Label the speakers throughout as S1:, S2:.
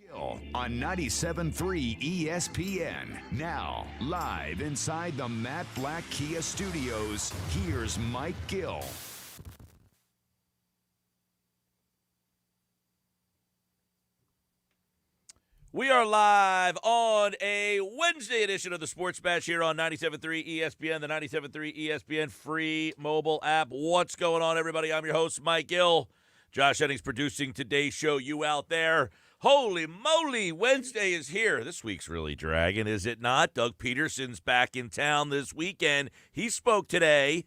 S1: Gill on 97.3 ESPN. Now, live inside the Matt Black Kia Studios, here's Mike Gill.
S2: We are live on a Wednesday edition of the Sports Bash here on 97.3 ESPN, the 97.3 ESPN free mobile app. What's going on, everybody? I'm your host, Mike Gill. Josh Hennings producing today's show. You out there. Holy moly, Wednesday is here. This week's really dragging, is it not? Doug Peterson's back in town this weekend. He spoke today.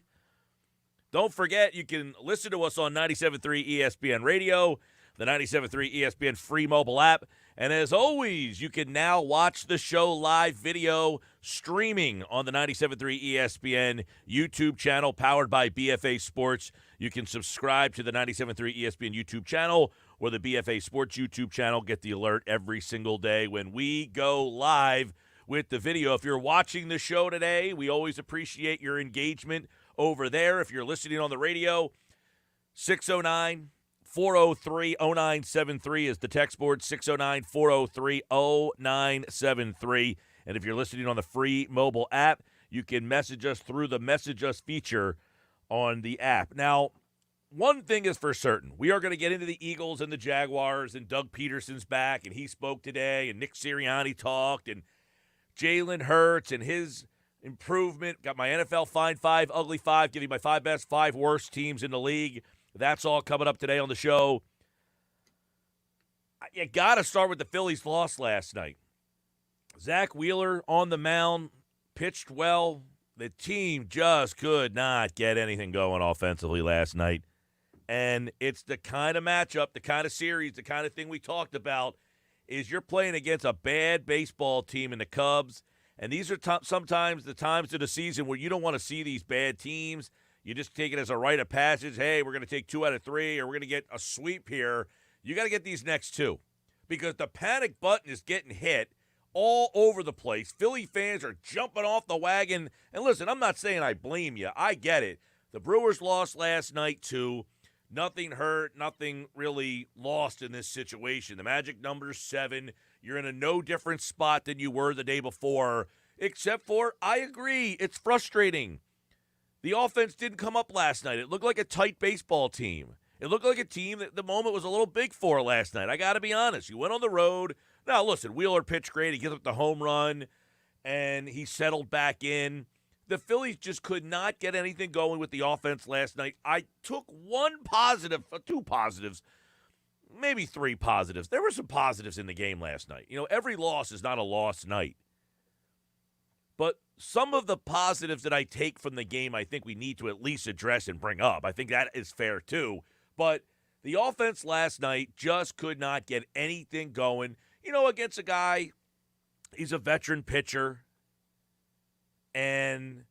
S2: Don't forget, you can listen to us on 97.3 ESPN Radio, the 97.3 ESPN free mobile app. And as always, you can now watch the show live video streaming on the 97.3 ESPN YouTube channel powered by BFA Sports. You can subscribe to the 97.3 ESPN YouTube channel or the BFA Sports YouTube channel. Get the alert every single day when we go live with the video. If you're watching the show today, we always appreciate your engagement over there. If you're listening on the radio, 609-403-0973 is the text board, 609-403-0973. And if you're listening on the free mobile app, you can message us through the Message Us feature on the app. Now, one thing is for certain. We are going to get into the Eagles and the Jaguars, and Doug Peterson's back, and he spoke today, and Nick Sirianni talked, and Jalen Hurts and his improvement. Got my NFL Find 5, Ugly 5, giving my 5 best, 5 worst teams in the league. That's all coming up today on the show. You got to start with the Phillies' loss last night. Zach Wheeler on the mound, pitched well. The team just could not get anything going offensively last night. And it's the kind of matchup, the kind of series, the kind of thing we talked about is you're playing against a bad baseball team in the Cubs. And these are sometimes the times of the season where you don't want to see these bad teams. You just take it as a rite of passage. Hey, we're going to take 2 out of 3, or we're going to get a sweep here. You got to get these next 2 because the panic button is getting hit all over the place. Philly fans are jumping off the wagon. And listen, I'm not saying I blame you. I get it. The Brewers lost last night, too. Nothing hurt, nothing really lost in this situation. The magic number's 7. You're in a no different spot than you were the day before, except for, I agree, it's frustrating. The offense didn't come up last night. It looked like a tight baseball team. It looked like a team that the moment was a little big for last night. I got to be honest. You went on the road. Now, listen, Wheeler pitched great. He gives up the home run, and he settled back in. The Phillies just could not get anything going with the offense last night. I took 1 positive, 2 positives, maybe 3 positives. There were some positives in the game last night. You know, every loss is not a lost night. But some of the positives that I take from the game, I think we need to at least address and bring up. I think that is fair, too. But the offense last night just could not get anything going. You know, against a guy, he's a veteran pitcher. And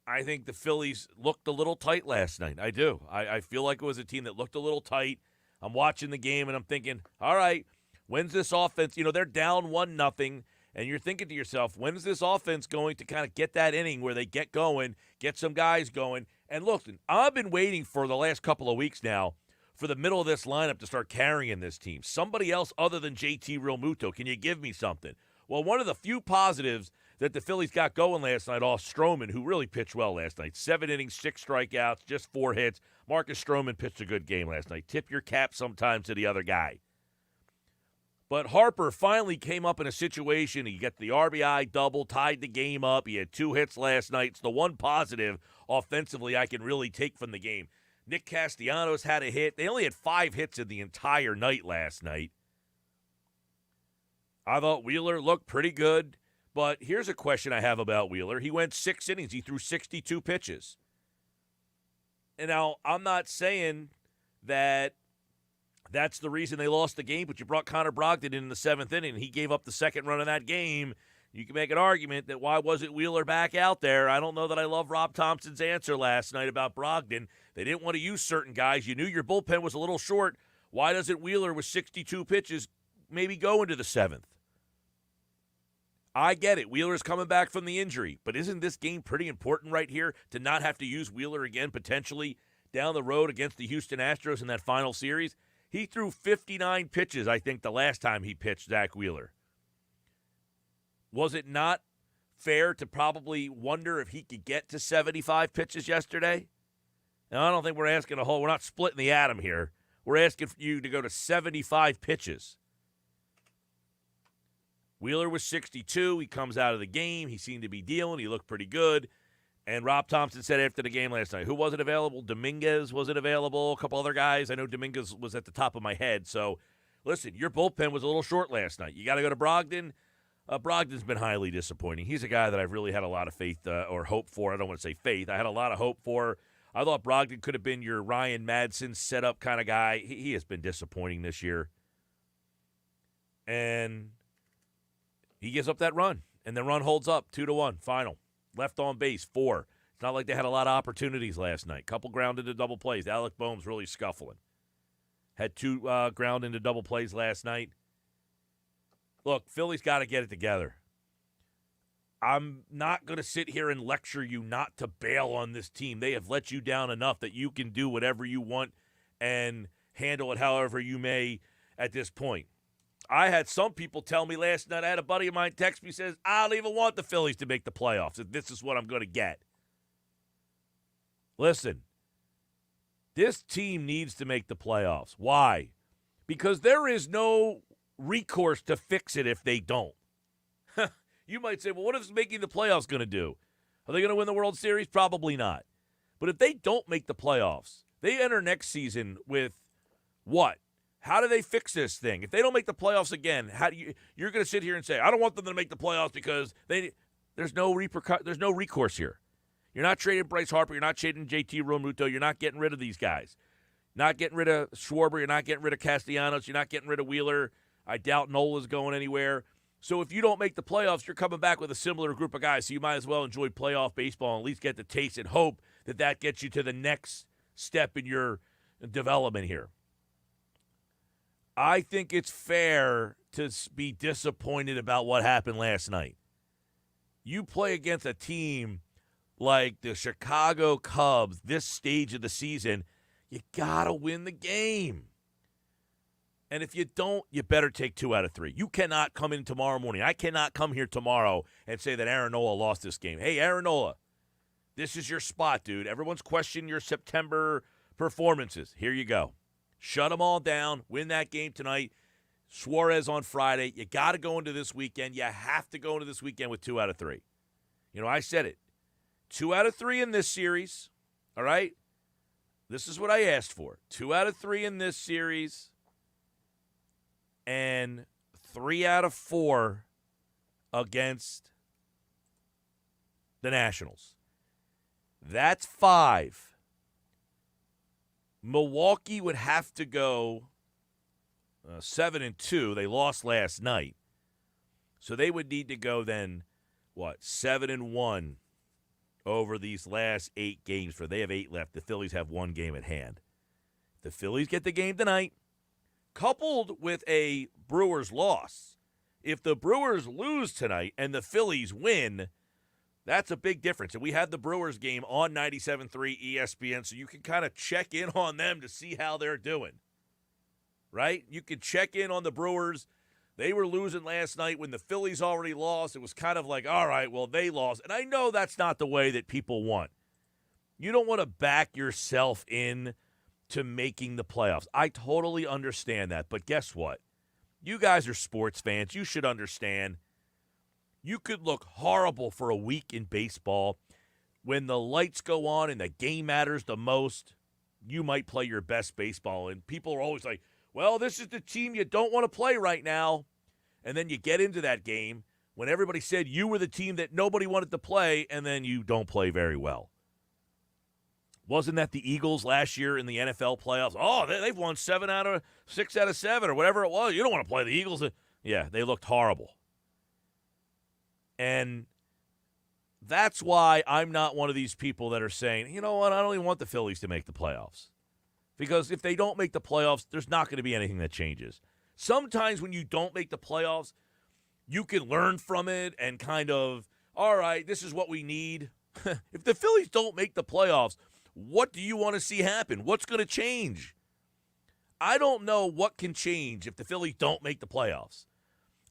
S2: I think the Phillies looked a little tight last night. I do. I feel like it was a team that looked a little tight. I'm watching the game, and I'm thinking, all right, when's this offense? You know, they're down 1-0. And you're thinking to yourself, when is this offense going to kind of get that inning where they get going, get some guys going? And look, I've been waiting for the last couple of weeks now for the middle of this lineup to start carrying this team. Somebody else other than JT Realmuto. Can you give me something? Well, one of the few positives that the Phillies got going last night off Stroman, who really pitched well last night. 7 innings, 6 strikeouts, just 4 hits. Marcus Stroman pitched a good game last night. Tip your cap sometimes to the other guy. But Harper finally came up in a situation. He got the RBI double, tied the game up. He had 2 hits last night. It's the one positive offensively I can really take from the game. Nick Castellanos had a hit. They only had 5 hits in the entire night last night. I thought Wheeler looked pretty good. But here's a question I have about Wheeler. He went 6 innings. He threw 62 pitches. And now, I'm not saying that that's the reason they lost the game, but you brought Connor Brogdon in the 7th inning, and he gave up the second run of that game. You can make an argument that why wasn't Wheeler back out there? I don't know that I love Rob Thompson's answer last night about Brogdon. They didn't want to use certain guys. You knew your bullpen was a little short. Why doesn't Wheeler with 62 pitches maybe go into the 7th? I get it. Wheeler's coming back from the injury, but isn't this game pretty important right here to not have to use Wheeler again potentially down the road against the Houston Astros in that final series? He threw 59 pitches, I think, the last time he pitched, Zach Wheeler. Was it not fair to probably wonder if he could get to 75 pitches yesterday? Now, I don't think we're asking a whole – we're not splitting the atom here. We're asking for you to go to 75 pitches. Wheeler was 62. He comes out of the game. He seemed to be dealing. He looked pretty good. And Rob Thompson said after the game last night, who wasn't available? Dominguez wasn't available. A couple other guys. I know Dominguez was at the top of my head. So, listen, your bullpen was a little short last night. You got to go to Brogdon. Brogdon's been highly disappointing. He's a guy that I've really had a lot of faith or hope for. I don't want to say faith. I had a lot of hope for. I thought Brogdon could have been your Ryan Madsen setup kind of guy. He has been disappointing this year. And he gives up that run. And the run holds up 2-1, final. Left on base, 4. It's not like they had a lot of opportunities last night. Couple ground into double plays. Alec Boehm's really scuffling. Had 2 ground into double plays last night. Look, Philly's got to get it together. I'm not going to sit here and lecture you not to bail on this team. They have let you down enough that you can do whatever you want and handle it however you may at this point. I had some people tell me last night, I had a buddy of mine text me, says, I don't even want the Phillies to make the playoffs if this is what I'm going to get. Listen, this team needs to make the playoffs. Why? Because there is no recourse to fix it if they don't. You might say, well, what is making the playoffs going to do? Are they going to win the World Series? Probably not. But if they don't make the playoffs, they enter next season with what? How do they fix this thing? If they don't make the playoffs again, you're going to sit here and say, I don't want them to make the playoffs because there's no recourse here. You're not trading Bryce Harper. You're not trading JT Realmuto. You're not getting rid of these guys. Not getting rid of Schwarber. You're not getting rid of Castellanos. You're not getting rid of Wheeler. I doubt Nola's going anywhere. So if you don't make the playoffs, you're coming back with a similar group of guys. So you might as well enjoy playoff baseball and at least get the taste and hope that gets you to the next step in your development here. I think it's fair to be disappointed about what happened last night. You play against a team like the Chicago Cubs this stage of the season, you got to win the game. And if you don't, you better take 2 out of 3. You cannot come in tomorrow morning. I cannot come here tomorrow and say that Aaron Nola lost this game. Hey, Aaron Nola, this is your spot, dude. Everyone's questioning your September performances. Here you go. Shut them all down. Win that game tonight. Suarez on Friday. You got to go into this weekend. You have to go into this weekend with 2 out of 3. You know, I said it. 2 out of 3 in this series. All right? This is what I asked for. 2 out of 3 in this series. And 3 out of 4 against the Nationals. That's 5. Milwaukee would have to go 7-2. They lost last night. So they would need to go then, 7-1 over these last 8 games. They have 8 left. The Phillies have 1 game at hand. The Phillies get the game tonight. Coupled with a Brewers loss. If the Brewers lose tonight and the Phillies win, that's a big difference. And we had the Brewers game on 97.3 ESPN, so you can kind of check in on them to see how they're doing. Right? You can check in on the Brewers. They were losing last night when the Phillies already lost. It was kind of like, all right, well, they lost. And I know that's not the way that people want. You don't want to back yourself in to making the playoffs. I totally understand that. But guess what? You guys are sports fans. You should understand. You could look horrible for a week in baseball. When the lights go on and the game matters the most, you might play your best baseball. And people are always like, well, this is the team you don't want to play right now. And then you get into that game when everybody said you were the team that nobody wanted to play, and then you don't play very well. Wasn't that the Eagles last year in the NFL playoffs? Oh, they've won 6 out of 7 or whatever it was. You don't want to play the Eagles. Yeah, they looked horrible. And that's why I'm not one of these people that are saying, you know what, I don't even want the Phillies to make the playoffs. Because if they don't make the playoffs, there's not going to be anything that changes. Sometimes when you don't make the playoffs, you can learn from it and kind of, all right, this is what we need. If the Phillies don't make the playoffs, what do you want to see happen? What's going to change? I don't know what can change if the Phillies don't make the playoffs.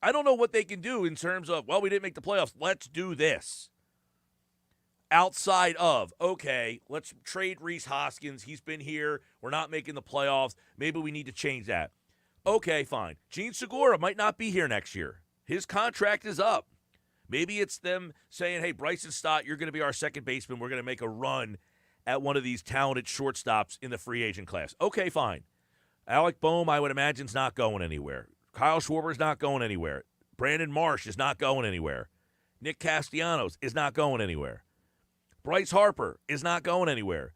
S2: I don't know what they can do in terms of, well, we didn't make the playoffs, let's do this. Outside of, okay, let's trade Rhys Hoskins. He's been here. We're not making the playoffs. Maybe we need to change that. Okay, fine. Gene Segura might not be here next year. His contract is up. Maybe it's them saying, hey, Bryson Stott, you're going to be our second baseman. We're going to make a run at one of these talented shortstops in the free agent class. Okay, fine. Alec Boehm, I would imagine, is not going anywhere. Kyle Schwarber's not going anywhere. Brandon Marsh is not going anywhere. Nick Castellanos is not going anywhere. Bryce Harper is not going anywhere.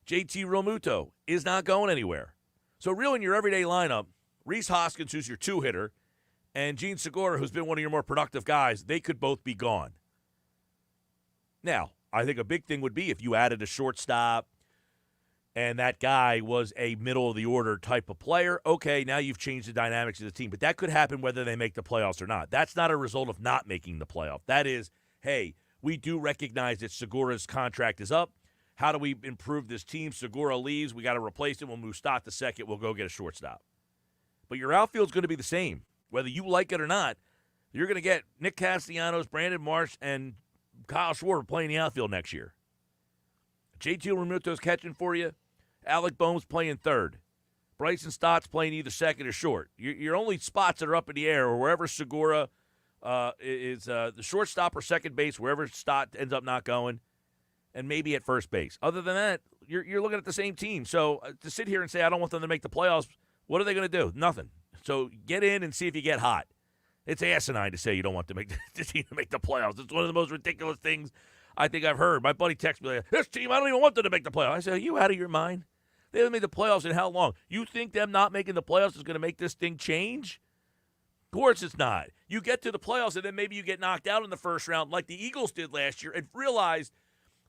S2: JT Realmuto is not going anywhere. So really in your everyday lineup, Rhys Hoskins, who's your two-hitter, and Gene Segura, who's been one of your more productive guys, they could both be gone. Now, I think a big thing would be if you added a shortstop and that guy was a middle-of-the-order type of player, okay, now you've changed the dynamics of the team. But that could happen whether they make the playoffs or not. That's not a result of not making the playoff. That is, hey, we do recognize that Segura's contract is up. How do we improve this team? Segura leaves. We got to replace him. We'll move Stott to second. We'll go get a shortstop. But your outfield's going to be the same. Whether you like it or not, you're going to get Nick Castellanos, Brandon Marsh, and Kyle Schwarber playing the outfield next year. JT Realmuto's catching for you. Alec Boehm's playing third. Bryson Stott's playing either second or short. Your only spots that are up in the air are wherever Segura is the shortstop or second base, wherever Stott ends up not going, and maybe at first base. Other than that, you're looking at the same team. So to sit here and say, I don't want them to make the playoffs, what are they going to do? Nothing. So get in and see if you get hot. It's asinine to say you don't want to make the team to make the playoffs. It's one of the most ridiculous things I think I've heard. My buddy texted me, like, this team, I don't even want them to make the playoffs. I said, are you out of your mind? They haven't made the playoffs in how long? You think them not making the playoffs is going to make this thing change? Of course it's not. You get to the playoffs and then maybe you get knocked out in the first round like the Eagles did last year and realized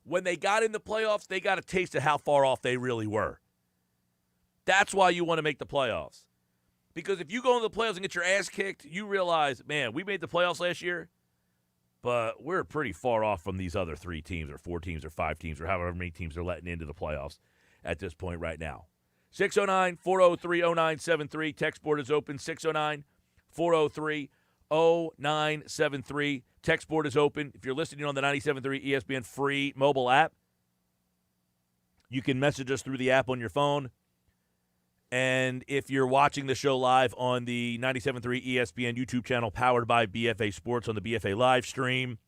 S2: when they got in the playoffs, they got a taste of how far off they really were. That's why you want to make the playoffs. Because if you go into the playoffs and get your ass kicked, you realize, man, we made the playoffs last year, but we're pretty far off from these other 3 teams or 4 teams or 5 teams or however many teams are letting into the playoffs at this point right now. 609-403-0973. Text board is open. 609-403-0973. Text board is open. If you're listening on the 97.3 ESPN free mobile app, you can message us through the app on your phone. And if you're watching the show live on the 97.3 ESPN YouTube channel powered by BFA Sports on the BFA live stream,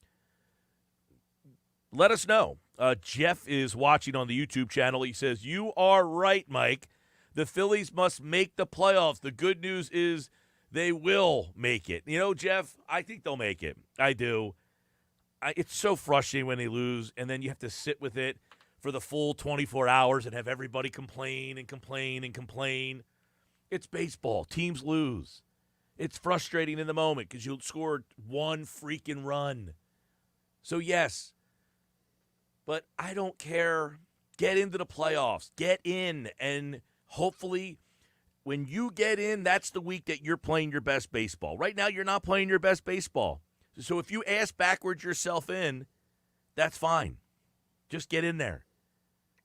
S2: let us know. Geoff is watching on the YouTube channel. He says, you are right, Mike. The Phillies must make the playoffs. The good news is they will make it. You know, Geoff, I think they'll make it. I do. It's so frustrating when they lose, and then you have to sit with it for the full 24 hours and have everybody complain and complain and complain. It's baseball. Teams lose. It's frustrating in the moment because you scored one freaking run. So, yes, but I don't care. Get into the playoffs. Get in, and hopefully when you get in, that's the week that you're playing your best baseball. Right now, you're not playing your best baseball. So if you ass backwards yourself in, that's fine. Just get in there.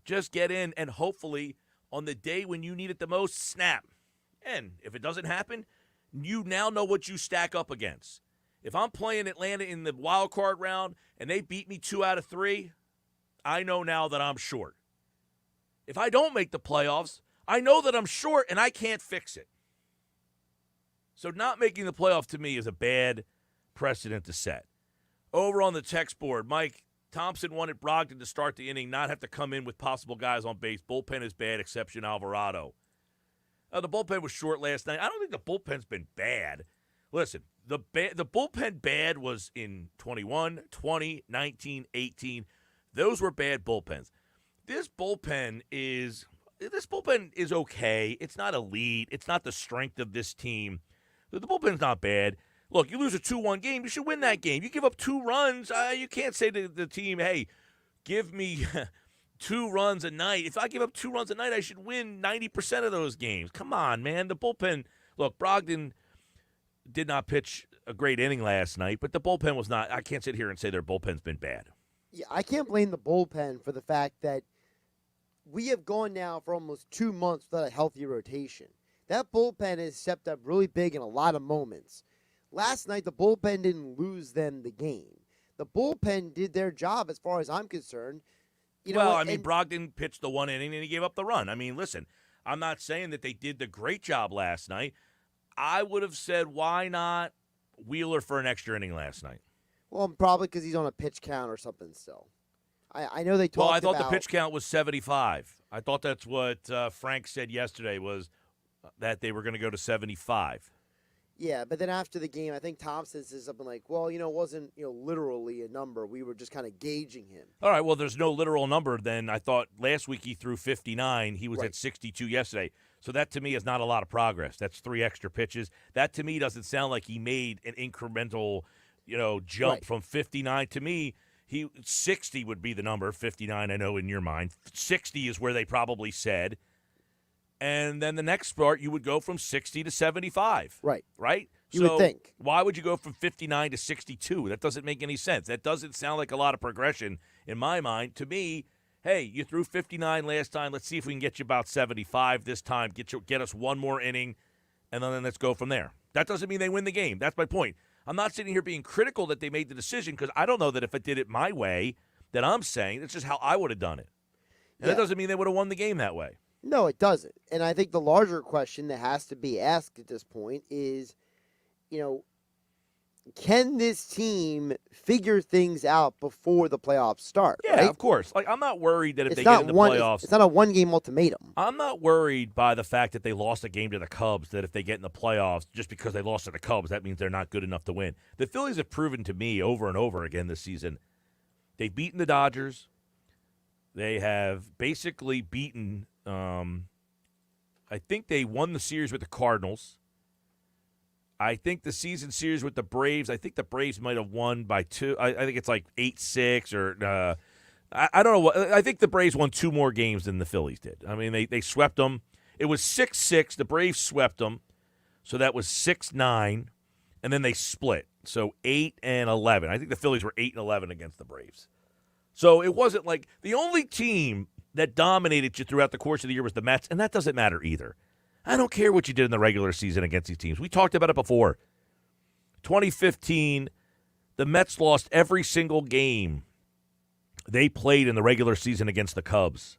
S2: Just get in, and hopefully on the day when you need it the most, snap. And if it doesn't happen, you now know what you stack up against. If I'm playing Atlanta in the wild card round and they beat me 2 out of 3, I know now that I'm short. If I don't make the playoffs, I know that I'm short and I can't fix it. So not making the playoff to me is a bad precedent to set. Over on the text board, Mike, Thompson wanted Brogdon to start the inning, not have to come in with possible guys on base. Bullpen is bad, exception Alvarado. The bullpen was short last night. I don't think the bullpen's been bad. Listen, the bullpen bad was in 21, 20, 19, 18. Those were bad bullpens. This bullpen is okay. It's not elite. It's not the strength of this team. The bullpen's not bad. Look, you lose a 2-1 game, you should win that game. You give up 2 runs, you can't say to the team, hey, give me 2 runs a night. If I give up 2 runs a night, I should win 90% of those games. Come on, man. The bullpen, look, Brogdon did not pitch a great inning last night, but the bullpen was not. I can't sit here and say their bullpen's been bad.
S3: Yeah, I can't blame the bullpen for the fact that we have gone now for almost 2 months without a healthy rotation. That bullpen has stepped up really big in a lot of moments. Last night, the bullpen didn't lose them the game. The bullpen did their job as far as I'm concerned.
S2: Brogdon pitched the one inning and he gave up the run. I mean, listen, I'm not saying that they did the great job last night. I would have said, why not Wheeler for an extra inning last night?
S3: Well, probably because he's on a pitch count or something still. I know they talked about...
S2: Well, I thought the pitch count was 75. I thought that's what Frank said yesterday was that they were going to go to 75.
S3: Yeah, but then after the game, I think Thompson said something like, well, it wasn't, literally a number. We were just kind of gauging him.
S2: All right, well, there's no literal number then. I thought last week he threw 59. He was
S3: right.
S2: at 62 yesterday. So that, to me, is not a lot of progress. That's 3 extra pitches. That, to me, doesn't sound like he made an incremental, jump
S3: right.
S2: from 59. To me, 60 would be the number. 59, I know, in your mind. 60 is where they probably said. And then the next start, you would go from 60 to 75.
S3: Right.
S2: Right?
S3: You would think.
S2: Why would you go from 59 to 62? That doesn't make any sense. That doesn't sound like a lot of progression in my mind. To me, hey, you threw 59 last time. Let's see if we can get you about 75 this time. Get us one more inning, and then let's go from there. That doesn't mean they win the game. That's my point. I'm not sitting here being critical that they made the decision because I don't know that if I did it my way that I'm saying. It's just how I would have done it. And that doesn't mean they would have won the game that way.
S3: No, it doesn't. And I think the larger question that has to be asked at this point is, can this team figure things out before the playoffs start?
S2: Yeah,
S3: right?
S2: of course. Like, I'm not worried that if
S3: It's
S2: they
S3: not
S2: get in the playoffs.
S3: It's not a one-game ultimatum.
S2: I'm not worried by the fact that they lost a game to the Cubs, that if they get in the playoffs, just because they lost to the Cubs, that means they're not good enough to win. The Phillies have proven to me over and over again this season, they've beaten the Dodgers. They have basically beaten, I think they won the series with the Cardinals. I think the season series with the Braves, I think the Braves might have won by 2. I think it's like 8-6 or I don't know what. I think the Braves won 2 more games than the Phillies did. I mean, they swept them. It was 6-6. The Braves swept them. So that was 6-9. And then they split. So 8-11. I think the Phillies were 8-11 against the Braves. So it wasn't like the only team that dominated you throughout the course of the year was the Mets, and that doesn't matter either. I don't care what you did in the regular season against these teams. We talked about it before. 2015, the Mets lost every single game they played in the regular season against the Cubs.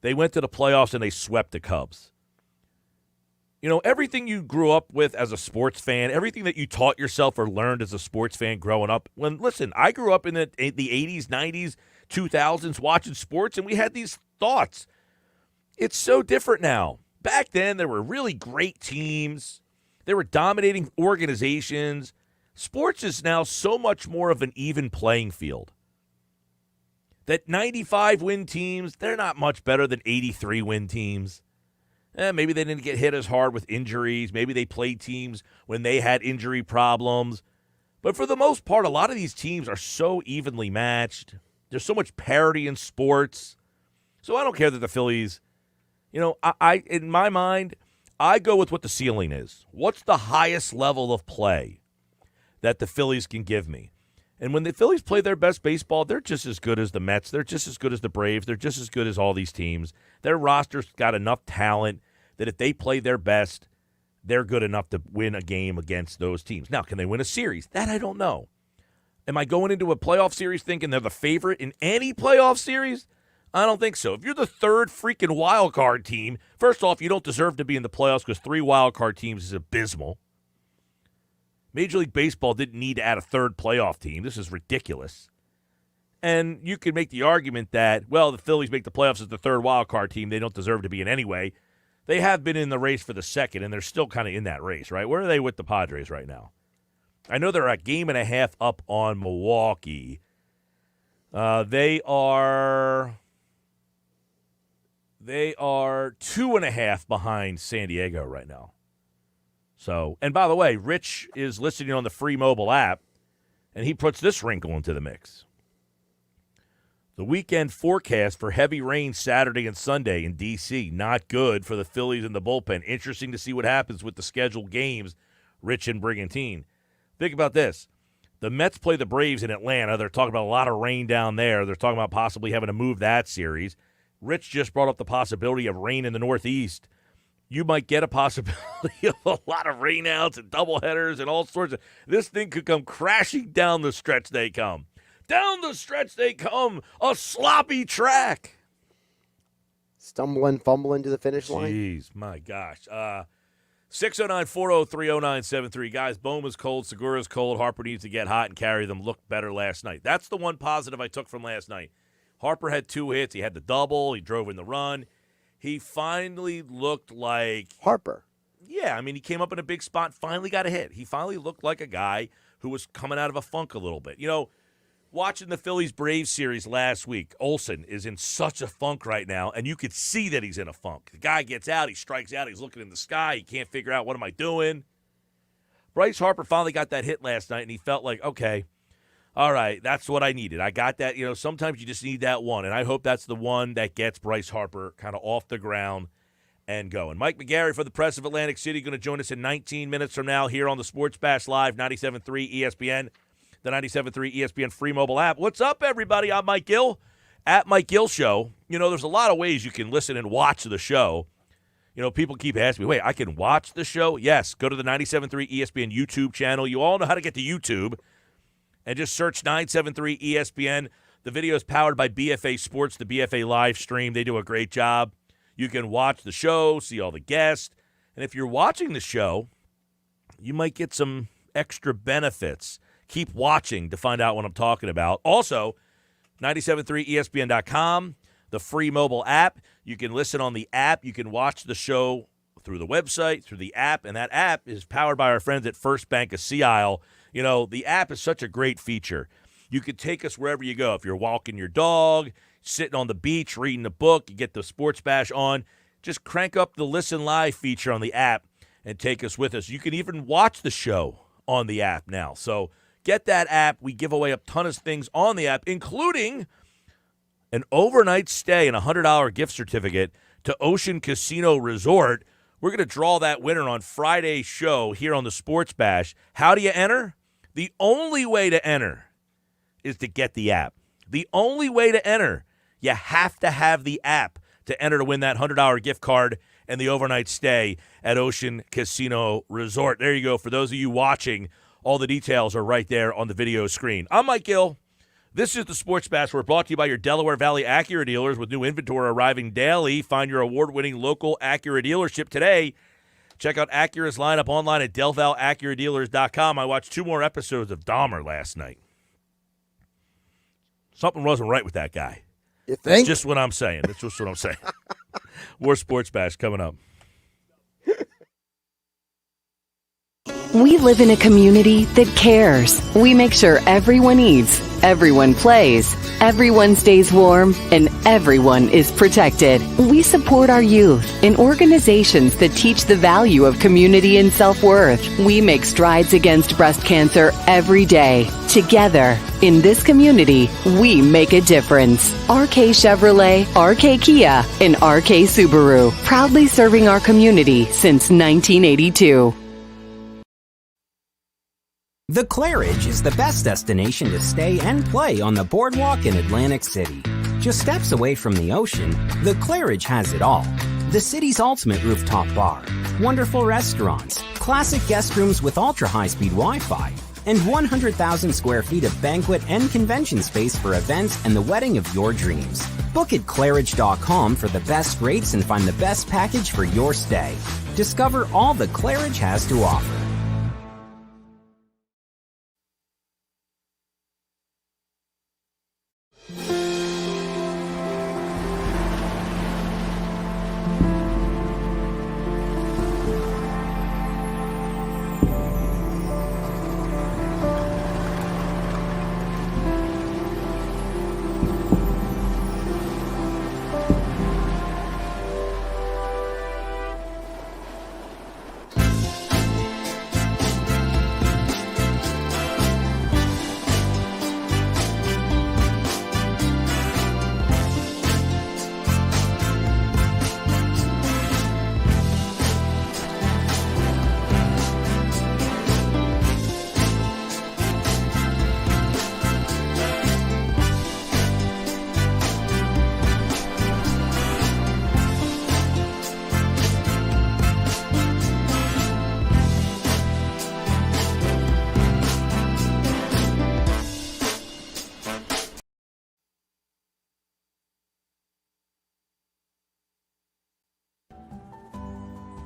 S2: They went to the playoffs and they swept the Cubs. Everything you grew up with as a sports fan, everything that you taught yourself or learned as a sports fan growing up. Listen, I grew up in the 80s, 90s, 2000s watching sports, and we had these thoughts. It's so different now. Back then, there were really great teams. There were dominating organizations. Sports is now so much more of an even playing field. That 95-win teams, they're not much better than 83-win teams. Maybe they didn't get hit as hard with injuries. Maybe they played teams when they had injury problems. But for the most part, a lot of these teams are so evenly matched. There's so much parity in sports. So I don't care that the Phillies, I in my mind, I go with what the ceiling is. What's the highest level of play that the Phillies can give me? And when the Phillies play their best baseball, they're just as good as the Mets. They're just as good as the Braves. They're just as good as all these teams. Their roster's got enough talent that if they play their best, they're good enough to win a game against those teams. Now, can they win a series? That I don't know. Am I going into a playoff series thinking they're the favorite in any playoff series? I don't think so. If you're the third freaking wild card team, first off, you don't deserve to be in the playoffs because 3 wild card teams is abysmal. Major League Baseball didn't need to add a third playoff team. This is ridiculous. And you could make the argument that, well, the Phillies make the playoffs as the third wild card team. They don't deserve to be in anyway. They have been in the race for the second, and they're still kind of in that race, right? Where are they with the Padres right now? I know they're a game and a half up on Milwaukee. They are 2.5 behind San Diego right now. So, and by the way, Rich is listening on the free mobile app, and he puts this wrinkle into the mix. The weekend forecast for heavy rain Saturday and Sunday in D.C. Not good for the Phillies and the bullpen. Interesting to see what happens with the scheduled games, Rich and Brigantine. Think about this. The Mets play the Braves in Atlanta. They're talking about a lot of rain down there. They're talking about possibly having to move that series. Rich just brought up the possibility of rain in the Northeast. you might get a possibility of a lot of rainouts and doubleheaders and all sorts of. This thing could come crashing down the stretch they come. Down the stretch they come, a sloppy track.
S3: Stumble and fumble into the finish line.
S2: Jeez, my gosh. 609-403-0973. Guys, Boma's cold, Segura's cold. Harper needs to get hot and carry them. Looked better last night. That's the one positive I took from last night. Harper had 2 hits. He had the double. He drove in the run. He finally looked like
S3: Harper.
S2: Yeah, I mean, he came up in a big spot, finally got a hit. He finally looked like a guy who was coming out of a funk a little bit. You know, watching the Phillies-Braves series last week, Olsen is in such a funk right now, and you could see that he's in a funk. The guy gets out, he strikes out, he's looking in the sky, he can't figure out, what am I doing? Bryce Harper finally got that hit last night, and he felt like, okay, all right, that's what I needed. I got that. You know, sometimes you just need that one, and I hope that's the one that gets Bryce Harper kind of off the ground and going. Mike McGarry for the Press of Atlantic City going to join us in 19 minutes from now here on the Sports Bash Live, 97.3 ESPN, the 97.3 ESPN free mobile app. What's up, everybody? I'm Mike Gill at Mike Gill Show. You know, there's a lot of ways you can listen and watch the show. You know, people keep asking me, wait, I can watch the show? Yes, go to the 97.3 ESPN YouTube channel. You all know how to get to YouTube. And just search 973 ESPN. The video is powered by BFA Sports, the BFA live stream. They do a great job. You can watch the show, see all the guests. And if you're watching the show, you might get some extra benefits. Keep watching to find out what I'm talking about. Also, 973ESPN.com, the free mobile app. You can listen on the app. You can watch the show through the website, through the app. And that app is powered by our friends at First Bank of Sea Isle. You know, the app is such a great feature. You could take us wherever you go. If you're walking your dog, sitting on the beach, reading a book, you get the Sports Bash on, just crank up the Listen Live feature on the app and take us with us. You can even watch the show on the app now. So get that app. We give away a ton of things on the app, including an overnight stay and a $100 gift certificate to Ocean Casino Resort. We're going to draw that winner on Friday's show here on the Sports Bash. How do you enter? The only way to enter is to get the app. The only way to enter, you have to have the app to enter to win that $100 gift card and the overnight stay at Ocean Casino Resort. There you go. For those of you watching, all the details are right there on the video screen. I'm Mike Gill. This is the Sports Bash. We're brought to you by your Delaware Valley Acura dealers with new inventory arriving daily. Find your award-winning local Acura dealership today. Check out Acura's lineup online at DelValAcuraDealers.com. I watched 2 more episodes of Dahmer last night. Something wasn't right with that guy.
S3: You think?
S2: That's just what I'm saying. That's just what I'm saying. More Sports Bash coming up.
S4: We live in a community that cares. We make sure everyone eats, everyone plays, everyone stays warm, and everyone is protected. We support our youth in organizations that teach the value of community and self-worth. We make strides against breast cancer every day. Together, in this community, we make a difference. RK Chevrolet, RK Kia, and RK Subaru, proudly serving our community since 1982.
S5: The Claridge is the best destination to stay and play on the boardwalk in Atlantic City. Just steps away from the ocean, the Claridge has it all. The city's ultimate rooftop bar, wonderful restaurants, classic guest rooms with ultra-high-speed Wi-Fi, and 100,000 square feet of banquet and convention space for events and the wedding of your dreams. Book at Claridge.com for the best rates and find the best package for your stay. Discover all the Claridge has to offer.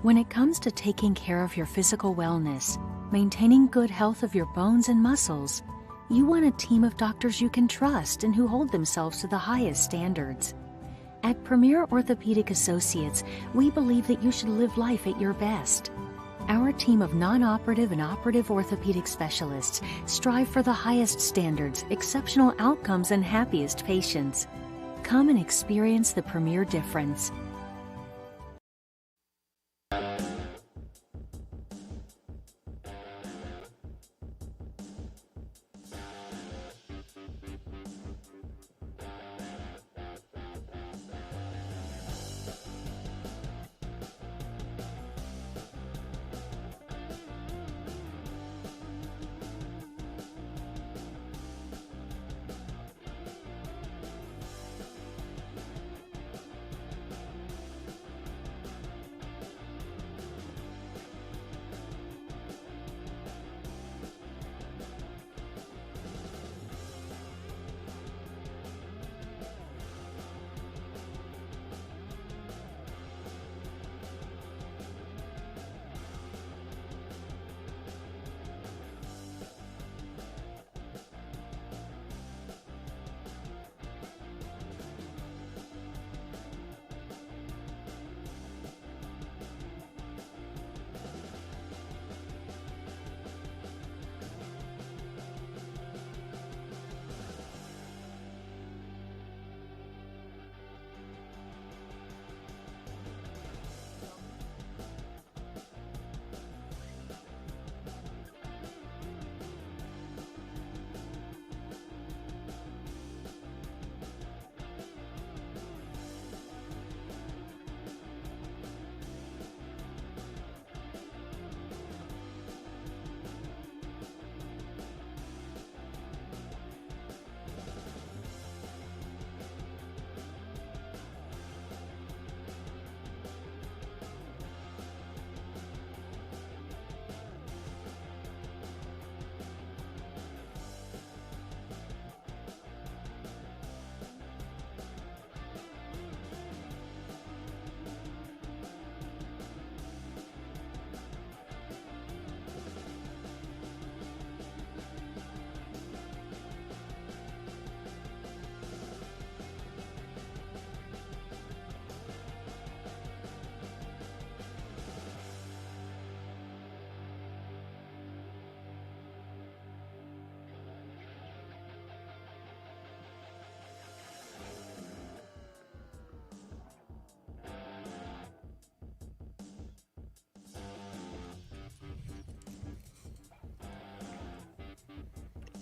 S6: When it comes to taking care of your physical wellness, maintaining good health of your bones and muscles, you want a team of doctors you can trust and who hold themselves to the highest standards. At Premier Orthopedic Associates, we believe that you should live life at your best. Our team of non-operative and operative orthopedic specialists strive for the highest standards, exceptional outcomes, and happiest patients. Come and experience the Premier difference.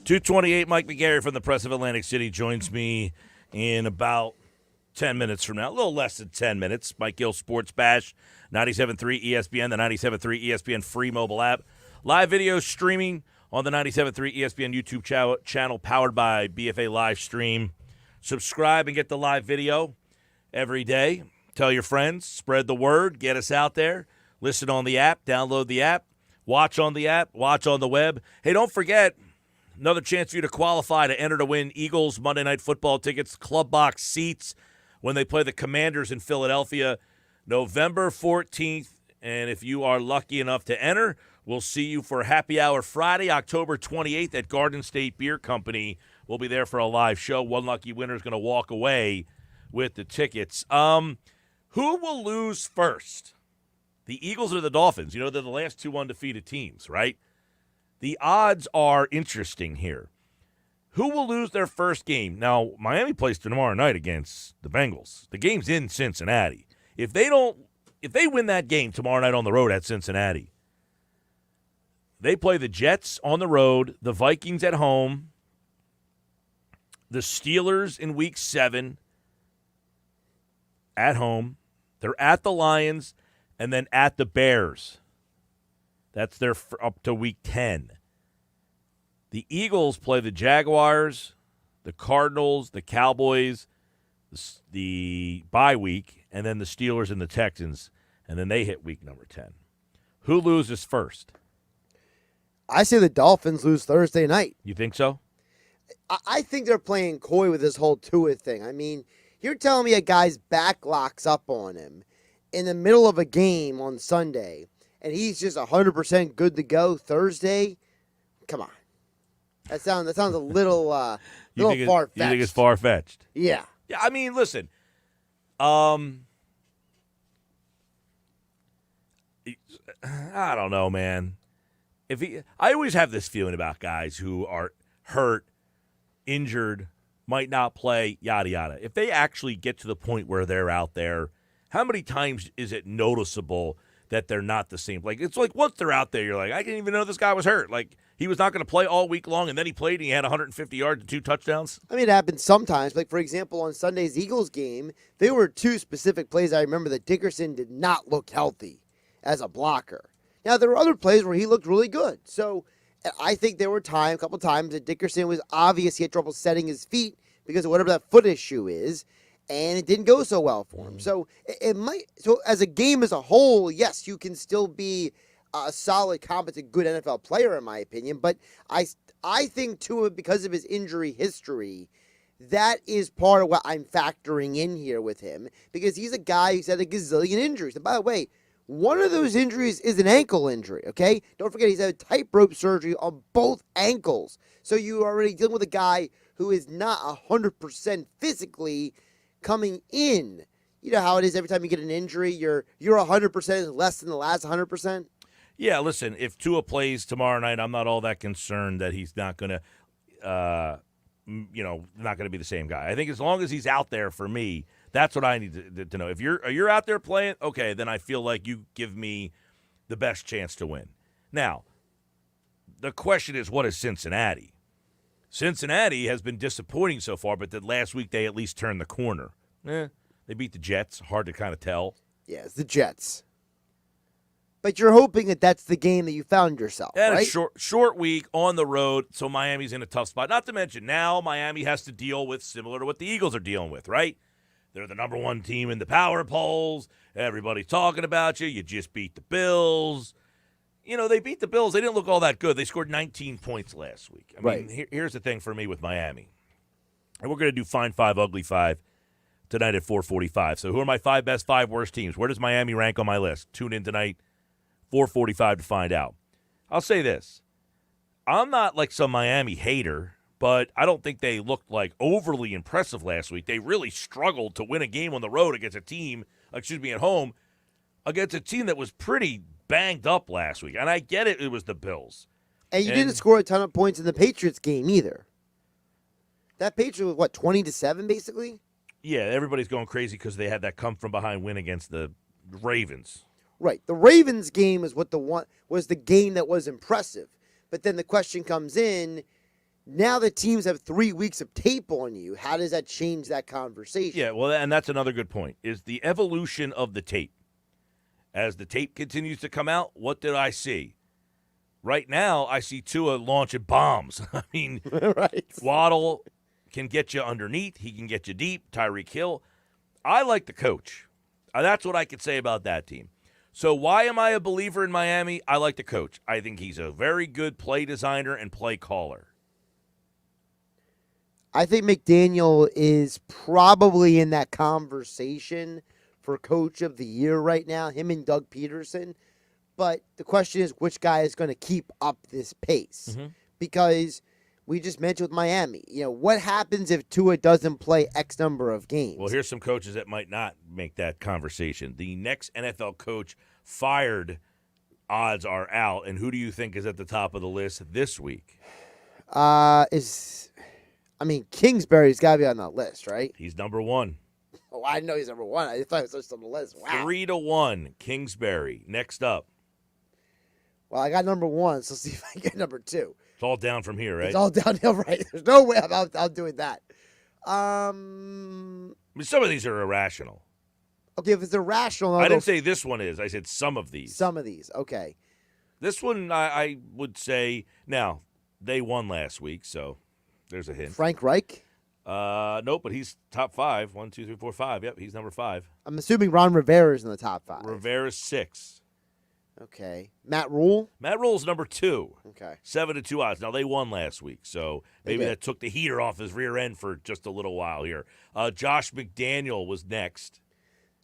S2: .228, Mike McGarry from the Press of Atlantic City joins me in about 10 minutes from now. A little less than 10 minutes. Mike Gill Sports Bash, 97.3 ESPN, the 97.3 ESPN free mobile app. Live video streaming on the 97.3 ESPN YouTube channel powered by BFA Live Stream. Subscribe and get the live video every day. Tell your friends. Spread the word. Get us out there. Listen on the app. Download the app. Watch on the app. Watch on the web. Hey, don't forget, another chance for you to qualify to enter to win Eagles Monday Night Football tickets, club box seats when they play the Commanders in Philadelphia, November 14th. And if you are lucky enough to enter, we'll see you for Happy Hour Friday, October 28th at Garden State Beer Company. We'll be there for a live show. One lucky winner is going to walk away with the tickets. Who will lose first? The Eagles or the Dolphins? You know, they're the last two undefeated teams, right? The odds are interesting here. Who will lose their first game? Now, Miami plays tomorrow night against the Bengals. The game's in Cincinnati. If they win that game tomorrow night on the road at Cincinnati, they play the Jets on the road, the Vikings at home, the Steelers in Week 7 at home. They're at the Lions and then at the Bears. That's their up to Week 10. The Eagles play the Jaguars, the Cardinals, the Cowboys, the bye week, and then the Steelers and the Texans, and then they hit week number 10. Who loses first?
S3: I say the Dolphins lose Thursday night.
S2: You think so?
S3: I think they're playing coy with this whole Tua thing. I mean, you're telling me a guy's back locks up on him. in the middle of a game on Sunday, and he's just 100% good to go Thursday. Come on, that sounds a little far fetched.
S2: You think it's far fetched?
S3: Yeah.
S2: Yeah. I mean, listen. I don't know, man. I always have this feeling about guys who are hurt, injured, might not play, yada yada. If they actually get to the point where they're out there, how many times is it noticeable that they're not the same? Like, it's like once they're out there, you're like, I didn't even know this guy was hurt. Like, he was not going to play all week long, and then he played and he had 150 yards and 2 touchdowns.
S3: I mean, it happens sometimes. Like, for example, on Sunday's Eagles game, there were 2 specific plays I remember that Dickerson did not look healthy as a blocker. Now, there were other plays where he looked really good. So I think there were a couple times that Dickerson was obvious he had trouble setting his feet because of whatever that foot issue is, and it didn't go so well for him. So it might. So as a game as a whole, yes, you can still be a solid, competent, good NFL player, in my opinion. But I think Tua, because of his injury history, that is part of what I'm factoring in here with him, because he's a guy who's had a gazillion injuries. And by the way, one of those injuries is an ankle injury, okay? Don't forget he's had tightrope surgery on both ankles. So you're already dealing with a guy who is not 100% physically coming in. You know how it is every time you get an injury, you're 100% less than the last 100%?
S2: Yeah, listen, if Tua plays tomorrow night, I'm not all that concerned that he's not going to, not going to be the same guy. I think as long as he's out there for me, that's what I need to know. If you're out there playing, okay, then I feel like you give me the best chance to win. Now, the question is, what is Cincinnati? Cincinnati has been disappointing so far, but last week they at least turned the corner. They beat the Jets. Hard to kind of tell.
S3: Yeah, it's the Jets. But you're hoping that that's the game that you found yourself,
S2: and
S3: right?
S2: A short week on the road, so Miami's in a tough spot. Not to mention, now Miami has to deal with similar to what the Eagles are dealing with, right? They're the number 1 team in the power polls. Everybody's talking about you. You just beat the Bills. You know, they beat the Bills. They didn't look all that good. They scored 19 points last week. I mean, here's the thing for me with Miami. And we're going to do Fine 5, Ugly 5 tonight at 4:45. So who are my 5 best, 5 worst teams? Where does Miami rank on my list? Tune in tonight, 4:45 to find out. I'll say this. I'm not like some Miami hater, but I don't think they looked like overly impressive last week. They really struggled to win a game on the road against a team, at home, against a team that was pretty banged up last week. And I get it was the Bills.
S3: And you didn't score a ton of points in the Patriots game either. That Patriots was, 20-7 basically?
S2: Yeah, everybody's going crazy because they had that come-from-behind win against the Ravens.
S3: Right. The Ravens game was was the game that was impressive. But then the question comes in, now that teams have 3 weeks of tape on you, how does that change that conversation?
S2: Yeah, well, and that's another good point, is the evolution of the tape. As the tape continues to come out, what did I see? Right now, I see Tua launching bombs. I mean,
S3: right.
S2: Waddle can get you underneath. He can get you deep. Tyreek Hill. I like the coach. That's what I could say about that team. So why am I a believer in Miami? I like the coach. I think he's a very good play designer and play caller.
S3: I think McDaniel is probably in that conversation for Coach of the Year right now, him and Doug Peterson. But the question is, which guy is going to keep up this pace?
S2: Mm-hmm.
S3: Because we just mentioned with Miami, what happens if Tua doesn't play X number of games?
S2: Well, here's some coaches that might not make that conversation. The next NFL coach fired, odds are out. And who do you think is at the top of the list this week?
S3: Kingsbury's got to be on that list, right?
S2: He's number 1.
S3: Oh, I know he's number 1. I thought he was just on the list. Wow.
S2: 3-1, Kingsbury. Next up.
S3: Well, I got number 1, so see if I can get number 2.
S2: It's all down from here, right?
S3: It's all downhill, right? There's no way I'm doing that.
S2: Some of these are irrational.
S3: Okay, if it's irrational,
S2: I didn't say this one is. I said some of these.
S3: Some of these, okay.
S2: This one, I would say, now, they won last week, so there's a hint.
S3: Frank Reich?
S2: Nope, but he's top 5. 1, 2, 3, 4, 5. Yep, he's number 5.
S3: I'm assuming Ron Rivera's in the top 5.
S2: Rivera's 6.
S3: Okay. Matt Rule?
S2: Matt Rule's number 2.
S3: Okay.
S2: 7-2 odds. Now, they won last week, so maybe
S3: did.
S2: that took the heater off his rear end for just a little while here. Josh McDaniel was next.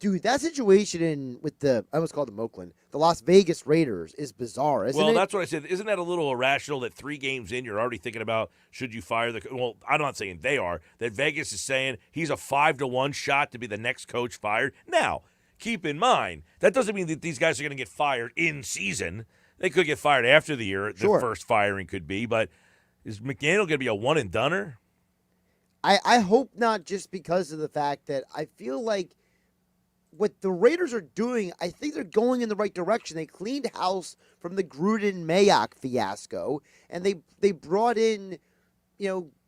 S3: Dude, that situation I almost called them Oakland, the Las Vegas Raiders is bizarre, isn't it?
S2: Well, that's what I said. Isn't that a little irrational that 3 games in, you're already thinking about should you fire the well, I'm not saying they are. That Vegas is saying he's a 5-1 shot to be the next coach fired. Now, keep in mind, that doesn't mean that these guys are going to get fired in season. They could get fired after the year.
S3: Sure.
S2: The first firing could be, but is McDaniel going to be a one-and-doneer?
S3: I hope not, just because of the fact that I feel like what the Raiders are doing, I think they're going in the right direction. They cleaned house from the Gruden-Mayock fiasco, and they brought in,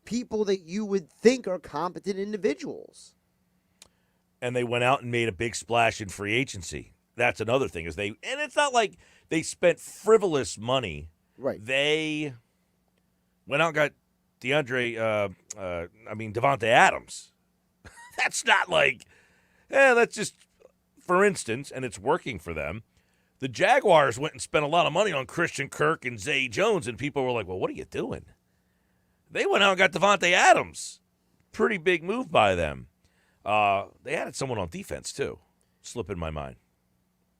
S3: people that you would think are competent individuals.
S2: And they went out and made a big splash in free agency. That's another thing, and it's not like they spent frivolous money.
S3: Right.
S2: They went out and got Davante Adams. That's not like, that's just, for instance, and it's working for them. The Jaguars went and spent a lot of money on Christian Kirk and Zay Jones, and people were like, well, what are you doing? They went out and got Davante Adams. Pretty big move by them. They added someone on defense, too. Slipping my mind.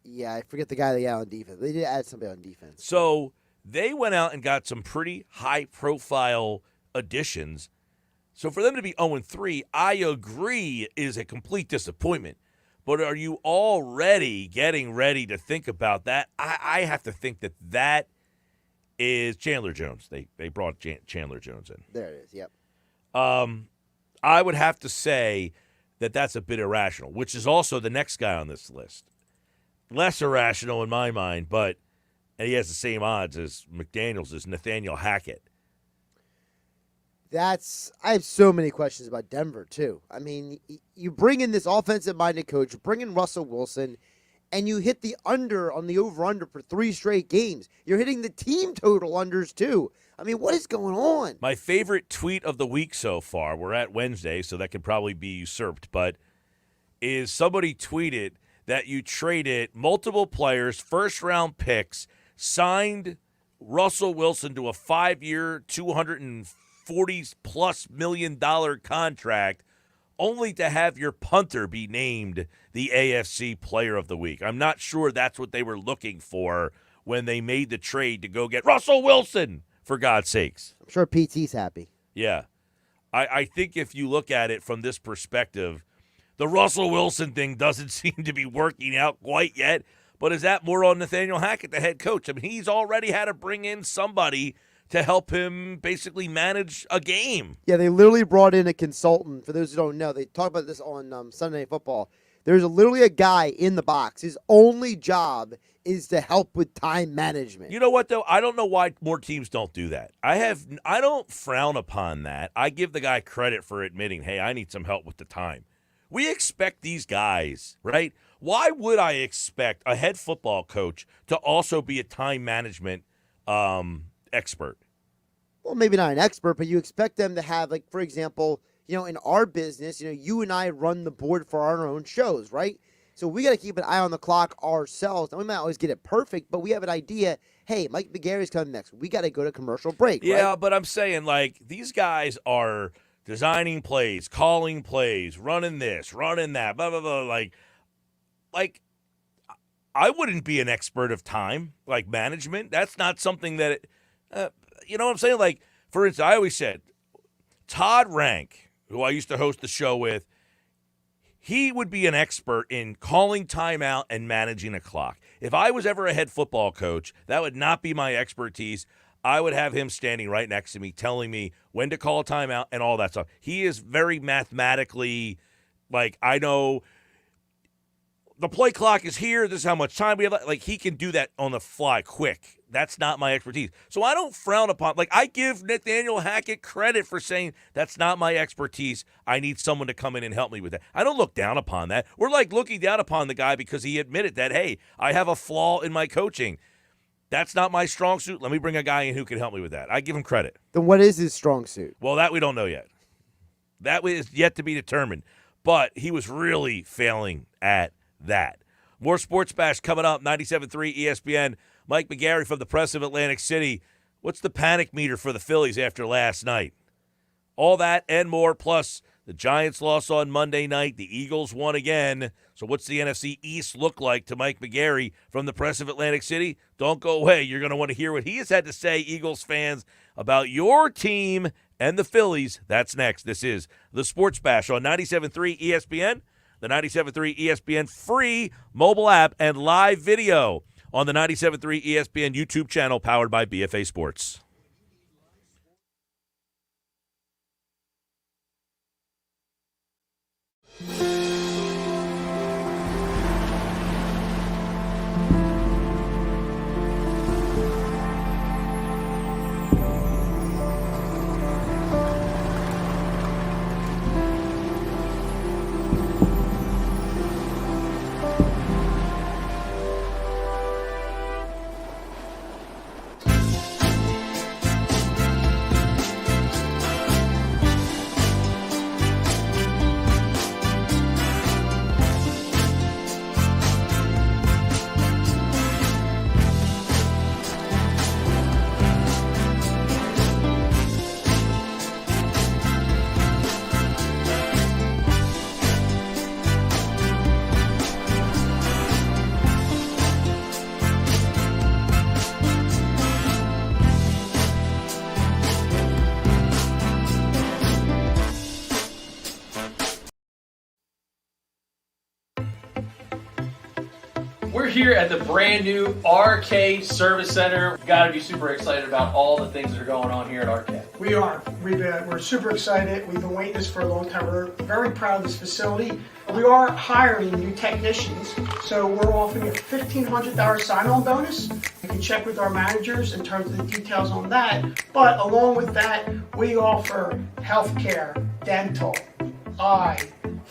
S3: Yeah, I forget the guy they got on defense. They did add somebody on defense.
S2: So they went out and got some pretty high-profile additions. So for them to be 0-3, I agree, is a complete disappointment. But are you already getting ready to think about that? I have to think that is Chandler Jones. They brought Chandler Jones in.
S3: There it is, yep.
S2: I would have to say that that's a bit irrational, which is also the next guy on this list. Less irrational in my mind, but he has the same odds as McDaniels, is Nathaniel Hackett.
S3: I have so many questions about Denver, too. I mean, you bring in this offensive-minded coach, you bring in Russell Wilson, and you hit the under on the over-under for 3 straight games. You're hitting the team total unders, too. I mean, what is going on?
S2: My favorite tweet of the week so far, we're at Wednesday, so that could probably be usurped, but is somebody tweeted that you traded multiple players, first-round picks, signed Russell Wilson to a 5-year, $240+ million contract, only to have your punter be named the AFC Player of the Week. I'm not sure that's what they were looking for when they made the trade to go get Russell Wilson, for God's sakes.
S3: I'm sure PT's happy.
S2: Yeah. I think if you look at it from this perspective, the Russell Wilson thing doesn't seem to be working out quite yet, but is that more on Nathaniel Hackett, the head coach? I mean, he's already had to bring in somebody to help him basically manage a game.
S3: Yeah, they literally brought in a consultant. For those who don't know, they talk about this on Sunday Night Football. There's literally a guy in the box. His only job is to help with time management.
S2: You know what, though? I don't know why more teams don't do that. I don't frown upon that. I give the guy credit for admitting, hey, I need some help with the time. We expect these guys, right? Why would I expect a head football coach to also be a time management expert?
S3: Well, maybe not an expert, but you expect them to have, like, for example, in our business, you and I run the board for our own shows, right? So we got to keep an eye on the clock ourselves. And we might always get it perfect, but we have an idea. Hey, Mike McGarry's coming next. We got to go to commercial break.
S2: Yeah,
S3: right?
S2: But I'm saying, like, these guys are designing plays, calling plays, running this, running that, blah, blah, blah. Like, I wouldn't be an expert of time, like management. That's not something that, you know what I'm saying? Like, for instance, I always said, Todd Rank, who I used to host the show with, he would be an expert in calling timeout and managing a clock. If I was ever a head football coach, that would not be my expertise. I would have him standing right next to me, telling me when to call a timeout and all that stuff. He is very mathematically, like, I know the play clock is here. This is how much time we have. Like, he can do that on the fly quick. That's not my expertise. So I don't frown upon, like, I give Nathaniel Hackett credit for saying that's not my expertise. I need someone to come in and help me with that. I don't look down upon that. We're like looking down upon the guy because he admitted that, hey, I have a flaw in my coaching. That's not my strong suit. Let me bring a guy in who can help me with that. I give him credit.
S3: Then what is his strong suit?
S2: Well, that we don't know yet. That is yet to be determined. But he was really failing at that. More Sports Bash coming up, 97.3 ESPN. Mike McGarry from the Press of Atlantic City. What's the panic meter for the Phillies after last night? All that and more, plus the Giants lost on Monday night. The Eagles won again. So what's the NFC East look like to Mike McGarry from the Press of Atlantic City? Don't go away. You're going to want to hear what he has had to say, Eagles fans, about your team and the Phillies. That's next. This is the Sports Bash on 97.3 ESPN, the 97.3 ESPN free mobile app, and live video on the 97.3 ESPN YouTube channel powered by BFA Sports.
S7: We're here at the brand new RK Service Center. Got to be super excited about all the things that are going on here at RK.
S8: We are. We're super excited. We've been waiting this for a long time. We're very proud of this facility. We are hiring new technicians, so we're offering a $1,500 sign-on bonus. You can check with our managers in terms of the details on that. But along with that, we offer healthcare, dental, eye,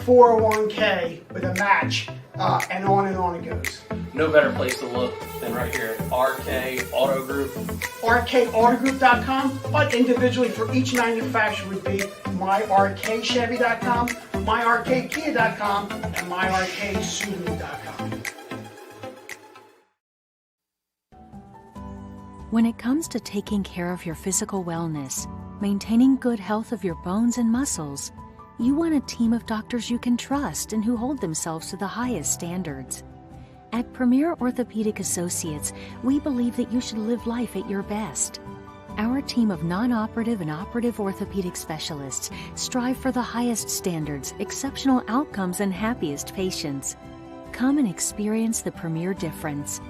S8: 401k with a match, and on it goes.
S7: No better place to look than right here at RK Auto Group.
S8: RKAutogroup.com, but individually for each manufacturer would be MyRKChevy.com, MyRKKia.com, and MyRKSubaru.com.
S6: When it comes to taking care of your physical wellness, maintaining good health of your bones and muscles, you want a team of doctors you can trust and who hold themselves to the highest standards. At Premier Orthopedic Associates, we believe that you should live life at your best. Our team of non-operative and operative orthopedic specialists strive for the highest standards, exceptional outcomes, and happiest patients. Come and experience the Premier difference.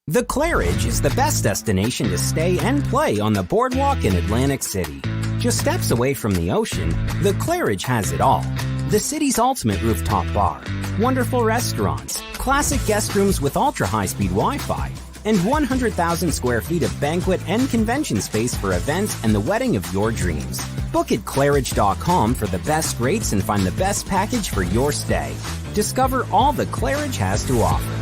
S5: The Claridge is the best destination to stay and play on the boardwalk in Atlantic City. Just steps away from the ocean, the Claridge has it all. The city's ultimate rooftop bar, wonderful restaurants, classic guest rooms with ultra-high-speed Wi-Fi, and 100,000 square feet of banquet and convention space for events and the wedding of your dreams. Book at Claridge.com for the best rates and find the best package for your stay. Discover all the Claridge has to offer.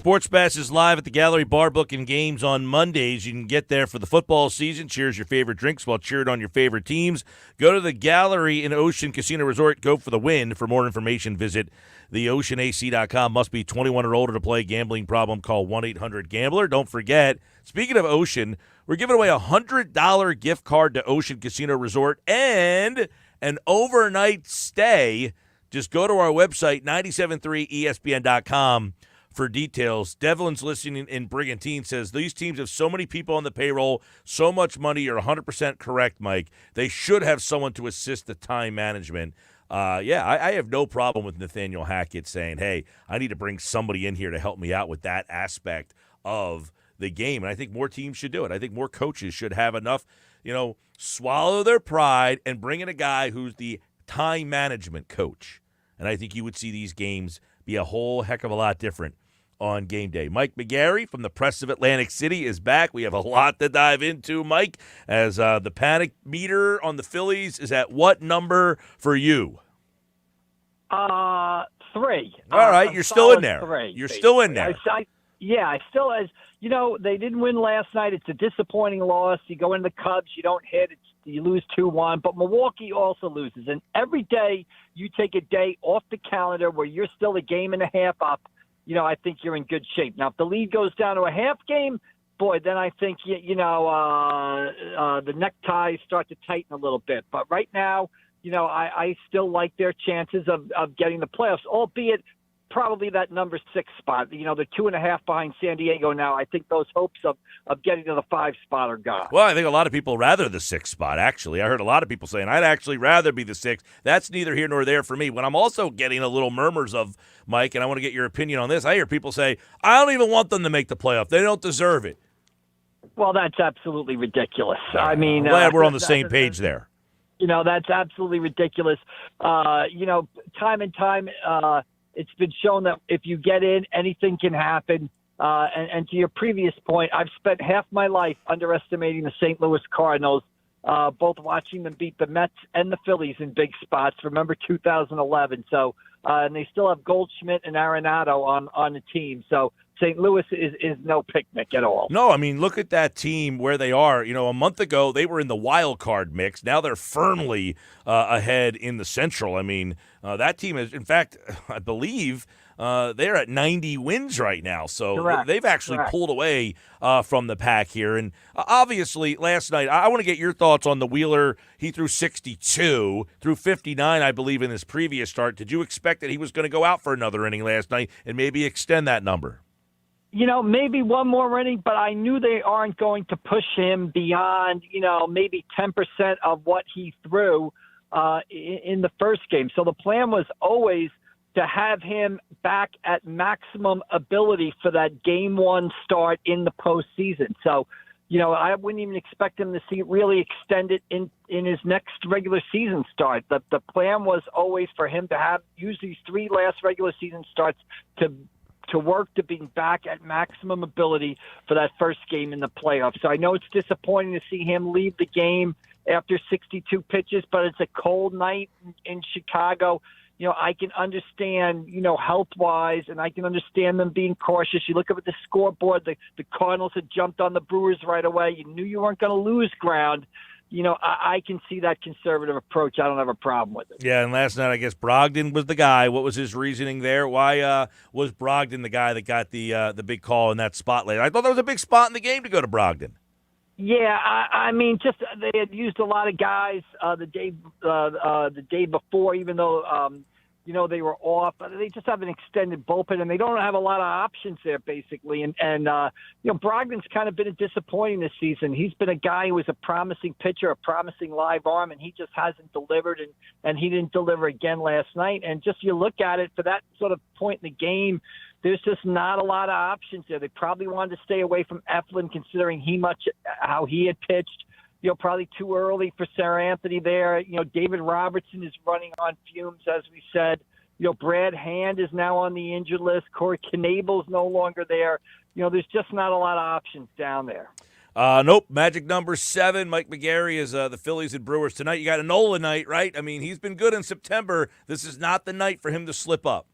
S2: Sports Bash is live at the Gallery Bar booking games on Mondays. You can get there for the football season. Cheers your favorite drinks while cheering on your favorite teams. Go to the Gallery in Ocean Casino Resort. Go for the win. For more information, visit theoceanac.com. Must be 21 or older to play. Gambling problem, call 1-800-GAMBLER. Don't forget, speaking of Ocean, we're giving away a $100 gift card to Ocean Casino Resort and an overnight stay. Just go to our website, 973ESPN.com, for details. Devlin's listening in Brigantine, says, these teams have so many people on the payroll, so much money. You're 100% correct, Mike. They should have someone to assist the time management. I have no problem with Nathaniel Hackett saying, hey, I need to bring somebody in here to help me out with that aspect of the game. And I think more teams should do it. I think more coaches should have enough, swallow their pride and bring in a guy who's the time management coach. And I think you would see these games be a whole heck of a lot different on game day. Mike McGarry from the Press of Atlantic City is back. We have a lot to dive into, Mike, as the panic meter on the Phillies is at what number for you?
S9: 3.
S2: All right, you're still in there.
S9: 3,
S2: you're still in there.
S9: I still, as you know, they didn't win last night. It's a disappointing loss. You go into the Cubs, you don't hit. You lose 2-1, but Milwaukee also loses. And every day you take a day off the calendar where you're still a game and a half up, I think you're in good shape. Now, if the lead goes down to a half game, boy, then I think, the neckties start to tighten a little bit. But right now, I still like their chances of getting the playoffs, albeit probably that number 6 spot. They're 2.5 behind San Diego now. I think those hopes of getting to the 5 spot are gone.
S2: Well, I think a lot of people rather the 6 spot, actually. I heard a lot of people saying, I'd actually rather be the 6. That's neither here nor there for me. When I'm also getting a little murmurs of, Mike, and I want to get your opinion on this, I hear people say, I don't even want them to make the playoff. They don't deserve it.
S9: Well, that's absolutely ridiculous.
S2: I'm glad we're on the same page there.
S9: That's absolutely ridiculous. Time and time, it's been shown that if you get in, anything can happen. And to your previous point, I've spent half my life underestimating the St. Louis Cardinals, both watching them beat the Mets and the Phillies in big spots. Remember 2011. So, and they still have Goldschmidt and Arenado on the team. So St. Louis is no picnic at all.
S2: No, look at that team where they are. A month ago they were in the wild card mix. Now they're firmly ahead in the Central. That team is, in fact, I believe they're at 90 wins right now. So
S9: Correct.
S2: They've actually
S9: Correct.
S2: pulled away from the pack here. And obviously last night, I want to get your thoughts on the Wheeler. He threw 62, threw 59, I believe, in his previous start. Did you expect that he was going to go out for another inning last night and maybe extend that number?
S9: Maybe one more inning, but I knew they aren't going to push him beyond, maybe 10% of what he threw in the first game. So the plan was always to have him back at maximum ability for that game 1 start in the postseason. So, I wouldn't even expect him to see really extend it in his next regular season start. The plan was always for him to use these 3 last regular season starts to work to being back at maximum ability for that first game in the playoffs. So I know it's disappointing to see him leave the game after 62 pitches, but it's a cold night in Chicago. I can understand, health-wise, and I can understand them being cautious. You look up at the scoreboard, the Cardinals had jumped on the Brewers right away. You knew you weren't going to lose ground. I can see that conservative approach. I don't have a problem with it.
S2: Yeah, and last night I guess Brogdon was the guy. What was his reasoning there? Why was Brogdon the guy that got the big call in that spotlight? I thought that was a big spot in the game to go to Brogdon.
S9: Yeah, just they had used a lot of guys the day before, even though they were off. They just have an extended bullpen, and they don't have a lot of options there, basically. And Brogdon's kind of been disappointing this season. He's been a guy who was a promising pitcher, a promising live arm, and he just hasn't delivered, and he didn't deliver again last night. And just you look at it, for that sort of point in the game, there's just not a lot of options there. They probably wanted to stay away from Eflin, considering how he had pitched. Probably too early for Sarah Anthony there. David Robertson is running on fumes, as we said. Brad Hand is now on the injured list. Corey Knable's no longer there. There's just not a lot of options down there.
S2: Nope. Magic number 7. Mike McGarry is the Phillies and Brewers tonight. You got a Nola night, right? He's been good in September. This is not the night for him to slip up.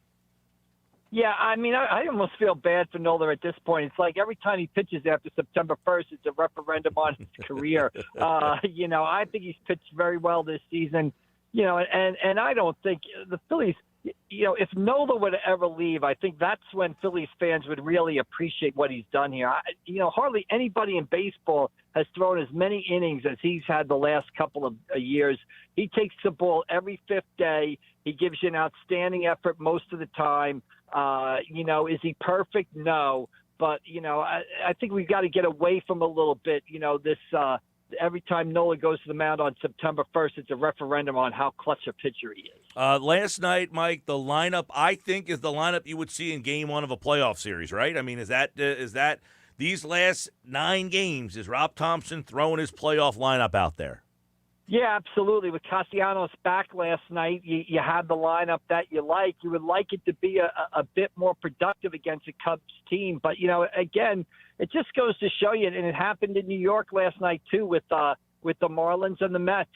S9: Yeah, I mean, I almost feel bad for Nola at this point. It's like every time he pitches after September 1st, it's a referendum on his career. I think he's pitched very well this season. And I don't think the Phillies, if Nola were to ever leave, I think that's when Phillies fans would really appreciate what he's done here. Hardly anybody in baseball has thrown as many innings as he's had the last couple of years. He takes the ball every fifth day. He gives you an outstanding effort most of the time. Is he perfect? No. But, I think we've got to get away from a little bit, every time Nola goes to the mound on September 1st, it's a referendum on how clutch a pitcher he is.
S2: Last night, Mike, the lineup, I think, is the lineup you would see in game one of a playoff series, right? I mean, is that these last 9 games, is Rob Thompson throwing his playoff lineup out there?
S9: Yeah, absolutely. With Castellanos back last night, you had the lineup that you like. You would like it to be a bit more productive against a Cubs team. But, again, it just goes to show you, and it happened in New York last night, too, with the Marlins and the Mets.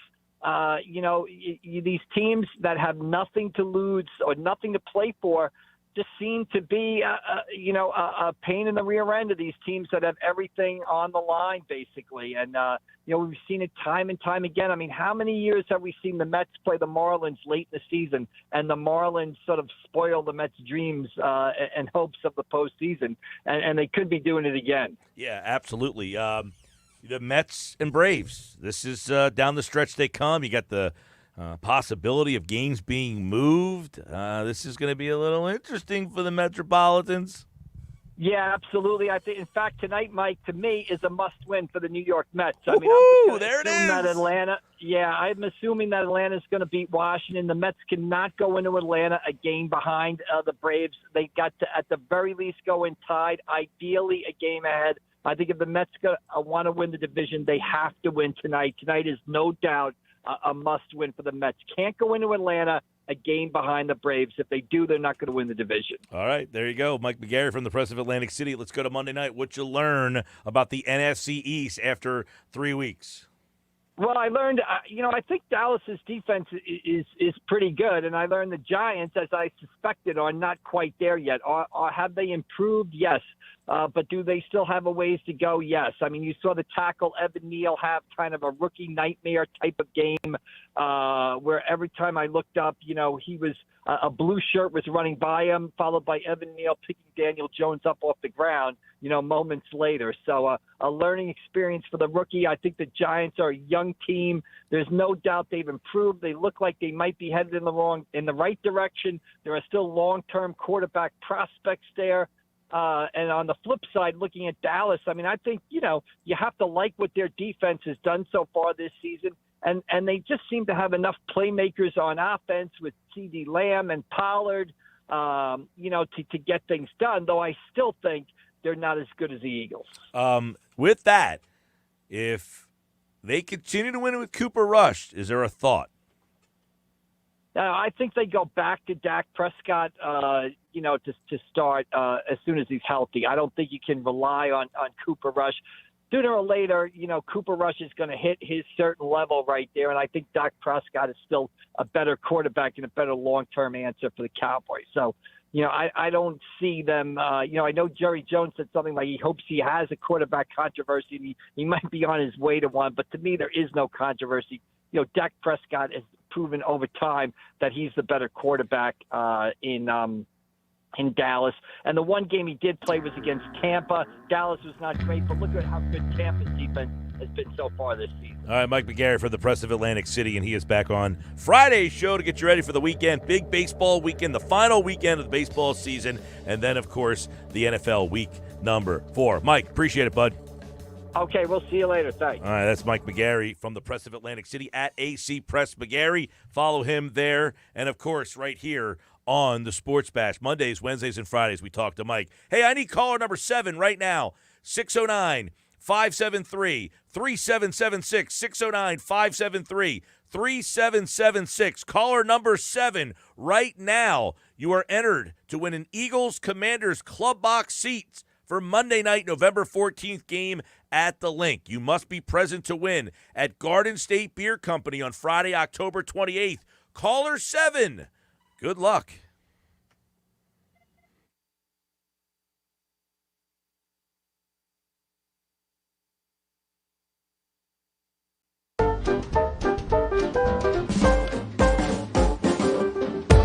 S9: These teams that have nothing to lose or nothing to play for just seem to be, a pain in the rear end of these teams that have everything on the line, basically. And, we've seen it time and time again. I mean, how many years have we seen the Mets play the Marlins late in the season, and the Marlins sort of spoil the Mets' dreams and hopes of the postseason? And they could be doing it again.
S2: Yeah, absolutely. The Mets and Braves, this is down the stretch they come. You got the possibility of games being moved. This is going to be a little interesting for the Metropolitans.
S9: Yeah, absolutely. I think, in fact, tonight, Mike, to me, is a must-win for the New York Mets. I mean,
S2: there it is.
S9: I'm assuming that Atlanta's going to beat Washington. The Mets cannot go into Atlanta a game behind the Braves. They got to, at the very least, go in tied, ideally a game ahead. I think if the Mets want to win the division, they have to win tonight. Tonight is no doubt a must-win for the Mets. Can't go into Atlanta a game behind the Braves. If they do, they're not going to win the division.
S2: All right, there you go. Mike McGarry from the Press of Atlantic City. Let's go to Monday night. What you learn about the NFC East after 3 weeks?
S9: Well, I learned, I think Dallas's defense is pretty good, and I learned the Giants, as I suspected, are not quite there yet. Have they improved? Yes. But do they still have a ways to go? Yes. I mean, you saw the tackle Evan Neal have kind of a rookie nightmare type of game where every time I looked up, he was a blue shirt was running by him, followed by Evan Neal picking Daniel Jones up off the ground, moments later. So a learning experience for the rookie. I think the Giants are a young team. There's no doubt they've improved. They look like they might be headed in the right direction. There are still long-term quarterback prospects there. And on the flip side, looking at Dallas, I mean, I think, you have to like what their defense has done so far this season. And they just seem to have enough playmakers on offense with CeeDee Lamb and Pollard, to get things done, though I still think they're not as good as the Eagles.
S2: With that, if they continue to win with Cooper Rush, is there a thought?
S9: I think they go back to Dak Prescott, to start as soon as he's healthy. I don't think you can rely on Cooper Rush. Sooner or later, Cooper Rush is going to hit his certain level right there, and I think Dak Prescott is still a better quarterback and a better long-term answer for the Cowboys. So, I don't see them. I know Jerry Jones said something like he hopes he has a quarterback controversy, and he might be on his way to one, but to me, there is no controversy. Dak Prescott has proven over time that he's the better quarterback in Dallas. And the one game he did play was against Tampa. Dallas was not great, but look at how good Tampa's defense has been so far this season.
S2: All right, Mike McGarry from the Press of Atlantic City, and he is back on Friday's show to get you ready for the weekend. Big baseball weekend, the final weekend of the baseball season, and then, of course, the NFL week number 4. Mike, appreciate it, bud.
S9: Okay, we'll see you later. Thanks.
S2: All right, that's Mike McGarry from the Press of Atlantic City at AC Press McGarry. Follow him there. And, of course, right here on the Sports Bash, Mondays, Wednesdays, and Fridays, we talk to Mike. Hey, I need caller number 7 right now, 609-573-3776, 609-573-3776. Caller number 7 right now. You are entered to win an Eagles-Commanders club box seats for Monday night, November 14th game at the Link. You must be present to win at Garden State Beer Company on Friday, October 28th. Caller 7. Good luck.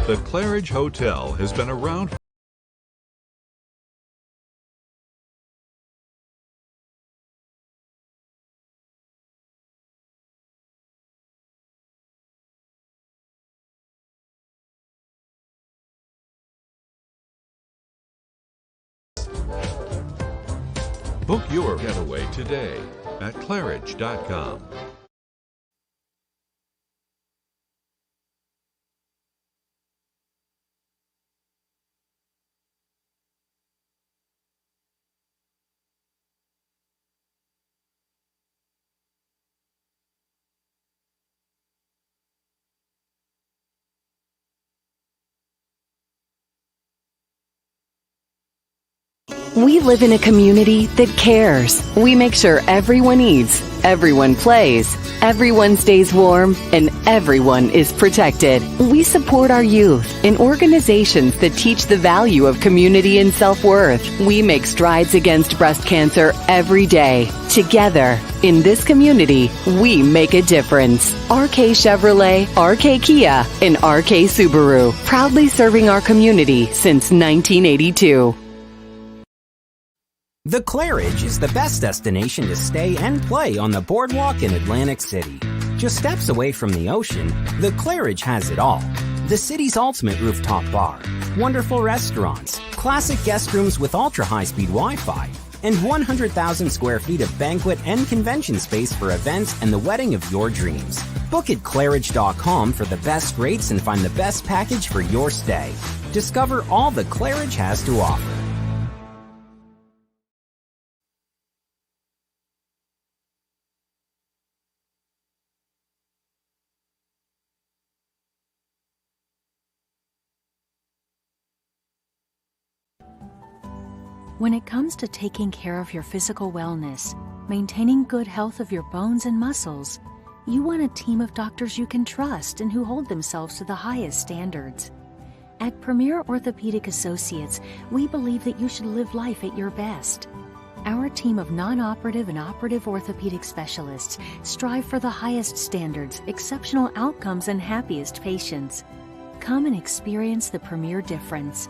S10: The Claridge Hotel has been around. Book your getaway today at Claridge.com.
S4: We live in a community that cares. We make sure everyone eats, everyone plays, everyone stays warm, and everyone is protected. We support our youth in organizations that teach the value of community and self-worth. We make strides against breast cancer every day. Together, in this community, we make a difference. RK Chevrolet, RK Kia, and RK Subaru, proudly serving our community since 1982.
S5: The Claridge is the best destination to stay and play on the boardwalk in Atlantic City. Just steps away from the ocean, the Claridge has it all. The city's ultimate rooftop bar, wonderful restaurants, classic guest rooms with ultra-high-speed Wi-Fi, and 100,000 square feet of banquet and convention space for events and the wedding of your dreams. Book at Claridge.com for the best rates and find the best package for your stay. Discover all the Claridge has to offer.
S6: When it comes to taking care of your physical wellness, maintaining good health of your bones and muscles, you want a team of doctors you can trust and who hold themselves to the highest standards. At Premier Orthopedic Associates, we believe that you should live life at your best. Our team of non-operative and operative orthopedic specialists strive for the highest standards, exceptional outcomes, and happiest patients. Come and experience the Premier difference.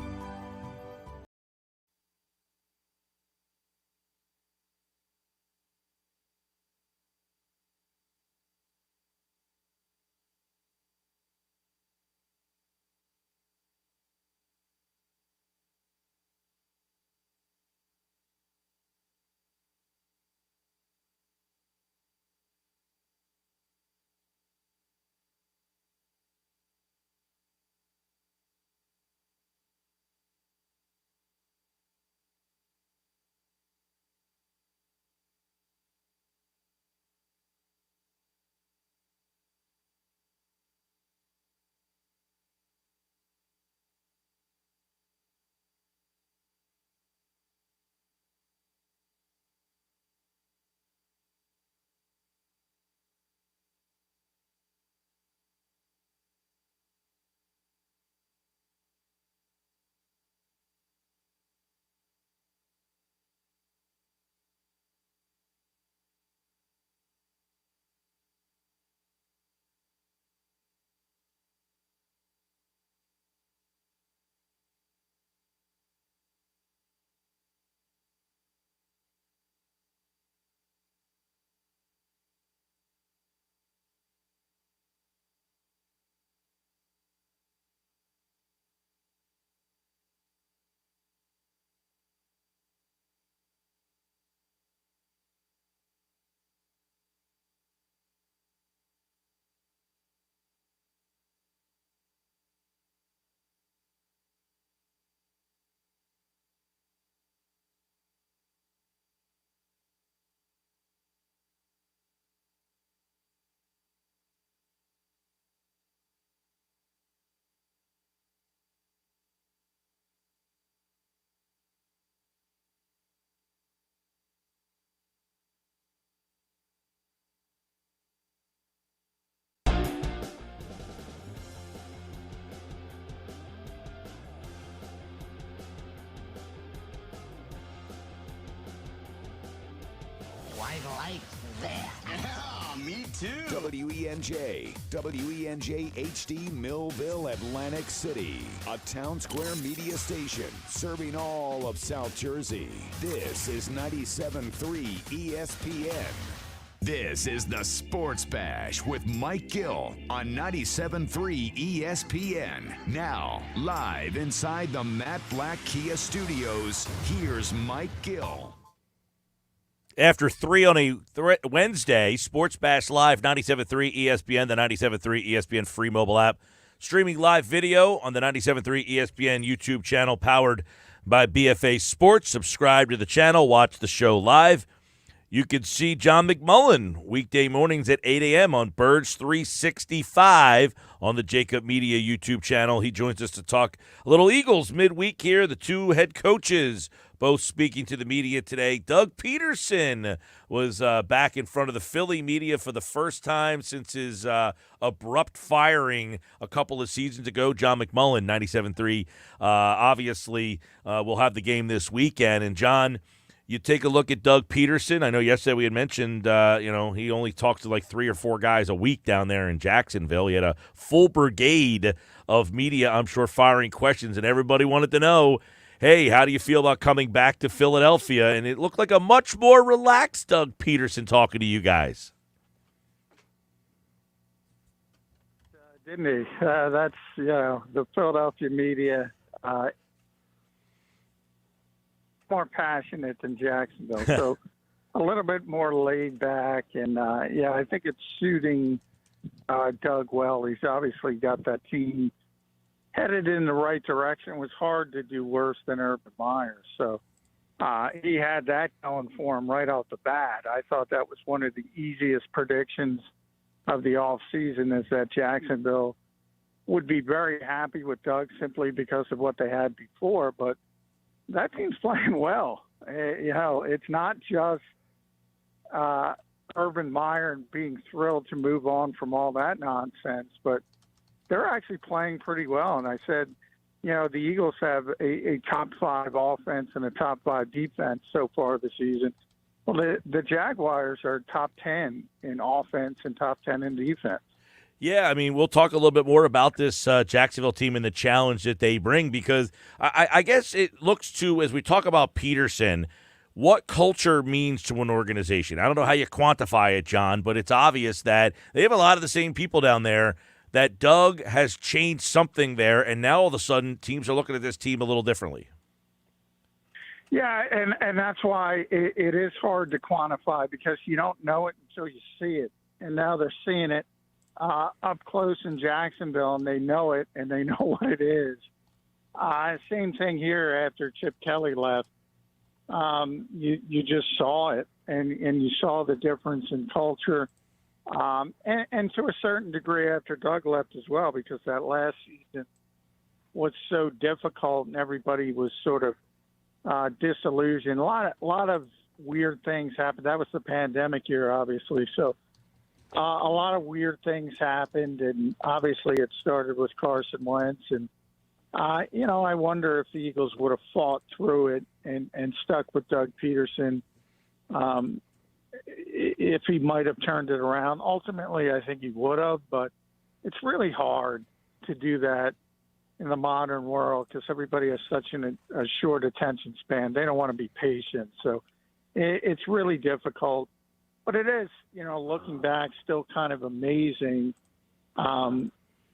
S11: I like that. Yeah, me too.
S1: WENJ HD Millville, Atlantic City. A Town Square media station serving all of South Jersey. This is 97.3 ESPN. This is the Sports Bash with Mike Gill on 97.3 ESPN. Now, live inside the Matt Black Kia Studios, here's Mike Gill.
S2: After 3 on a Wednesday, Sports Bash Live, 97.3 ESPN, the 97.3 ESPN free mobile app. Streaming live video on the 97.3 ESPN YouTube channel powered by BFA Sports. Subscribe to the channel, watch the show live. You can see John McMullen weekday mornings at 8 a.m. on Birds 365 on the Jacob Media YouTube channel. He joins us to talk a little Eagles midweek here. The two head coaches both speaking to the media today. Doug Peterson was back in front of the Philly media for the first time since his abrupt firing a couple of seasons ago. John McMullen, 97.3, obviously will have the game this weekend. And, John, you take a look at Doug Peterson. I know yesterday we had mentioned, he only talks to like 3 or 4 guys a week down there in Jacksonville. He had a full brigade of media, I'm sure, firing questions, and everybody wanted to know, hey, how do you feel about coming back to Philadelphia? And it looked like a much more relaxed Doug Peterson talking to you guys.
S12: Didn't he? That's, the Philadelphia media, more passionate than Jacksonville. So a little bit more laid back. And, I think it's suiting Doug well. He's obviously got that team headed in the right direction. It was hard to do worse than Urban Meyer. So he had that going for him right off the bat. I thought that was one of the easiest predictions of the offseason, is that Jacksonville would be very happy with Doug simply because of what they had before. But that team's playing well. It's not just Urban Meyer being thrilled to move on from all that nonsense, but they're actually playing pretty well. And I said, the Eagles have a top 5 offense and a top 5 defense so far this season. Well, the Jaguars are top 10 in offense and top 10 in defense.
S2: Yeah, I mean, we'll talk a little bit more about this Jacksonville team and the challenge that they bring, because I guess it looks to, as we talk about Peterson, what culture means to an organization. I don't know how you quantify it, John, but it's obvious that they have a lot of the same people down there, that Doug has changed something there, and now all of a sudden teams are looking at this team a little differently.
S12: Yeah, and that's why it is hard to quantify, because you don't know it until you see it. And now they're seeing it up close in Jacksonville, and they know it, and they know what it is. Same thing here after Chip Kelly left. You just saw it, and you saw the difference in culture. And to a certain degree after Doug left as well, because that last season was so difficult and everybody was sort of disillusioned. A lot of weird things happened. That was the pandemic year, obviously. So a lot of weird things happened, and obviously it started with Carson Wentz. And, I wonder if the Eagles would have fought through it and stuck with Doug Peterson, if he might have turned it around. Ultimately, I think he would have, but it's really hard to do that in the modern world because everybody has such a short attention span. They don't want to be patient. So it's really difficult. But it is, looking back, still kind of amazing.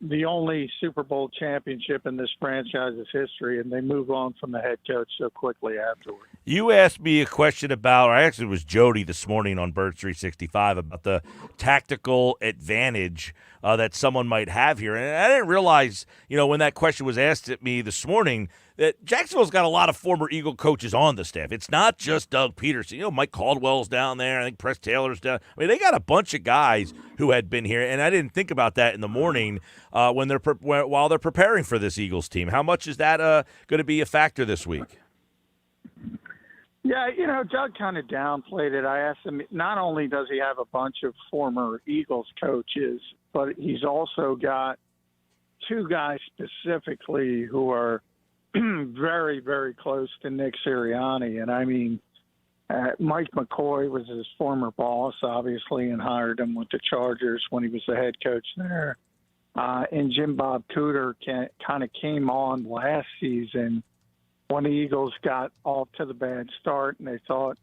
S12: The only Super Bowl championship in this franchise's history, and they move on from the head coach so quickly afterward.
S2: You asked me a question about, or actually it was Jody this morning on Birds 365, about the tactical advantage that someone might have here. And I didn't realize, when that question was asked at me this morning, that Jacksonville's got a lot of former Eagle coaches on the staff. It's not just Doug Peterson. Mike Caldwell's down there. I think Press Taylor's down. I mean, they got a bunch of guys who had been here, and I didn't think about that in the morning while they're preparing for this Eagles team. How much is that going to be a factor this week?
S12: Yeah, Doug kind of downplayed it. I asked him, not only does he have a bunch of former Eagles coaches, but he's also got 2 guys specifically who are very, very close to Nick Sirianni. And I mean, Mike McCoy was his former boss, obviously, and hired him with the Chargers when he was the head coach there. And Jim Bob Cooter kind of came on last season when the Eagles got off to the bad start, and they thought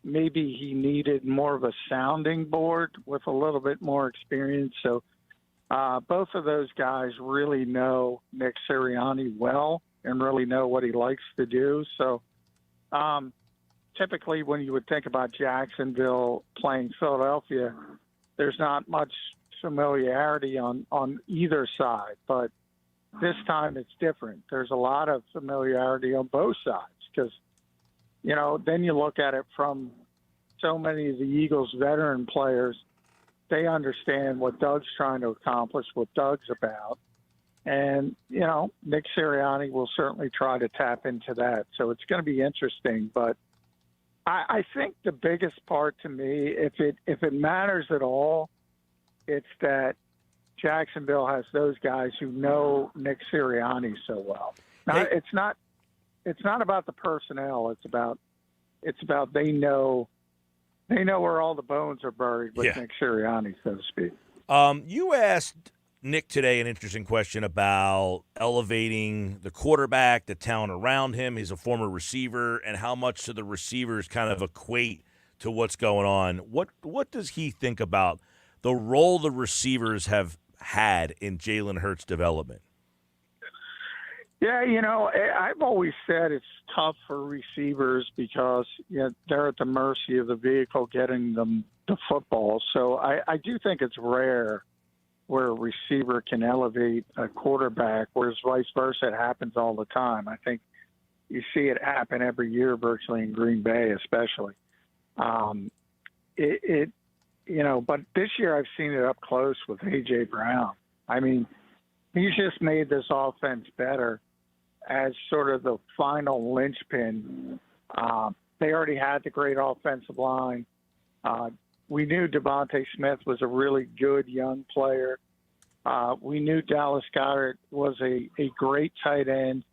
S12: maybe he needed more of a sounding board with a little bit more experience. So both of those guys really know Nick Sirianni well and really know what he likes to do. So typically when you would think about Jacksonville playing Philadelphia, there's not much familiarity on either side. But this time it's different. There's a lot of familiarity on both sides because, then you look at it from so many of the Eagles' veteran players. They understand what Doug's trying to accomplish, what Doug's about. And, Nick Sirianni will certainly try to tap into that. So it's going to be interesting. But I think the biggest part to me, if it matters at all, it's that Jacksonville has those guys who know Nick Sirianni so well. Now, it's not about the personnel. It's about they know where all the bones are buried with Nick Sirianni, so to speak.
S2: You asked Nick today an interesting question about elevating the quarterback, the talent around him. He's a former receiver, and how much do the receivers kind of equate to what's going on? What does he think about the role the receivers have had in Jalen Hurts' development?
S12: Yeah, I've always said it's tough for receivers because they're at the mercy of the vehicle getting them the football. So I do think it's rare where a receiver can elevate a quarterback, whereas vice versa, it happens all the time. I think you see it happen every year virtually in Green Bay especially. But this year I've seen it up close with A.J. Brown. I mean, he's just made this offense better as sort of the final linchpin. They already had the great offensive line. We knew Devontae Smith was a really good young player. We knew Dallas Goedert was a great tight end.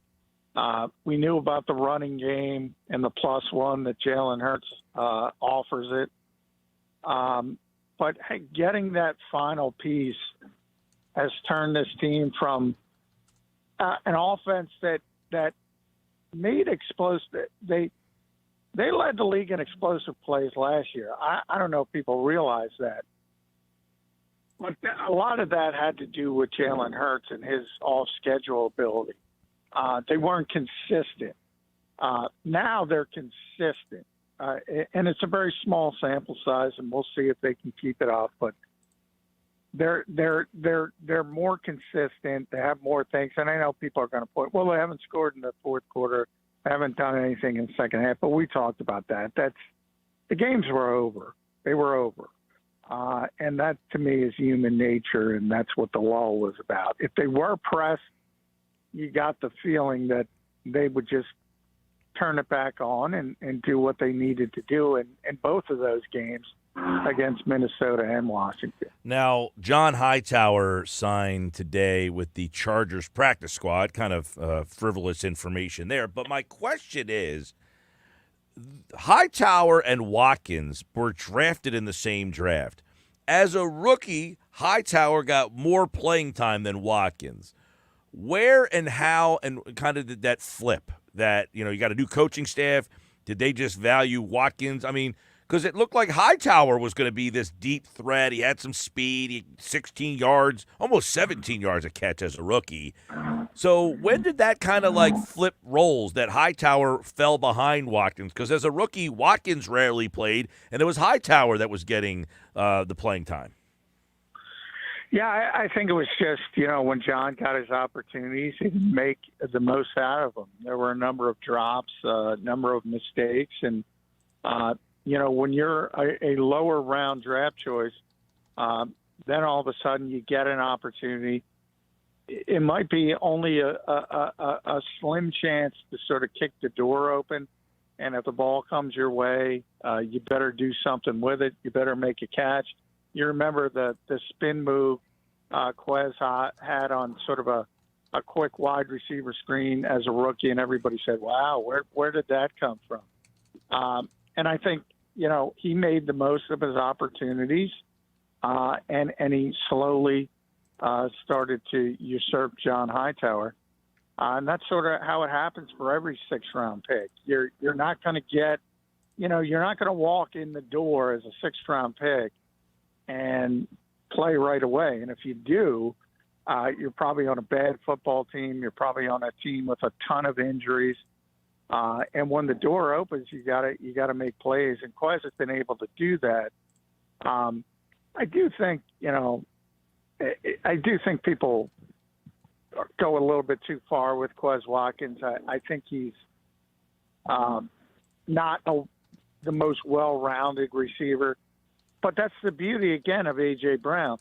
S12: We knew about the running game and the +1 that Jalen Hurts offers it. But getting that final piece has turned this team from an offense that made explosive. They led the league in explosive plays last year. I don't know if people realize that. But a lot of that had to do with Jalen Hurts and his off-schedule ability. They weren't consistent. Now they're consistent. And it's a very small sample size, and we'll see if they can keep it up. But they're more consistent. They have more things. And I know people are going to point, well, they haven't scored in the fourth quarter, haven't done anything in the second half. But we talked about that. The games were over. They were over. And that, to me, is human nature, and that's what the lull was about. If they were pressed, you got the feeling that they would just turn it back on and do what they needed to do in both of those games against Minnesota and Washington.
S2: Now, John Hightower signed today with the Chargers practice squad, kind of frivolous information there. But my question is, Hightower and Watkins were drafted in the same draft. As a rookie, Hightower got more playing time than Watkins. Where and how and kind of did that flip? That, you got a new coaching staff. Did they just value Watkins? I mean, because it looked like Hightower was going to be this deep threat. He had some speed, 16 yards, almost 17 yards a catch as a rookie. So when did that kind of flip roles that Hightower fell behind Watkins? Because as a rookie, Watkins rarely played, and it was Hightower that was getting the playing time.
S12: Yeah, I think it was just, when John got his opportunities, he didn't make the most out of them. There were a number of drops, a number of mistakes. And, when you're a lower round draft choice, then all of a sudden you get an opportunity. It might be only a slim chance to sort of kick the door open. And if the ball comes your way, you better do something with it. You better make a catch. You remember the spin move Quez had on sort of a quick wide receiver screen as a rookie, and everybody said, wow, where did that come from? And I think, he made the most of his opportunities, and he slowly started to usurp John Hightower. And that's sort of how it happens for every sixth-round pick. You're not going to get, you're not going to walk in the door as a sixth-round pick and play right away. And if you do, you're probably on a bad football team. You're probably on a team with a ton of injuries. And when the door opens, you gotta make plays. And Quez has been able to do that. I do think, I do think people go a little bit too far with Quez Watkins. I think he's not the most well-rounded receiver. But that's the beauty, again, of A.J. Brown.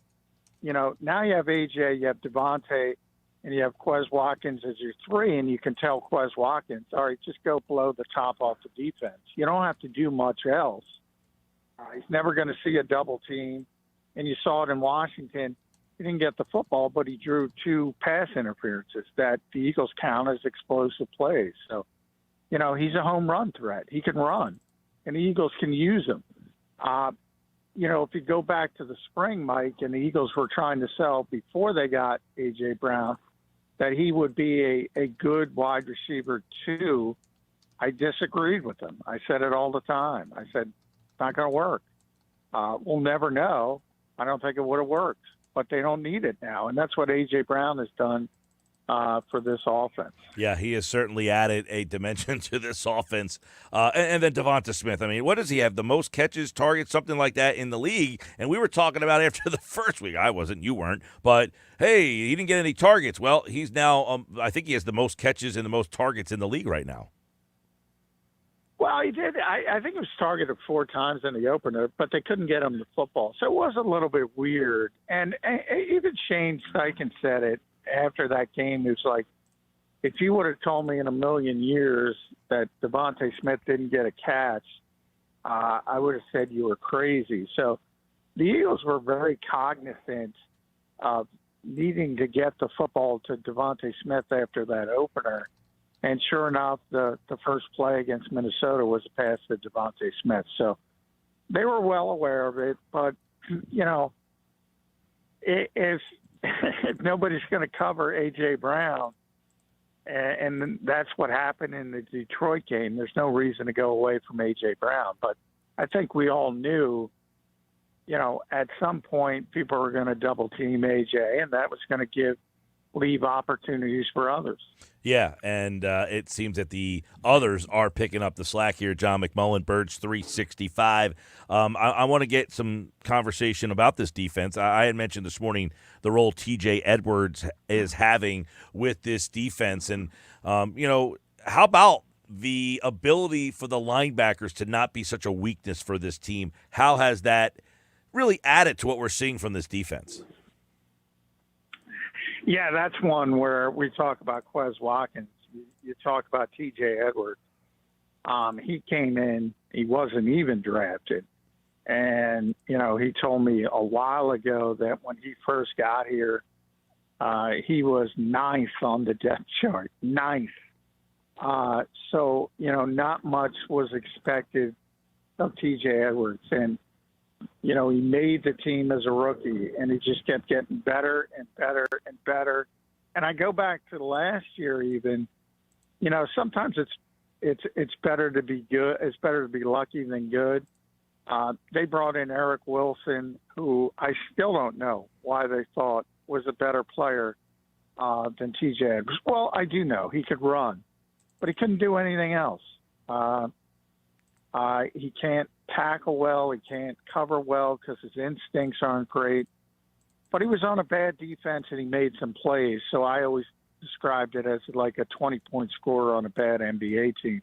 S12: Now you have A.J., you have Devontae, and you have Quez Watkins as your three, and you can tell Quez Watkins, all right, just go blow the top off the defense. You don't have to do much else. He's never going to see a double team. And you saw it in Washington. He didn't get the football, but he drew 2 pass interferences that the Eagles count as explosive plays. So, he's a home run threat. He can run, and the Eagles can use him. If you go back to the spring, Mike, and the Eagles were trying to sell before they got A.J. Brown that he would be a good wide receiver too, I disagreed with them. I said it all the time. I said, it's not going to work. We'll never know. I don't think it would have worked, but they don't need it now. And that's what A.J. Brown has done for this offense.
S2: Yeah, he has certainly added a dimension to this offense. And then Devonta Smith. I mean, what does he have? The most catches, targets, something like that in the league. And we were talking about after the first week. I wasn't, you weren't. But, hey, he didn't get any targets. Well, he's now, I think he has the most catches and the most targets in the league right now.
S12: Well, he did. I think he was targeted 4 times in the opener, but they couldn't get him the football. So it was a little bit weird. And even Shane Steichen said it after that game. It was like, if you would have told me in a million years that Devonta Smith didn't get a catch, I would have said you were crazy. So the Eagles were very cognizant of needing to get the football to Devonta Smith after that opener. And sure enough, the first play against Minnesota was a pass to Devonta Smith. So they were well aware of it. But, if nobody's going to cover A.J. Brown, and that's what happened in the Detroit game, there's no reason to go away from A.J. Brown. But I think we all knew, at some point people were going to double team A.J., and that was going to leave opportunities for others.
S2: Yeah, and it seems that the others are picking up the slack here. John McMullen, Birds 365. I want to get some conversation about this defense. I had mentioned this morning the role T.J. Edwards is having with this defense. And, how about the ability for the linebackers to not be such a weakness for this team? How has that really added to what we're seeing from this defense?
S12: Yeah, that's one where we talk about Quez Watkins. You talk about T.J. Edwards. He came in, he wasn't even drafted. And, he told me a while ago that when he first got here, he was 9th on the depth chart, 9th. So, not much was expected of T.J. Edwards. And, he made the team as a rookie, and he just kept getting better and better and better. And I go back to last year even, sometimes it's better to be good. It's better to be lucky than good. They brought in Eric Wilson, who I still don't know why they thought was a better player than T.J. Edwards. Well, I do know. He could run, but he couldn't do anything else. He can't tackle well. He can't cover well because his instincts aren't great. But he was on a bad defense, and he made some plays. So I always described it as like a 20-point scorer on a bad NBA team.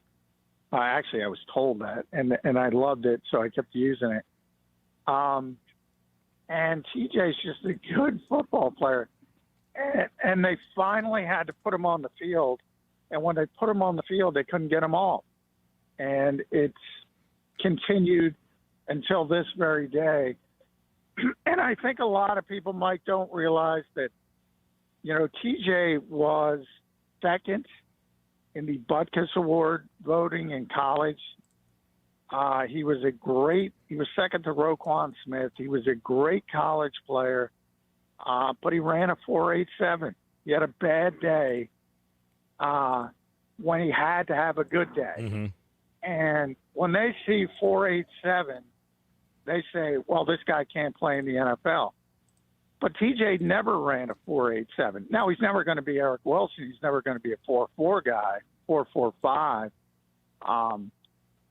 S12: Actually, I was told that, and I loved it, so I kept using it. And TJ's just a good football player. And they finally had to put him on the field. And when they put him on the field, they couldn't get him off. And it's continued until this very day. And I think a lot of people, Mike, don't realize that, TJ was second in the Butkus Award voting in college. He was second to Roquan Smith. He was a great college player, but he ran a 4.87. He had a bad day when he had to have a good day.
S2: Mm-hmm.
S12: And when they see 4.87, they say, well, this guy can't play in the NFL. But TJ never ran a 4.87. Now, he's never going to be Eric Wilson. He's never going to be a 4.4 guy, 4.45.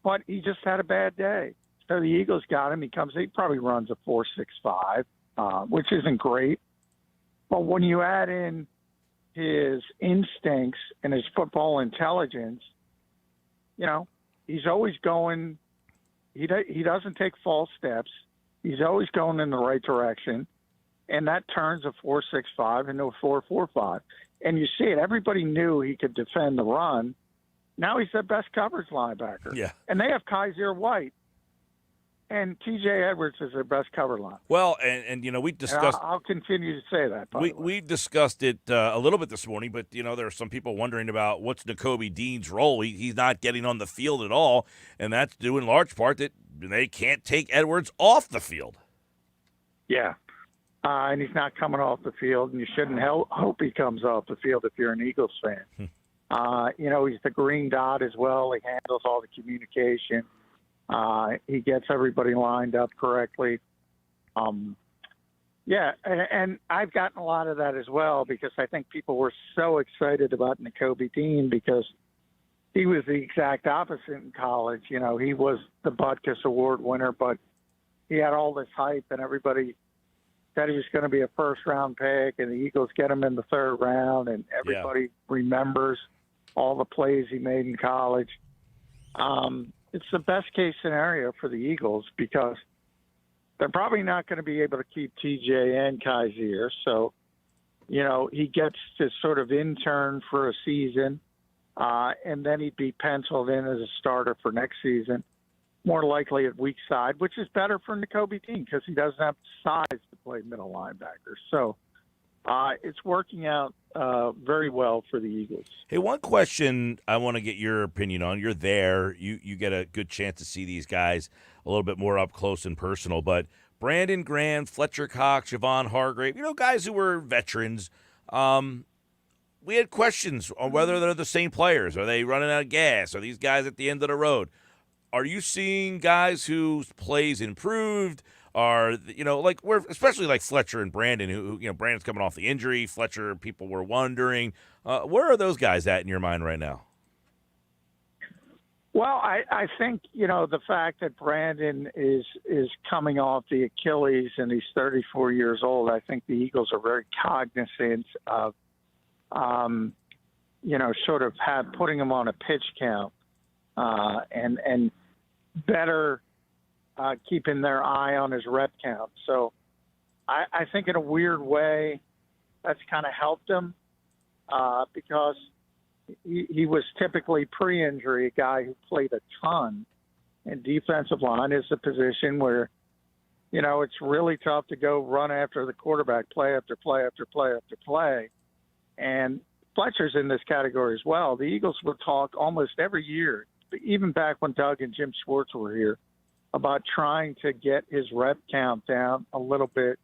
S12: But he just had a bad day. So the Eagles got him. He probably runs a 4.65, which isn't great. But when you add in his instincts and his football intelligence, he's always going. He doesn't take false steps. He's always going in the right direction. And that turns a 4.65 into a 4.45. And you see it. Everybody knew he could defend the run. Now he's the best coverage linebacker.
S2: Yeah.
S12: And they have Kaiser White. And T.J. Edwards is their best cover line.
S2: Well, and we discussed.
S12: I'll continue to say that.
S2: We discussed it a little bit this morning, but there are some people wondering about what's Nakobe Dean's role. He's not getting on the field at all, and that's due in large part that they can't take Edwards off the field.
S12: Yeah, and he's not coming off the field, and you shouldn't hope he comes off the field if you're an Eagles fan. He's the green dot as well. He handles all the communication. He gets everybody lined up correctly. And I've gotten a lot of that as well because I think people were so excited about Nakobe Dean because he was the exact opposite in college. He was the Butkus Award winner, but he had all this hype and everybody said he was going to be a first-round pick and the Eagles get him in the third round and everybody remembers all the plays he made in college. It's the best case scenario for the Eagles because they're probably not going to be able to keep TJ and Kaiser. So, he gets to sort of intern for a season, and then he'd be penciled in as a starter for next season, more likely at weak side, which is better for Nakobe Dean because he doesn't have size to play middle linebacker. So it's working out very well for the Eagles.
S2: Hey, one question I want to get your opinion on. You're there. You get a good chance to see these guys a little bit more up close and personal. But Brandon Graham, Fletcher Cox, Javon Hargrave, guys who were veterans, we had questions on whether they're the same players. Are they running out of gas? Are these guys at the end of the road? Are you seeing guys whose plays improved? Are especially like Fletcher and Brandon, who Brandon's coming off the injury. Fletcher, people were wondering, where are those guys at in your mind right now?
S12: Well, I think the fact that Brandon is coming off the Achilles and he's 34 years old. I think the Eagles are very cognizant of, sort of putting him on a pitch count and better. Keeping their eye on his rep count. So I think in a weird way that's kind of helped him because he was typically pre-injury a guy who played a ton, and defensive line is a position where, it's really tough to go run after the quarterback play after play after play after play. And Fletcher's in this category as well. The Eagles will talk almost every year, even back when Doug and Jim Schwartz were here, about trying to get his rep count down a little bit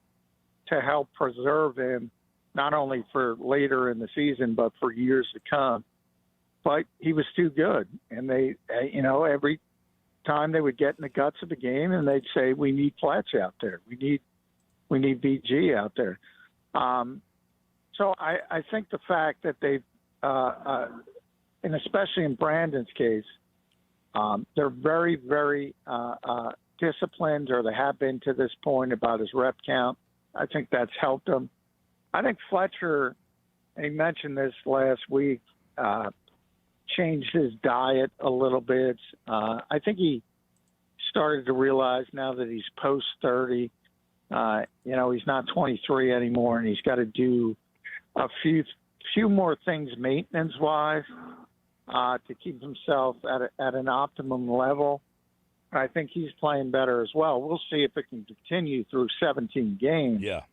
S12: to help preserve him, not only for later in the season, but for years to come. But he was too good. And they, every time they would get in the guts of the game and they'd say, we need Fletch out there. We need BG out there. So I think the fact that they've, and especially in Brandon's case, they're very, very disciplined, or they have been to this point about his rep count. I think that's helped him. I think Fletcher, and he mentioned this last week, changed his diet a little bit. I think he started to realize now that he's post 30, he's not 23 anymore, and he's got to do a few more things maintenance-wise. To keep himself at an optimum level. I think he's playing better as well. We'll see if it can continue through 17 games.
S2: Yeah.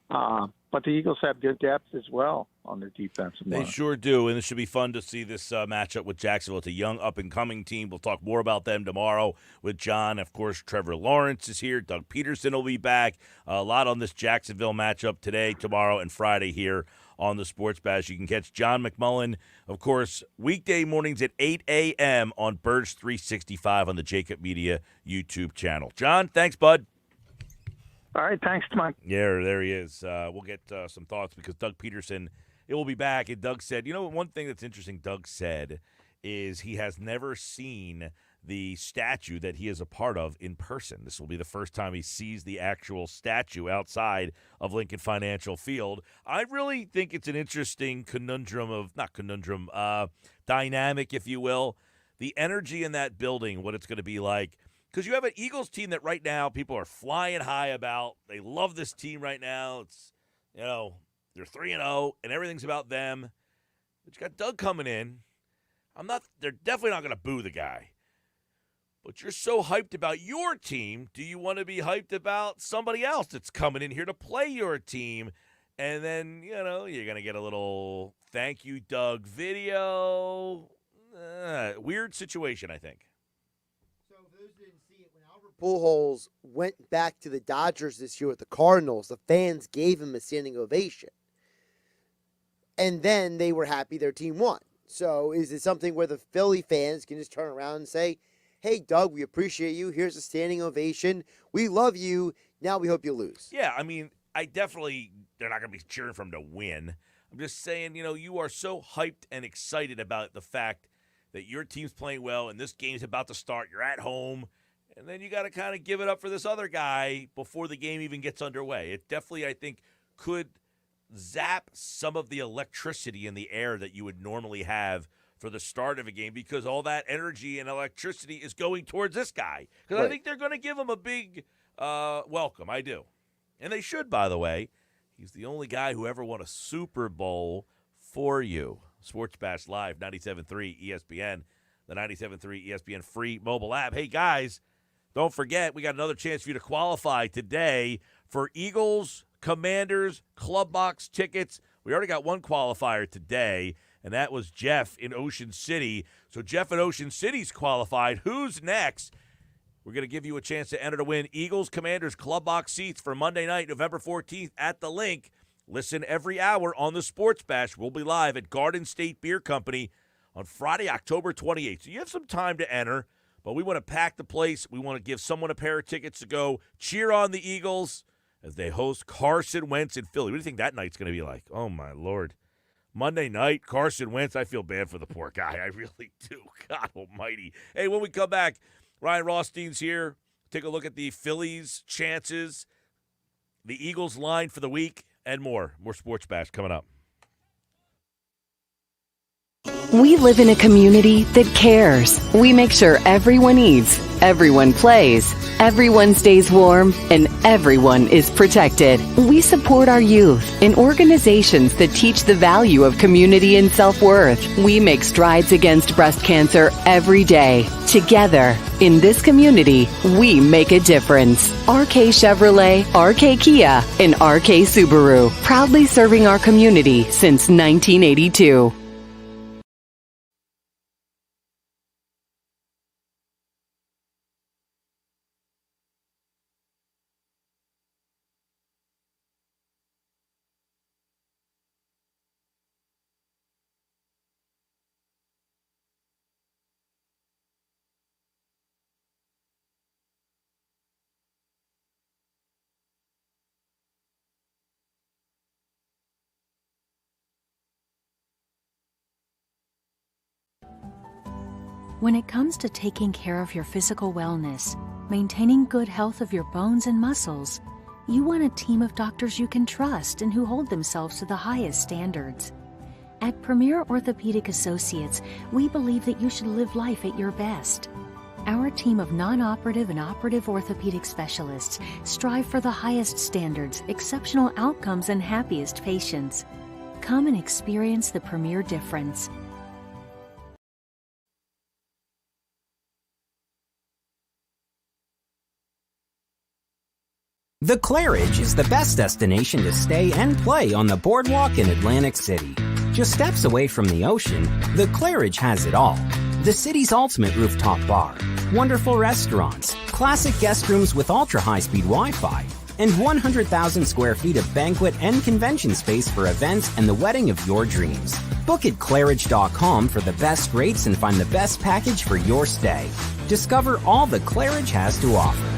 S12: But the Eagles have good depth as well on their defensive line.
S2: They sure do, and it should be fun to see this matchup with Jacksonville. It's a young, up-and-coming team. We'll talk more about them tomorrow with John. Of course, Trevor Lawrence is here. Doug Peterson will be back. A lot on this Jacksonville matchup today, tomorrow, and Friday here on the Sports Bash. You can catch John McMullen, of course, weekday mornings at 8 a.m. on Birds 365 on the Jacob Media YouTube channel. John, thanks, bud.
S12: All right, thanks, Mike.
S2: Yeah, there he is. We'll get some thoughts because Doug Peterson, it will be back. And Doug said, one thing that's interesting, Doug said, is he has never seen the statue that he is a part of in person. This will be the first time he sees the actual statue outside of Lincoln Financial Field. I really think it's an interesting dynamic, if you will. The energy in that building, what it's going to be like. Because you have an Eagles team that right now people are flying high about. They love this team right now. It's, they're 3-0, and everything's about them. But you got Doug coming in. They're definitely not going to boo the guy. But you're so hyped about your team. Do you want to be hyped about somebody else that's coming in here to play your team? And then, you're going to get a little thank you, Doug video. Weird situation, I think.
S3: Pujols went back to the Dodgers this year with the Cardinals, the fans gave him a standing ovation. And then they were happy their team won. So is it something where the Philly fans can just turn around and say, hey, Doug, we appreciate you. Here's a standing ovation. We love you. Now we hope you lose.
S2: Yeah, I mean, they're not going to be cheering for him to win. I'm just saying, you are so hyped and excited about the fact that your team's playing well and this game's about to start. You're at home. And then you got to kind of give it up for this other guy before the game even gets underway. It definitely, I think, could zap some of the electricity in the air that you would normally have for the start of a game because all that energy and electricity is going towards this guy. Because I think they're going to give him a big welcome. I do. And they should, by the way. He's the only guy who ever won a Super Bowl for you. Sports Bash Live, 97.3 ESPN, the 97.3 ESPN free mobile app. Hey, guys. Don't forget, we got another chance for you to qualify today for Eagles, Commanders, Club Box tickets. We already got one qualifier today, and that was Geoff in Ocean City. So Geoff in Ocean City's qualified. Who's next? We're going to give you a chance to enter to win Eagles, Commanders, Club Box seats for Monday night, November 14th at the Link. Listen every hour on the Sports Bash. We'll be live at Garden State Beer Company on Friday, October 28th. So you have some time to enter. But we want to pack the place. We want to give someone a pair of tickets to go cheer on the Eagles as they host Carson Wentz in Philly. What do you think that night's going to be like? Oh, my Lord. Monday night, Carson Wentz. I feel bad for the poor guy. I really do. God almighty. Hey, when we come back, Ryan Rothstein's here. Take a look at the Phillies' chances, the Eagles' line for the week, and more. More Sports Bash coming up.
S4: We live in a community that cares. We make sure everyone eats, everyone plays, everyone stays warm, and everyone is protected. We support our youth in organizations that teach the value of community and self-worth. We make strides against breast cancer every day. Together, in this community, we make a difference. RK Chevrolet, RK Kia, and RK Subaru, proudly serving our community since 1982.
S6: When it comes to taking care of your physical wellness, maintaining good health of your bones and muscles, you want a team of doctors you can trust and who hold themselves to the highest standards. At Premier Orthopedic Associates, we believe that you should live life at your best. Our team of non-operative and operative orthopedic specialists strive for the highest standards, exceptional outcomes, and happiest patients. Come and experience the Premier difference.
S5: The Claridge is the best destination to stay and play on the boardwalk in Atlantic City. Just steps away from the ocean, the Claridge has it all. The city's ultimate rooftop bar, wonderful restaurants, classic guest rooms with ultra-high-speed Wi-Fi, and 100,000 square feet of banquet and convention space for events and the wedding of your dreams. Book at Claridge.com for the best rates and find the best package for your stay. Discover all the Claridge has to offer.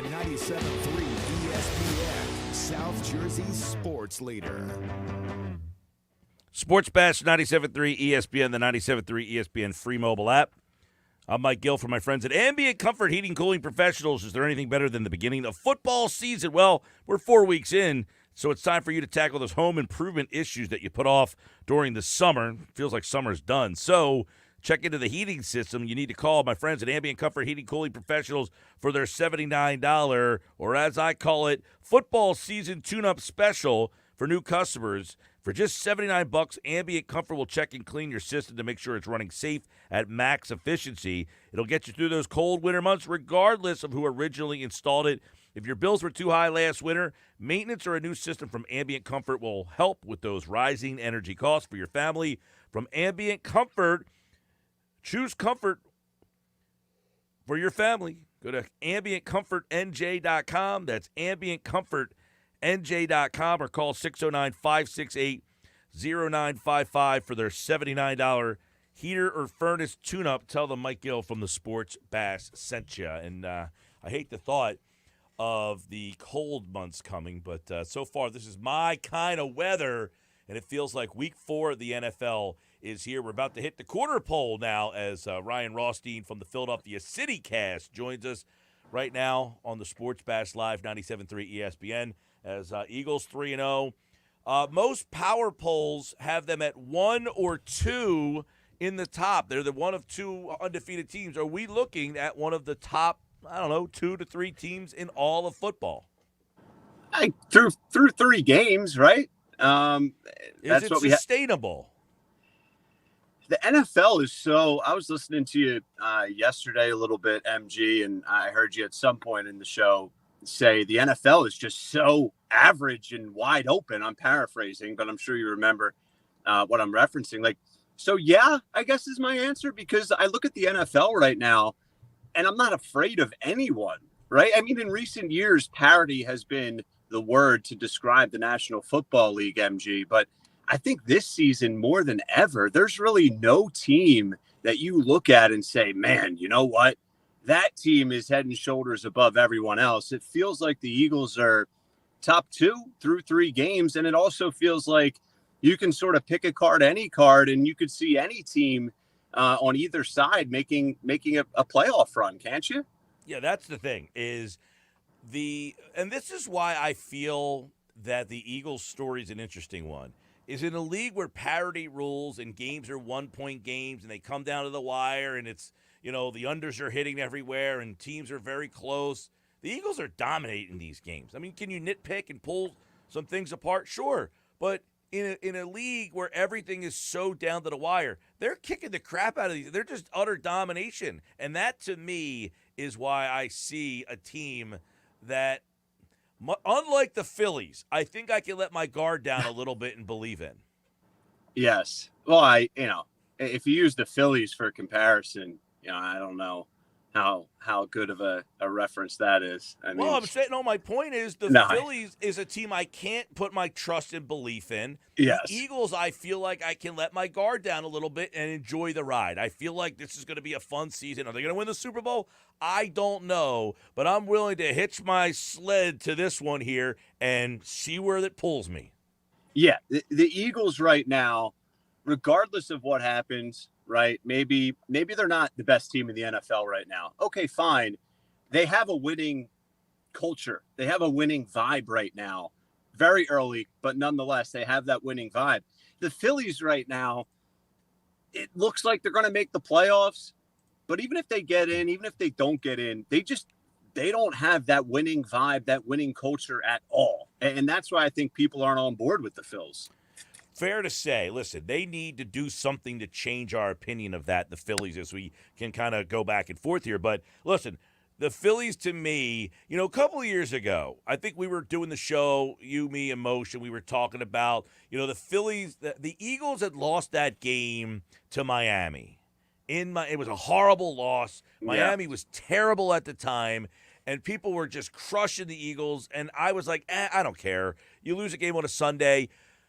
S1: on 97.3 ESPN, South Jersey's sports leader.
S2: Sports Bash 97.3 ESPN, the 97.3 ESPN free mobile app. I'm Mike Gill from my friends at Ambient Comfort Heating Cooling Professionals. Is there anything better than the beginning of football season? Well, we're 4 weeks in, so it's time for you to tackle those home improvement issues that you put off during the summer. Feels like summer's done. So check into the heating system. You need to call my friends at Ambient Comfort Heating Cooling Professionals for their $79, or as I call it, football season tune-up special for new customers. For just $79, Ambient Comfort will check and clean your system to make sure it's running safe at max efficiency. It'll get you through those cold winter months regardless of who originally installed it. If your bills were too high last winter, maintenance or a new system from Ambient Comfort will help with those rising energy costs for your family. From Ambient Comfort, choose comfort for your family. Go to ambientcomfortnj.com. That's ambientcomfortnj.com, or call 609-568-0000. 0955 for their $79 heater or furnace tune-up. Tell them Mike Gill from the Sports Bass sent you. And I hate the thought of the cold months coming, but so far this is my kind of weather, and it feels like week 4 of the NFL is here. We're about to hit the quarter pole now as Ryan Rothstein from the Philadelphia City Cast joins us right now on the Sports Bass Live 97.3 ESPN as Eagles 3-0. Most power polls have them at 1 or 2 in the top. They're the one of 2 undefeated teams. Are we looking at one of the top, 2 to 3 teams in all of football?
S13: Through 3 games, right?
S2: Is it sustainable?
S13: The NFL is so. I was listening to you yesterday a little bit, MG, and I heard you at some point in the show say the NFL is just so average and wide open. I'm paraphrasing, but I'm sure you remember what I'm referencing. Yeah, I guess is my answer, because I look at the NFL right now and I'm not afraid of anyone, right? I mean, in recent years, parity has been the word to describe the National Football League, MG, but I think this season more than ever, there's really no team that you look at and say, man, you know what? That team is head and shoulders above everyone else. It feels like the Eagles are top 2 through 3 games, and it also feels like you can sort of pick a card, any card, and you could see any team on either side making a playoff run, can't you?
S2: Yeah, that's the thing and this is why I feel that the Eagles story is an interesting one. Is in a league where parity rules and games are 1-point games and they come down to the wire and it's, the unders are hitting everywhere and teams are very close. The Eagles are dominating these games. I mean, can you nitpick and pull some things apart? Sure. But in a league where everything is so down to the wire, they're kicking the crap out of these. They're just utter domination. And that, to me, is why I see a team that, unlike the Phillies, I think I can let my guard down a little bit and believe in.
S13: Yes. Well, if you use the Phillies for comparison, I don't know how good of a reference that is.
S2: I'm saying, my point is Phillies is a team I can't put my trust and belief in.
S13: Yes.
S2: The Eagles, I feel like I can let my guard down a little bit and enjoy the ride. I feel like this is going to be a fun season. Are they going to win the Super Bowl? I don't know, but I'm willing to hitch my sled to this one here and see where it pulls me.
S13: Yeah, the Eagles right now, regardless of what happens, right? Maybe they're not the best team in the NFL right now. Okay, fine. They have a winning culture. They have a winning vibe right now. Very early, but nonetheless, they have that winning vibe. The Phillies right now, it looks like they're going to make the playoffs. But even if they get in, even if they don't get in, they don't have that winning vibe, that winning culture at all. And that's why I think people aren't on board with the Phils.
S2: Fair to say, listen, they need to do something to change our opinion of that, the Phillies, as we can kind of go back and forth here. But listen, the Phillies, to me, a couple of years ago, I think we were doing the show, you, me, and Mosher, we were talking about, the Phillies, the Eagles had lost that game to Miami. It was a horrible loss. Miami was terrible at the time, and people were just crushing the Eagles. And I was like, I don't care. You lose a game on a Sunday.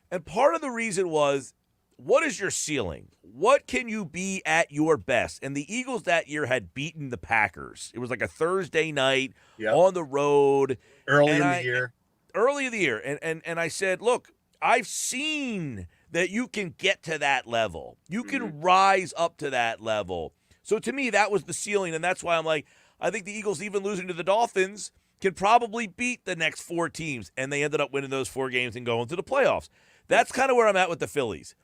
S2: And part of the reason was, what is your ceiling? What can you be at your best? And the Eagles that year had beaten the Packers. It was like a Thursday night on the road.
S13: Early in the year.
S2: And I said, look, I've seen that you can get to that level. You can rise up to that level. So to me, that was the ceiling, and that's why I'm like, I think the Eagles, even losing to the Dolphins, can probably beat the next 4 teams, and they ended up winning those 4 games and going to the playoffs. That's kind of where I'm at with the Phillies,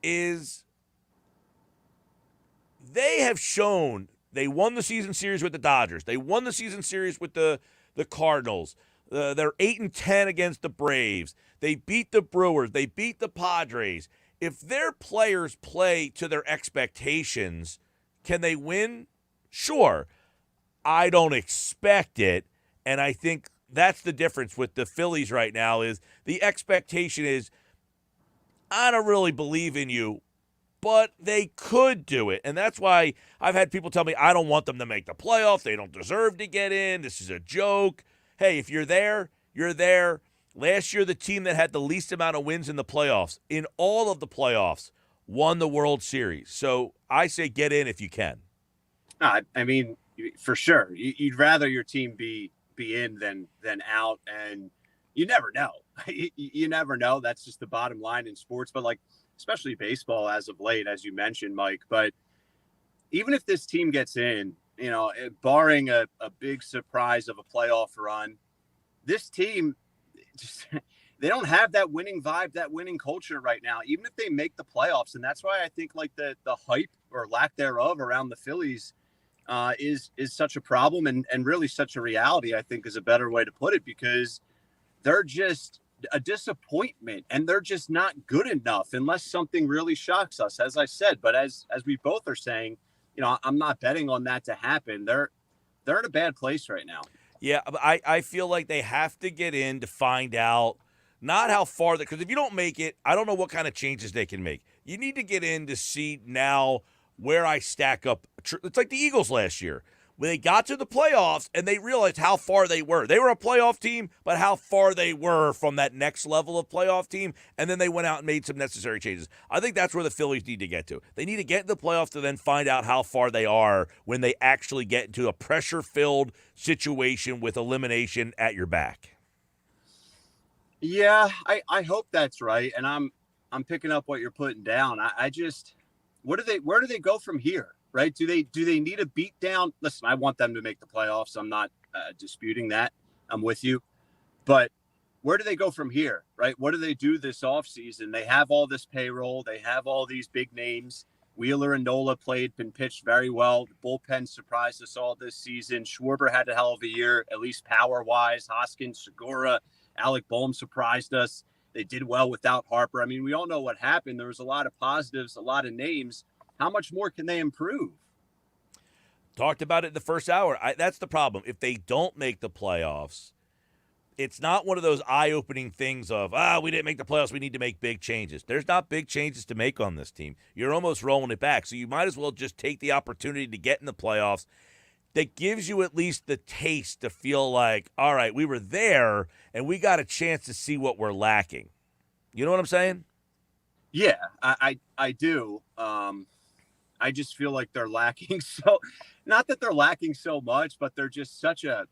S2: is they have shown they won the season series with the Dodgers. They won the season series with the Cardinals. They're 8-10 against the Braves. They beat the Brewers. They beat the Padres. If their players play to their expectations, can they win? Sure. I don't expect it, and I think that's the difference with the Phillies right now is the expectation is, I don't really believe in you, but they could do it. And that's why I've had people tell me I don't want them to make the playoffs. They don't deserve to get in. This is a joke. Hey, if you're there, you're there. Last year, the team that had the least amount of wins in the playoffs, in all of the playoffs, won the World Series. So I say get in if you can.
S13: I mean, for sure, you'd rather your team be in than out, and you never know. You never know. That's just the bottom line in sports, but like especially baseball as of late, as you mentioned, Mike. But even if this team gets in, barring a big surprise of a playoff run, this team just they don't have that winning vibe, that winning culture right now, even if they make the playoffs. And that's why I think like the hype or lack thereof around the Phillies is such a problem and really such a reality, I think is a better way to put it, because they're just a disappointment and they're just not good enough unless something really shocks us, as I said. But as we both are saying, I'm not betting on that to happen. They're in a bad place right now.
S2: Yeah, I feel like they have to get in to find out not how far, because if you don't make it, I don't know what kind of changes they can make. You need to get in to see now where I stack up. It's like the Eagles last year, when they got to the playoffs and they realized how far they were. They were a playoff team, but how far they were from that next level of playoff team, and then they went out and made some necessary changes. I think that's where the Phillies need to get to. They need to get in the playoffs to then find out how far they are when they actually get into a pressure-filled situation with elimination at your back.
S13: Yeah, I hope that's right, and I'm picking up what you're putting down. I just where do they go from here? Right? Do they need a beat down? Listen, I want them to make the playoffs. I'm not disputing that. I'm with you. But where do they go from here? Right? What do they do this offseason? They have all this payroll. They have all these big names. Wheeler and Nola been pitched very well. The bullpen surprised us all this season. Schwarber had a hell of a year, at least power-wise. Hoskins, Segura, Alec Boehm surprised us. They did well without Harper. I mean, we all know what happened. There was a lot of positives, a lot of names. How much more can they improve?
S2: Talked about it in the first hour. That's the problem. If they don't make the playoffs, it's not one of those eye-opening things of, we didn't make the playoffs, we need to make big changes. There's not big changes to make on this team. You're almost rolling it back. So you might as well just take the opportunity to get in the playoffs. That gives you at least the taste to feel like, all right, we were there, and we got a chance to see what we're lacking. You know what I'm saying?
S13: Yeah, I do. I just feel like they're lacking not that they're lacking so much, but they're just such an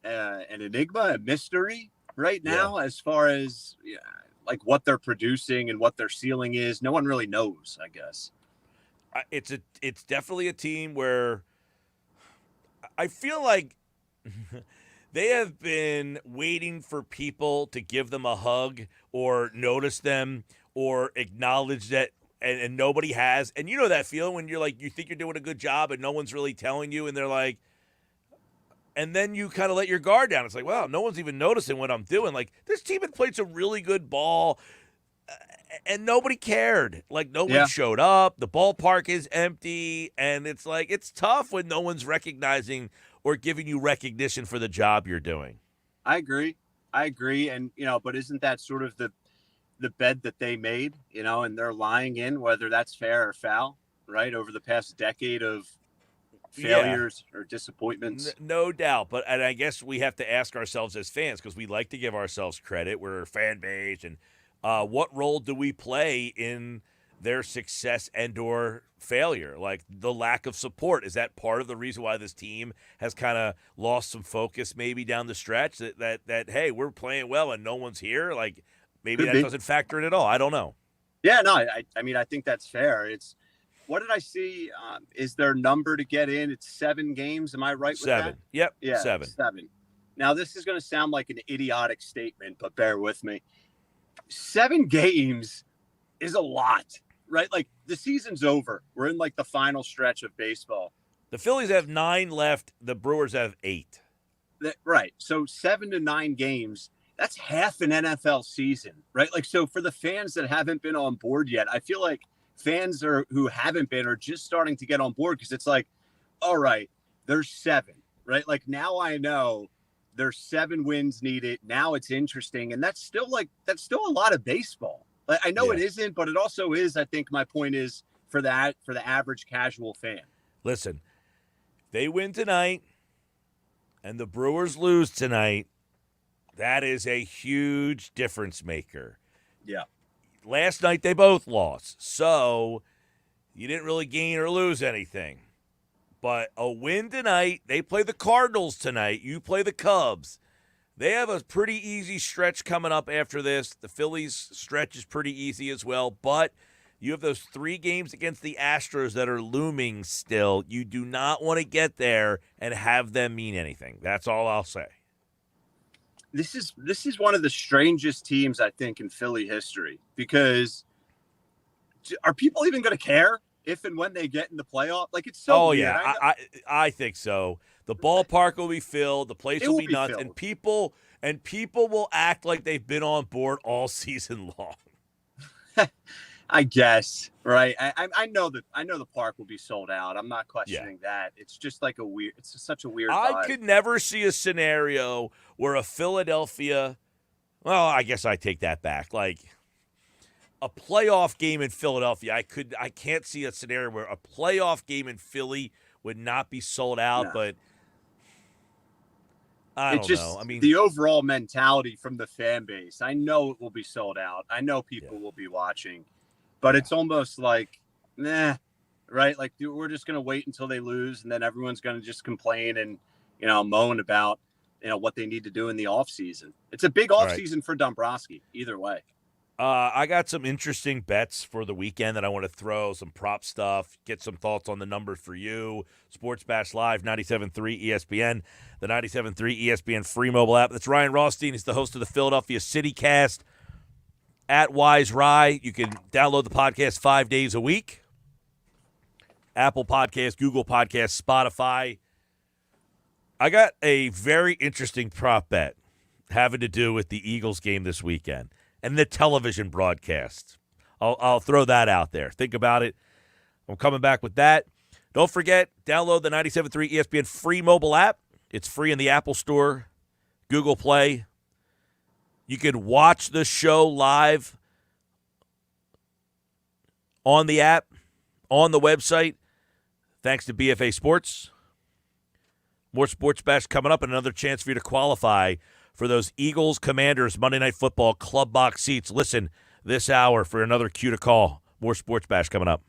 S13: enigma, a mystery right now, as far as like what they're producing and what their ceiling is. No one really knows, I guess.
S2: It's definitely a team where I feel like they have been waiting for people to give them a hug or notice them or acknowledge that, and nobody has. And you know that feeling when you're like, you think you're doing a good job and no one's really telling you, and they're like, and then you kind of let your guard down. It's like, wow, no one's even noticing what I'm doing. Like, this team had played some really good ball, and nobody cared. Like, no one showed up. The ballpark is empty, and it's like, it's tough when no one's recognizing or giving you recognition for the job you're doing.
S13: I agree. And, but isn't that sort of the bed that they made, and they're lying in, whether that's fair or foul, right? Over the past decade of failures or disappointments.
S2: No doubt. And I guess we have to ask ourselves as fans, because we like to give ourselves credit. We're a fan base. And what role do we play in their success and or failure? Like the lack of support. Is that part of the reason why this team has kind of lost some focus maybe down the stretch that, hey, we're playing well and no one's here? Like, maybe that doesn't factor in at all. I don't know.
S13: Yeah, no, I mean, I think that's fair. It's, what did I see? Is their number to get in? It's 7 games. Am I right with
S2: 7.
S13: that?
S2: Yep.
S13: Yeah,
S2: 7.
S13: 7. Now, this is going to sound like an idiotic statement, but bear with me. 7 games is a lot, right? Like, the season's over. We're in like the final stretch of baseball.
S2: The Phillies have 9 left. The Brewers have 8.
S13: Right. So 7 to 9 games. That's half an NFL season, right? Like, so for the fans that haven't been on board yet, I feel like fans who haven't been are just starting to get on board, because it's like, all right, there's 7, right? Like, now I know there's 7 wins needed. Now it's interesting. And that's still a lot of baseball. Like, I know it isn't, but it also is. I think my point is for the average casual fan.
S2: Listen, they win tonight and the Brewers lose tonight, That is a huge difference maker.
S13: Yeah.
S2: Last night they both lost, so you didn't really gain or lose anything. But a win tonight, they play the Cardinals tonight. You play the Cubs. They have a pretty easy stretch coming up after this. The Phillies stretch is pretty easy as well, but you have those 3 games against the Astros that are looming still. You do not want to get there and have them mean anything. That's all I'll say.
S13: This is one of the strangest teams, I think, in Philly history, because are people even going to care if and when they get in the playoff? Like, it's so weird.
S2: Yeah, I think so. The ballpark will be filled. The place will be nuts.
S13: Filled.
S2: And people will act like they've been on board all season long.
S13: I guess, right? I know the park will be sold out. I'm not questioning that. It's just like it's just such a weird vibe.
S2: I could never see a scenario where a Philadelphia, well, I guess I take that back. Like a playoff game in Philadelphia, I can't see a scenario where a playoff game in Philly would not be sold out, but I don't know. I mean,
S13: the overall mentality from the fan base. I know it will be sold out. I know people will be watching. But it's almost like, right? Like we're just going to wait until they lose, and then everyone's going to just complain and, moan about, what they need to do in the offseason. It's a big offseason for Dombrowski, either way.
S2: I got some interesting bets for the weekend that I want to throw, some prop stuff, get some thoughts on the numbers for you. Sports Bash Live, 97.3 ESPN, the 97.3 ESPN free mobile app. That's Ryan Rothstein. He's the host of the Philadelphia CityCast. At Wise Rye, you can download the podcast 5 days a week. Apple Podcasts, Google Podcasts, Spotify. I got a very interesting prop bet having to do with the Eagles game this weekend and the television broadcast. I'll throw that out there. Think about it. I'm coming back with that. Don't forget, download the 97.3 ESPN free mobile app. It's free in the Apple Store, Google Play. You can watch the show live on the app, on the website, thanks to BFA Sports. More Sports Bash coming up and another chance for you to qualify for those Eagles Commanders Monday Night Football club box seats. Listen this hour for another cue to call. More Sports Bash coming up.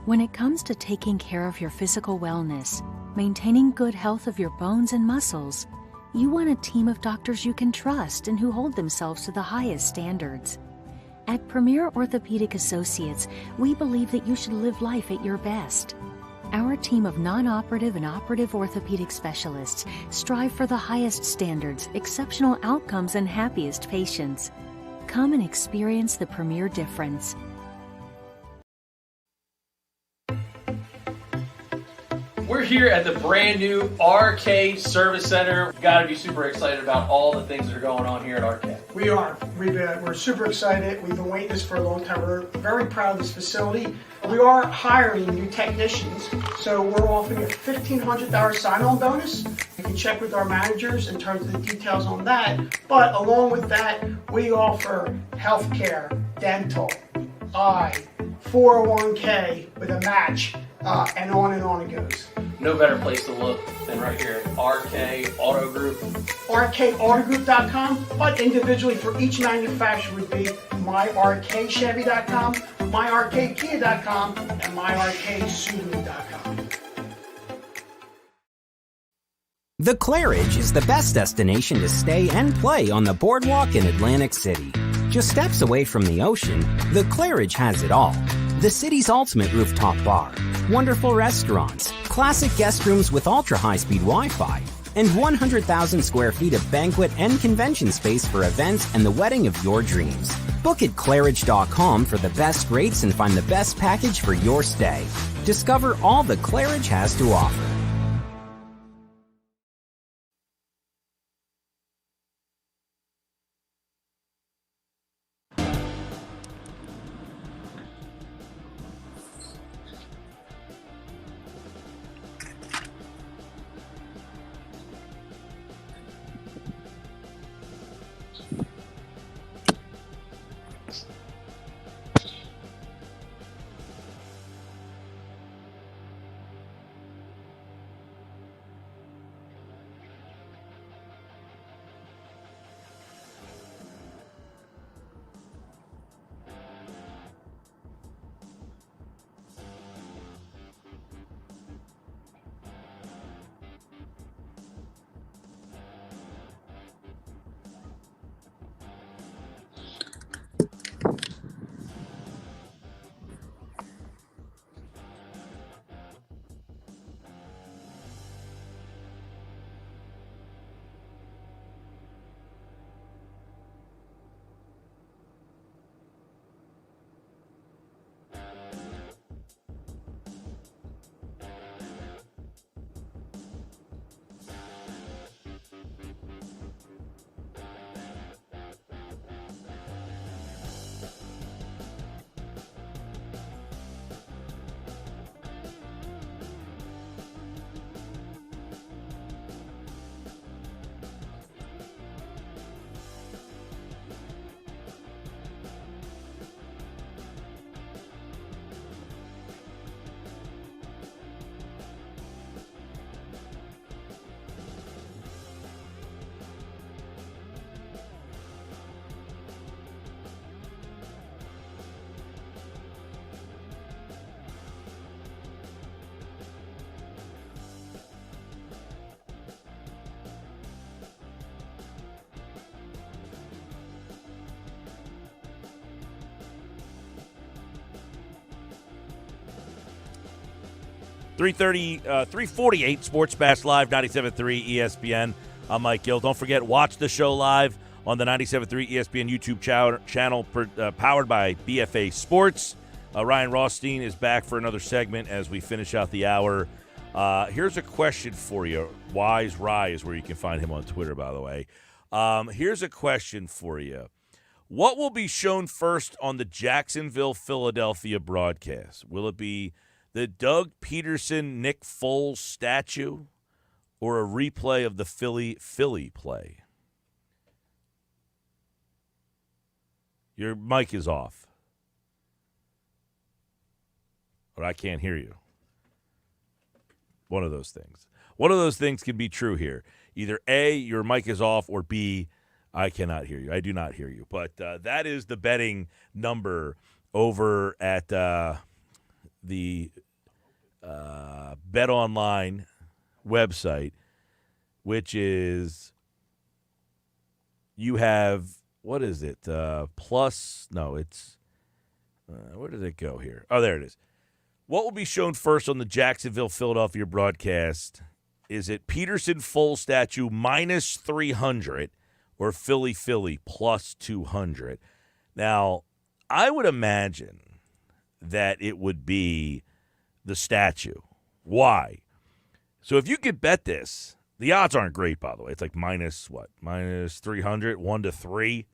S6: When it comes to taking care of your physical wellness, maintaining good health of your bones and muscles, you want a team of doctors you can trust and who hold themselves to the highest standards. At Premier Orthopedic Associates, we believe that you should live life at your best. Our team of non-operative and operative orthopedic specialists strive for the highest standards, exceptional outcomes, and happiest patients. Come and experience the Premier difference.
S7: We're here at the brand new RK Service Center. Got to be super excited about all the things that are going on here at RK.
S8: We are. We're super excited. We've been waiting this for a long time. We're very proud of this facility. We are hiring new technicians, so we're offering a $1,500 sign-on bonus. You can check with our managers in terms of the details on that. But along with that, we offer healthcare, dental, eye, 401k with a match, and on it goes.
S7: No better place to look than right here at RK Auto Group.
S8: RKAutogroup.com, but individually for each manufacturer would be myrkchevy.com, myrkkia.com, and myrksubaru.com.
S5: The Claridge is the best destination to stay and play on the boardwalk in Atlantic City. Just steps away from the ocean, the Claridge has it all. The city's ultimate rooftop bar, wonderful restaurants, classic guest rooms with ultra-high-speed Wi-Fi, and 100,000 square feet of banquet and convention space for events and the wedding of your dreams. Book at Claridge.com for the best rates and find the best package for your stay. Discover all the Claridge has to offer.
S2: .348 Sports Bash Live, 97.3 ESPN. I'm Mike Gill. Don't forget, watch the show live on the 97.3 ESPN YouTube channel powered by BFA Sports. Ryan Rothstein is back for another segment as we finish out the hour. Here's a question for you. Wise Rye is where you can find him on Twitter, by the way. Here's a question for you. What will be shown first on the Jacksonville-Philadelphia broadcast? Will it be the Doug Peterson, Nick Foles statue, or a replay of the Philly play? Your mic is off. Or I can't hear you. One of those things. One of those things can be true here. Either A, your mic is off, or B, I cannot hear you. I do not hear you. But that is the betting number over at the Bet Online website, which is, you have, what is it? Plus, no, it's, where did it go here? Oh, there it is. What will be shown first on the Jacksonville-Philadelphia broadcast? Is it Peterson Foles statue minus 300 or Philly plus 200? Now, I would imagine that it would be the statue. Why? So if you could bet this, the odds aren't great, by the way. It's like minus what? Minus 300, 1-3.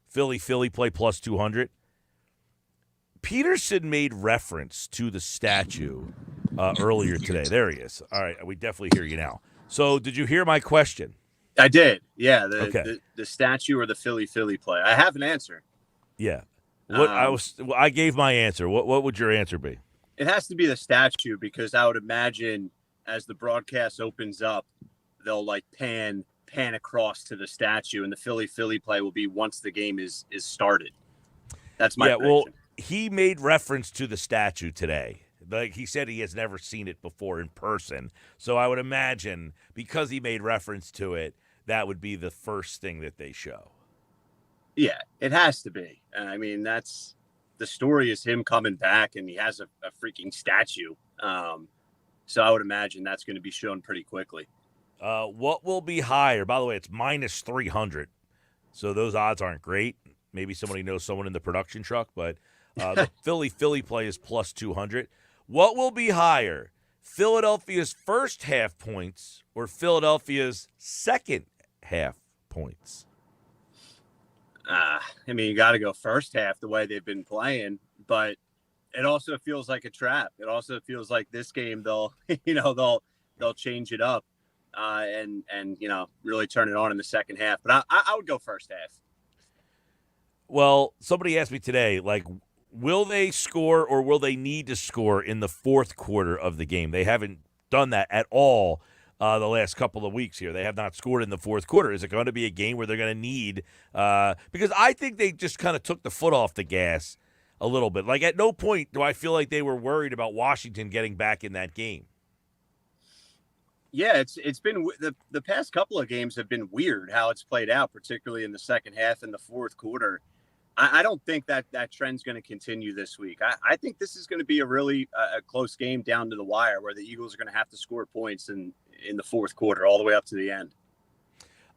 S2: Philly play plus 200. Peterson made reference to the statue earlier today. There he is. All right, we definitely hear you now. So did you hear my question?
S13: I did. Yeah,
S2: okay.
S13: The statue or the Philly play. I have an answer.
S2: Yeah. I gave my answer. What would your answer be?
S13: It has to be the statue, because I would imagine as the broadcast opens up, they'll like pan across to the statue, and the Philly play will be once the game is started. That's my prediction.
S2: Well, he made reference to the statue today. Like he said, he has never seen it before in person. So I would imagine, because he made reference to it, that would be the first thing that they show.
S13: Yeah, it has to be. I mean, that's the story is him coming back, and he has a freaking statue. So I would imagine that's going to be shown pretty quickly.
S2: What will be higher? By the way, it's minus 300. So those odds aren't great. Maybe somebody knows someone in the production truck, but the Philly play is plus 200. What will be higher? Philadelphia's first half points or Philadelphia's second half points?
S13: I mean, you got to go first half the way they've been playing, but it also feels like a trap. It also feels like this game they'll change it up and really turn it on in the second half. But I would go first half.
S2: Well, somebody asked me today, like, will they score or will they need to score in the fourth quarter of the game? They haven't done that at all the last couple of weeks here. They have not scored in the fourth quarter. Is it going to be a game where they're going to need because I think they just kind of took the foot off the gas a little bit. Like, at no point do I feel like they were worried about Washington getting back in that game.
S13: Yeah, it's been the past couple of games have been weird how it's played out, particularly in the second half and the fourth quarter. I don't think that trend's going to continue this week. I think this is going to be a really close game down to the wire where the Eagles are going to have to score points in the fourth quarter all the way up to the end.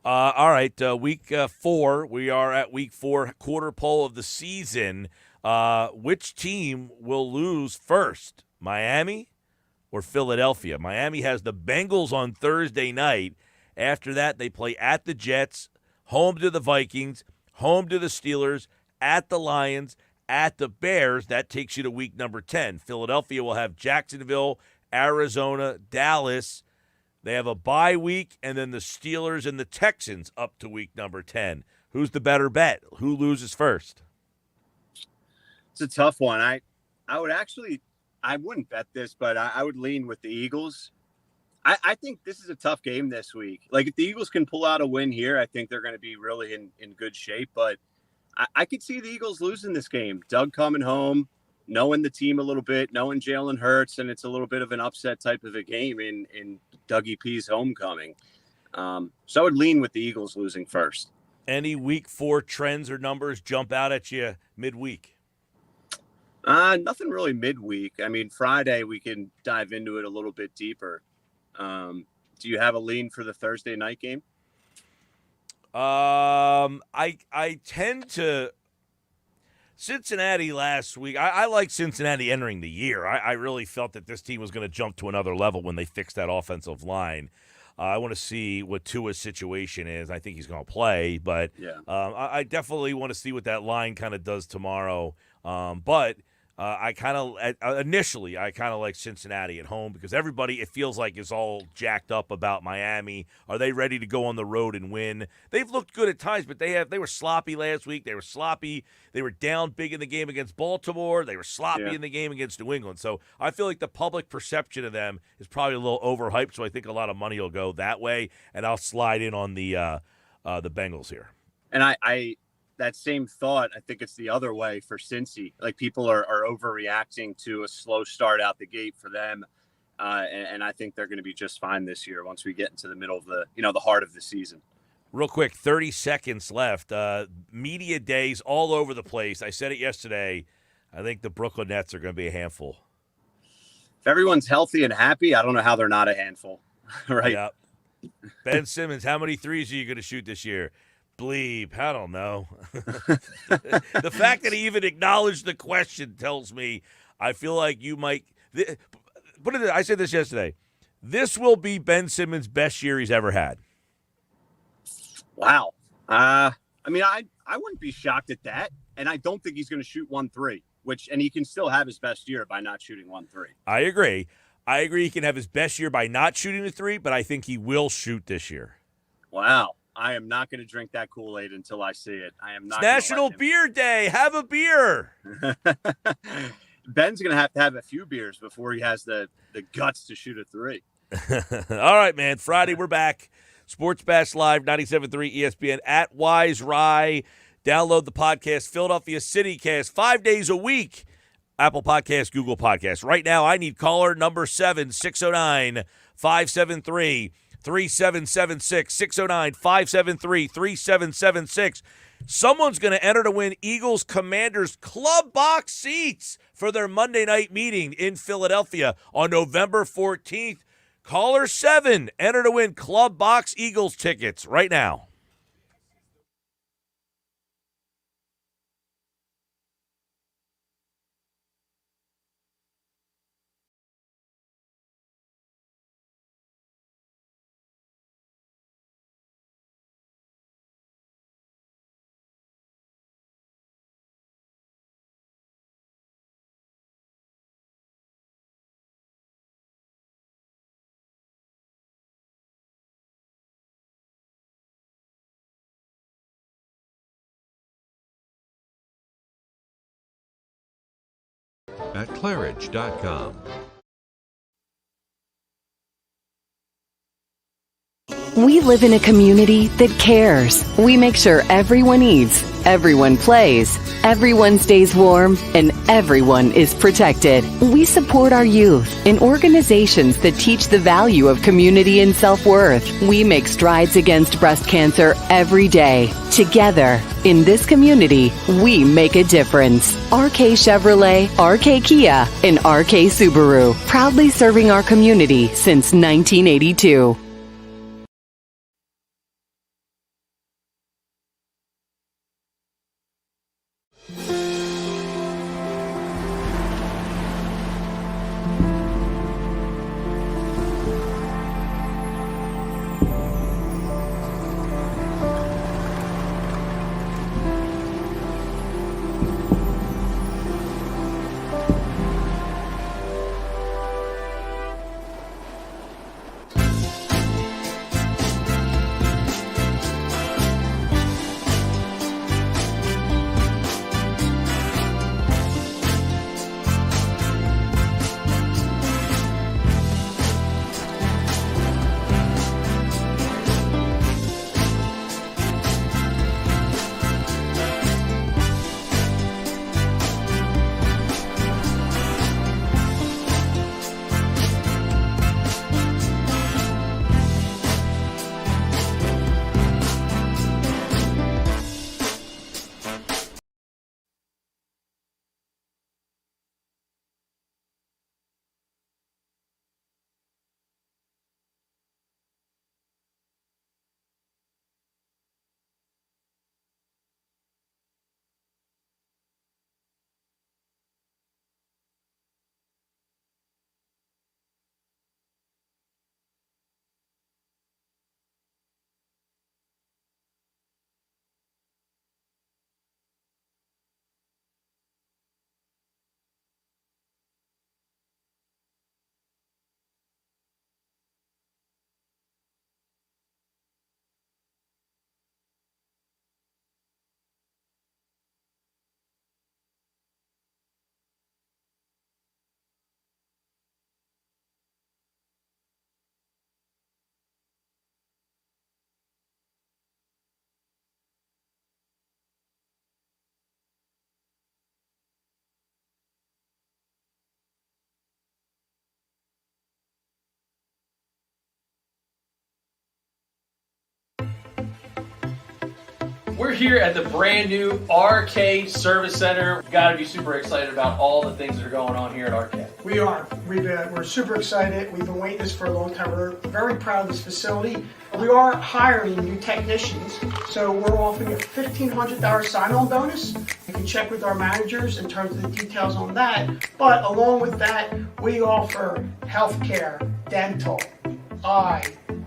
S2: All right, week 4. We are at week 4, quarter pole of the season. Which team will lose first, Miami or Philadelphia? Miami has the Bengals on Thursday night. After that, they play at the Jets, home to the Vikings, home to the Steelers, at the Lions, at the Bears. That takes you to week number 10. Philadelphia will have Jacksonville, Arizona, Dallas. They have a bye week, and then the Steelers and the Texans up to week number 10. Who's the better bet? Who loses first?
S13: It's a tough one. I wouldn't bet this, but I would lean with the Eagles. I think this is a tough game this week. Like, if the Eagles can pull out a win here, I think they're going to be really in good shape. But I could see the Eagles losing this game. Doug coming home, knowing the team a little bit, knowing Jalen Hurts, and it's a little bit of an upset type of a game in Dougie P's homecoming. So I would lean with the Eagles losing first.
S2: Any week 4 trends or numbers jump out at you midweek?
S13: Nothing really midweek. I mean, Friday we can dive into it a little bit deeper. Do you have a lean for the Thursday night game?
S2: I tend to Cincinnati last week. I like Cincinnati entering the year. I really felt that this team was going to jump to another level when they fixed that offensive line. I want to see what Tua's situation is. I think he's going to play, but
S13: yeah.
S2: I definitely want to see what that line kind of does tomorrow. But I kind of initially like Cincinnati at home because everybody, it feels like, is all jacked up about Miami. Are they ready to go on the road and win? They've looked good at times, but they were sloppy last week. They were sloppy. They were down big in the game against Baltimore. They were sloppy in the game against New England. So I feel like the public perception of them is probably a little overhyped. So I think a lot of money will go that way, and I'll slide in on the Bengals here.
S13: And I that same thought, I think it's the other way for Cincy. Like, people are overreacting to a slow start out the gate for them. And I think they're going to be just fine this year once we get into the middle of the heart of the season.
S2: Real quick, 30 seconds left. Media days all over the place. I said it yesterday. I think the Brooklyn Nets are going to be a handful.
S13: If everyone's healthy and happy, I don't know how they're not a handful. Right?
S2: Yep. Ben Simmons, how many threes are you going to shoot this year? Bleep, I don't know. The fact that he even acknowledged the question tells me I feel like you might put it. I said this yesterday. This will be Ben Simmons' best year he's ever had.
S13: Wow. I mean, I wouldn't be shocked at that, and I don't think he's going to shoot 1 3, and he can still have his best year by not shooting 1 3.
S2: I agree. He can have his best year by not shooting the 3, but I think he will shoot this year.
S13: Wow. I am not going to drink that Kool-Aid until I see it. I am not.
S2: It's National Beer Day. Have a beer.
S13: Ben's going to have a few beers before he has the guts to shoot a 3.
S2: All right, man. Friday, we're back. Sports Bash Live, 97.3 ESPN at Wise Rye. Download the podcast, Philadelphia CityCast, 5 days a week Apple Podcasts, Google Podcasts. Right now, I need caller number 7, 609-573-3776, 609-573-3776. Someone's going to enter to win Eagles Commanders club box seats for their Monday night meeting in Philadelphia on November 14th. Caller 7, enter to win club box Eagles tickets right now.
S10: at Claridge.com.
S4: We live in a community that cares. We make sure everyone eats, everyone plays, everyone stays warm, and everyone is protected. We support our youth in organizations that teach the value of community and self-worth. We make strides against breast cancer every day. Together, in this community, we make a difference. RK Chevrolet, RK Kia, and RK Subaru, proudly serving our community since 1982.
S7: We're here at the brand new Arcade Service Center. Got to be super excited about all the things that are going on here at Arcade.
S8: We are. We're super excited. We've been waiting this for a long time. We're very proud of this facility. We are hiring new technicians, so we're offering a $1,500 sign-on bonus. You can check with our managers in terms of the details on that. But along with that, we offer healthcare, dental, eye,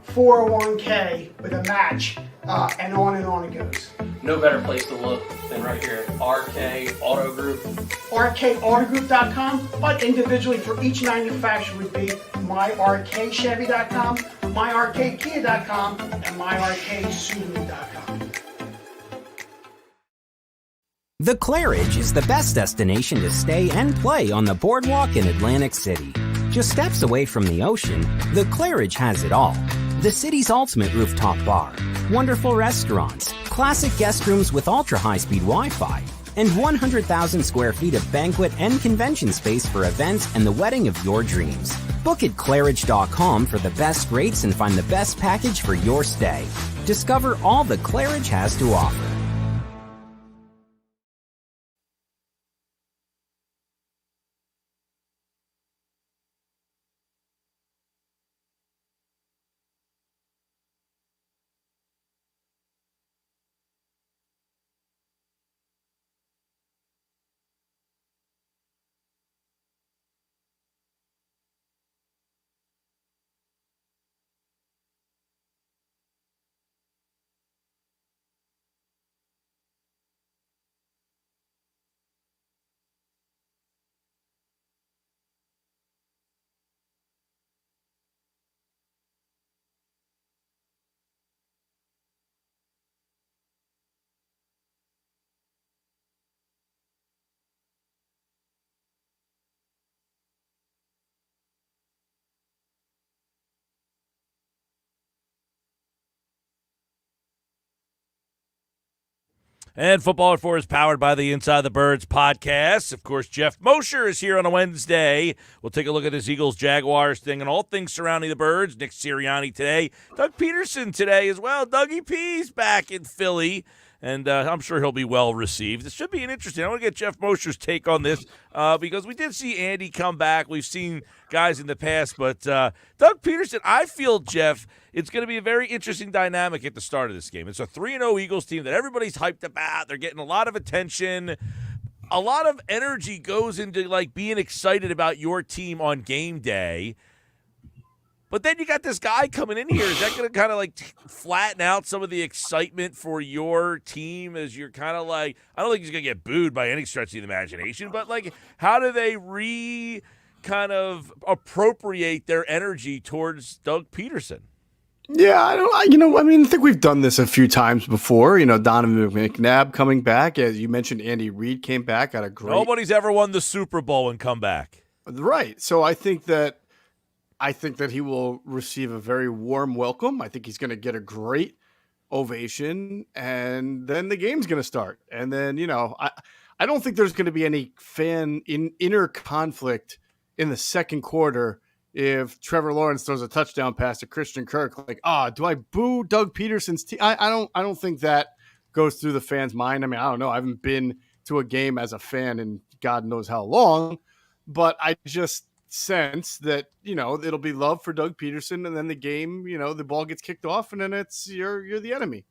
S8: 401k with a match, and on it goes.
S7: No better place to look than right here at RK Auto Group.
S8: RKAutogroup.com, but individually for each manufacturer would be MyRKChevy.com, MyRKKia.com, and MyRKSubaru.com.
S5: The Claridge is the best destination to stay and play on the boardwalk in Atlantic City. Just steps away from the ocean, the Claridge has it all. The city's ultimate rooftop bar, wonderful restaurants, classic guest rooms with ultra-high-speed Wi-Fi, and 100,000 square feet of banquet and convention space for events and the wedding of your dreams. Book at Claridge.com for the best rates and find the best package for your stay. Discover all that Claridge has to offer.
S2: And Football at 4 is powered by the Inside the Birds podcast. Of course, Geoff Mosher is here on a Wednesday. We'll take a look at this Eagles-Jaguars thing and all things surrounding the Birds. Nick Sirianni today. Doug Peterson today as well. Dougie P's back in Philly, and I'm sure he'll be well received. This should be an interesting. I want to get Geoff Mosher's take on this because we did see Andy come back. We've seen guys in the past, but Doug Peterson, I feel, Geoff, it's going to be a very interesting dynamic at the start of this game. It's a 3-0 Eagles team that everybody's hyped about. They're getting a lot of attention. A lot of energy goes into like being excited about your team on game day. But then you got this guy coming in here. Is that going to kind of like flatten out some of the excitement for your team as you're kind of like, I don't think he's going to get booed by any stretch of the imagination, but like how do they kind of appropriate their energy towards Doug Peterson?
S14: Yeah, I think we've done this a few times before. Donovan McNabb coming back. As you mentioned, Andy Reid came back, got a great.
S2: Nobody's ever won the Super Bowl and come back.
S14: Right. So I think that he will receive a very warm welcome. I think he's going to get a great ovation, and then the game's going to start. And then, I don't think there's going to be any inner conflict in the second quarter if Trevor Lawrence throws a touchdown pass to Christian Kirk. Like, do I boo Doug Peterson's team? I don't think that goes through the fans' mind. I mean, I don't know. I haven't been to a game as a fan in God knows how long, but I just sense that, it'll be love for Doug Peterson, and then the game, the ball gets kicked off, and then it's you're the enemy.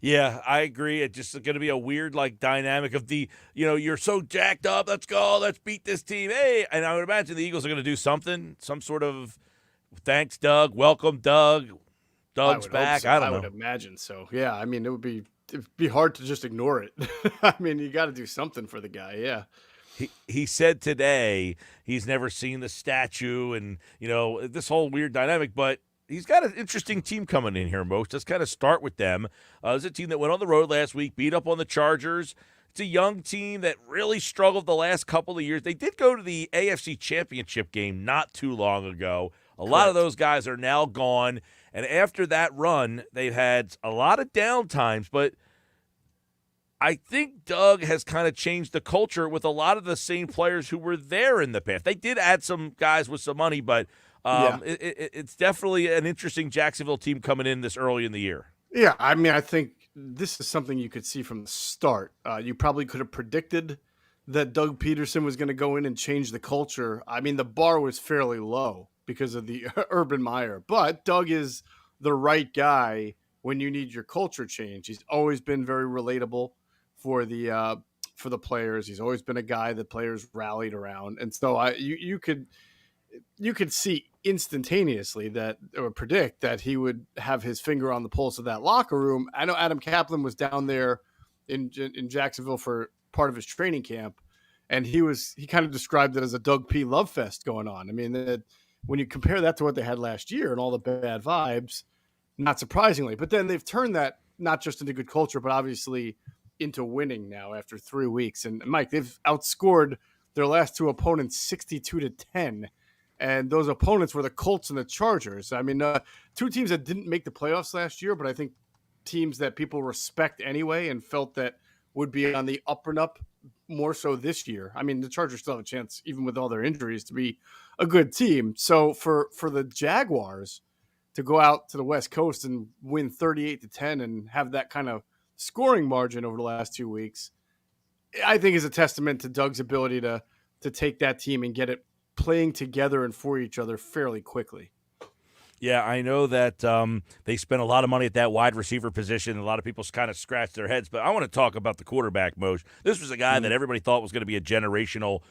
S2: Yeah, I agree. It's just going to be a weird dynamic of the, you're so jacked up. Let's go. Let's beat this team. Hey, and I would imagine the Eagles are going to do something, some sort of thanks, Doug. Welcome, Doug. Doug's back.
S14: So.
S2: I don't know.
S14: I would imagine so. Yeah, I mean, it'd be hard to just ignore it. I mean, you got to do something for the guy. Yeah.
S2: He said today he's never seen the statue and, this whole weird dynamic, but he's got an interesting team coming in here, Most. Let's kind of start with them. It's a team that went on the road last week, beat up on the Chargers. It's a young team that really struggled the last couple of years. They did go to the AFC Championship game not too long ago. A lot of those guys are now gone, and after that run, they've had a lot of down times, but I think Doug has kind of changed the culture with a lot of the same players who were there in the past. They did add some guys with some money, but it's definitely an interesting Jacksonville team coming in this early in the year.
S14: Yeah, I mean, I think this is something you could see from the start. You probably could have predicted that Doug Peterson was going to go in and change the culture. I mean, the bar was fairly low because of the Urban Meyer, but Doug is the right guy when you need your culture change. He's always been very relatable for the players. He's always been a guy that players rallied around. And so you could see instantaneously that, or predict that he would have his finger on the pulse of that locker room. I know Adam Kaplan was down there in Jacksonville for part of his training camp, and he kind of described it as a Doug P. love fest going on. I mean, that when you compare that to what they had last year and all the bad vibes, not surprisingly, but then they've turned that not just into good culture, but obviously into winning now after 3 weeks. And Mike, they've outscored their last two opponents 62-10. And those opponents were the Colts and the Chargers. I mean, two teams that didn't make the playoffs last year, but I think teams that people respect anyway and felt that would be on the up and up more so this year. I mean, the Chargers still have a chance, even with all their injuries, to be a good team. So for the Jaguars to go out to the West Coast and win 38-10 and have that kind of scoring margin over the last 2 weeks, I think is a testament to Doug's ability to take that team and get it playing together and for each other fairly quickly.
S2: Yeah, I know that they spent a lot of money at that wide receiver position. A lot of people kind of scratched their heads, but I want to talk about the quarterback, Mosher. This was a guy that everybody thought was going to be a generational,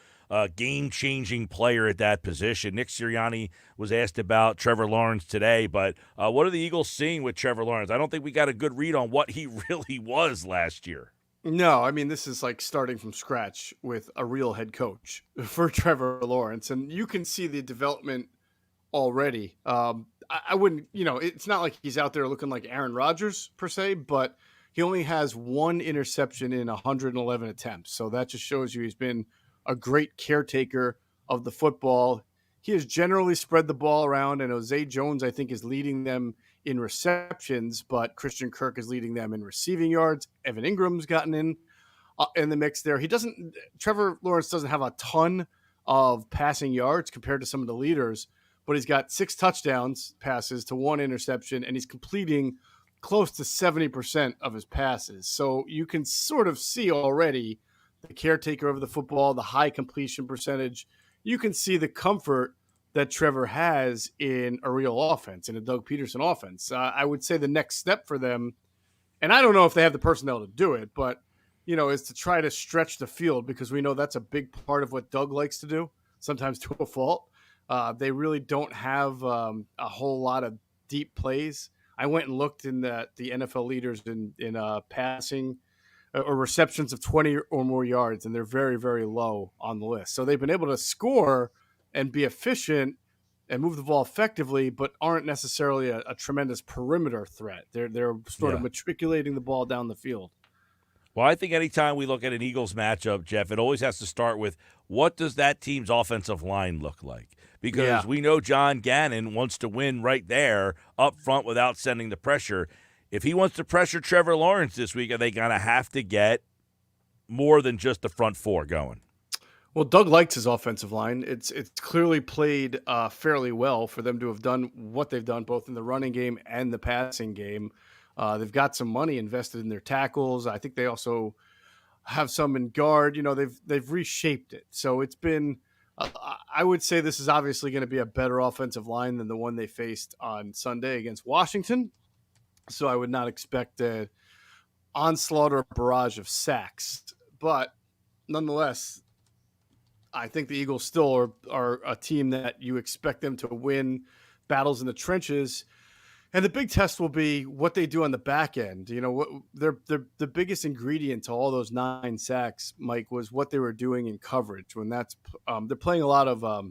S2: game-changing player at that position. Nick Sirianni was asked about Trevor Lawrence today, but what are the Eagles seeing with Trevor Lawrence? I don't think we got a good read on what he really was last year.
S14: No, I mean, this is like starting from scratch with a real head coach for Trevor Lawrence, and you can see the development already. I wouldn't, it's not like he's out there looking like Aaron Rodgers per se, but he only has one interception in 111 attempts. So that just shows you he's been a great caretaker of the football. He has generally spread the ball around, and Jose Jones, I think, is leading them in receptions, but Christian Kirk is leading them in receiving yards. Evan Ingram's gotten in the mix there. Trevor Lawrence doesn't have a ton of passing yards compared to some of the leaders, but he's got 6 touchdowns passes to 1 interception, and he's completing close to 70% of his passes. So you can sort of see already the caretaker of the football, the high completion percentage. You can see the comfort that Trevor has in a real offense, in a Doug Peterson offense. I would say the next step for them, and I don't know if they have the personnel to do it, but, is to try to stretch the field, because we know that's a big part of what Doug likes to do, sometimes to a fault. They really don't have a whole lot of deep plays. I went and looked in the NFL leaders in passing or receptions of 20 or more yards, and they're very, very low on the list. So they've been able to score and be efficient and move the ball effectively, but aren't necessarily a tremendous perimeter threat. They're sort of matriculating the ball down the field.
S2: Well, I think anytime we look at an Eagles matchup, Geoff, it always has to start with, what does that team's offensive line look like? Because we know John Gannon wants to win right there up front without sending the pressure. If he wants to pressure Trevor Lawrence this week, are they going to have to get more than just the front four going?
S14: Well, Doug likes his offensive line. It's clearly played fairly well for them to have done what they've done, both in the running game and the passing game. They've got some money invested in their tackles. I think they also have some in guard. They've reshaped it. So it's been, I would say this is obviously going to be a better offensive line than the one they faced on Sunday against Washington. So I would not expect an onslaught or a barrage of sacks. But nonetheless, I think the Eagles still are a team that you expect them to win battles in the trenches. And the big test will be what they do on the back end. The biggest ingredient to all those 9 sacks, Mike, was what they were doing in coverage. When they're playing a lot of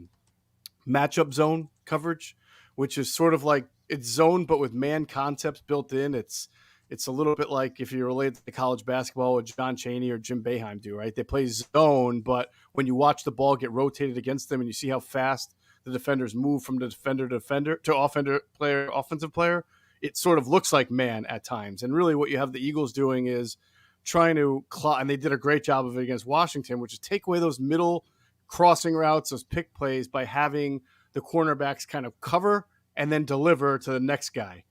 S14: matchup zone coverage, which is sort of like it's zone, but with man concepts built in. It's a little bit like if you relate to college basketball, what John Chaney or Jim Boeheim do, right? They play zone, but when you watch the ball get rotated against them and you see how fast the defenders move from the defender to offensive player, it sort of looks like man at times. And really what you have the Eagles doing is trying to and they did a great job of it against Washington, which is take away those middle crossing routes, those pick plays, by having the cornerbacks kind of cover and then deliver to the next guy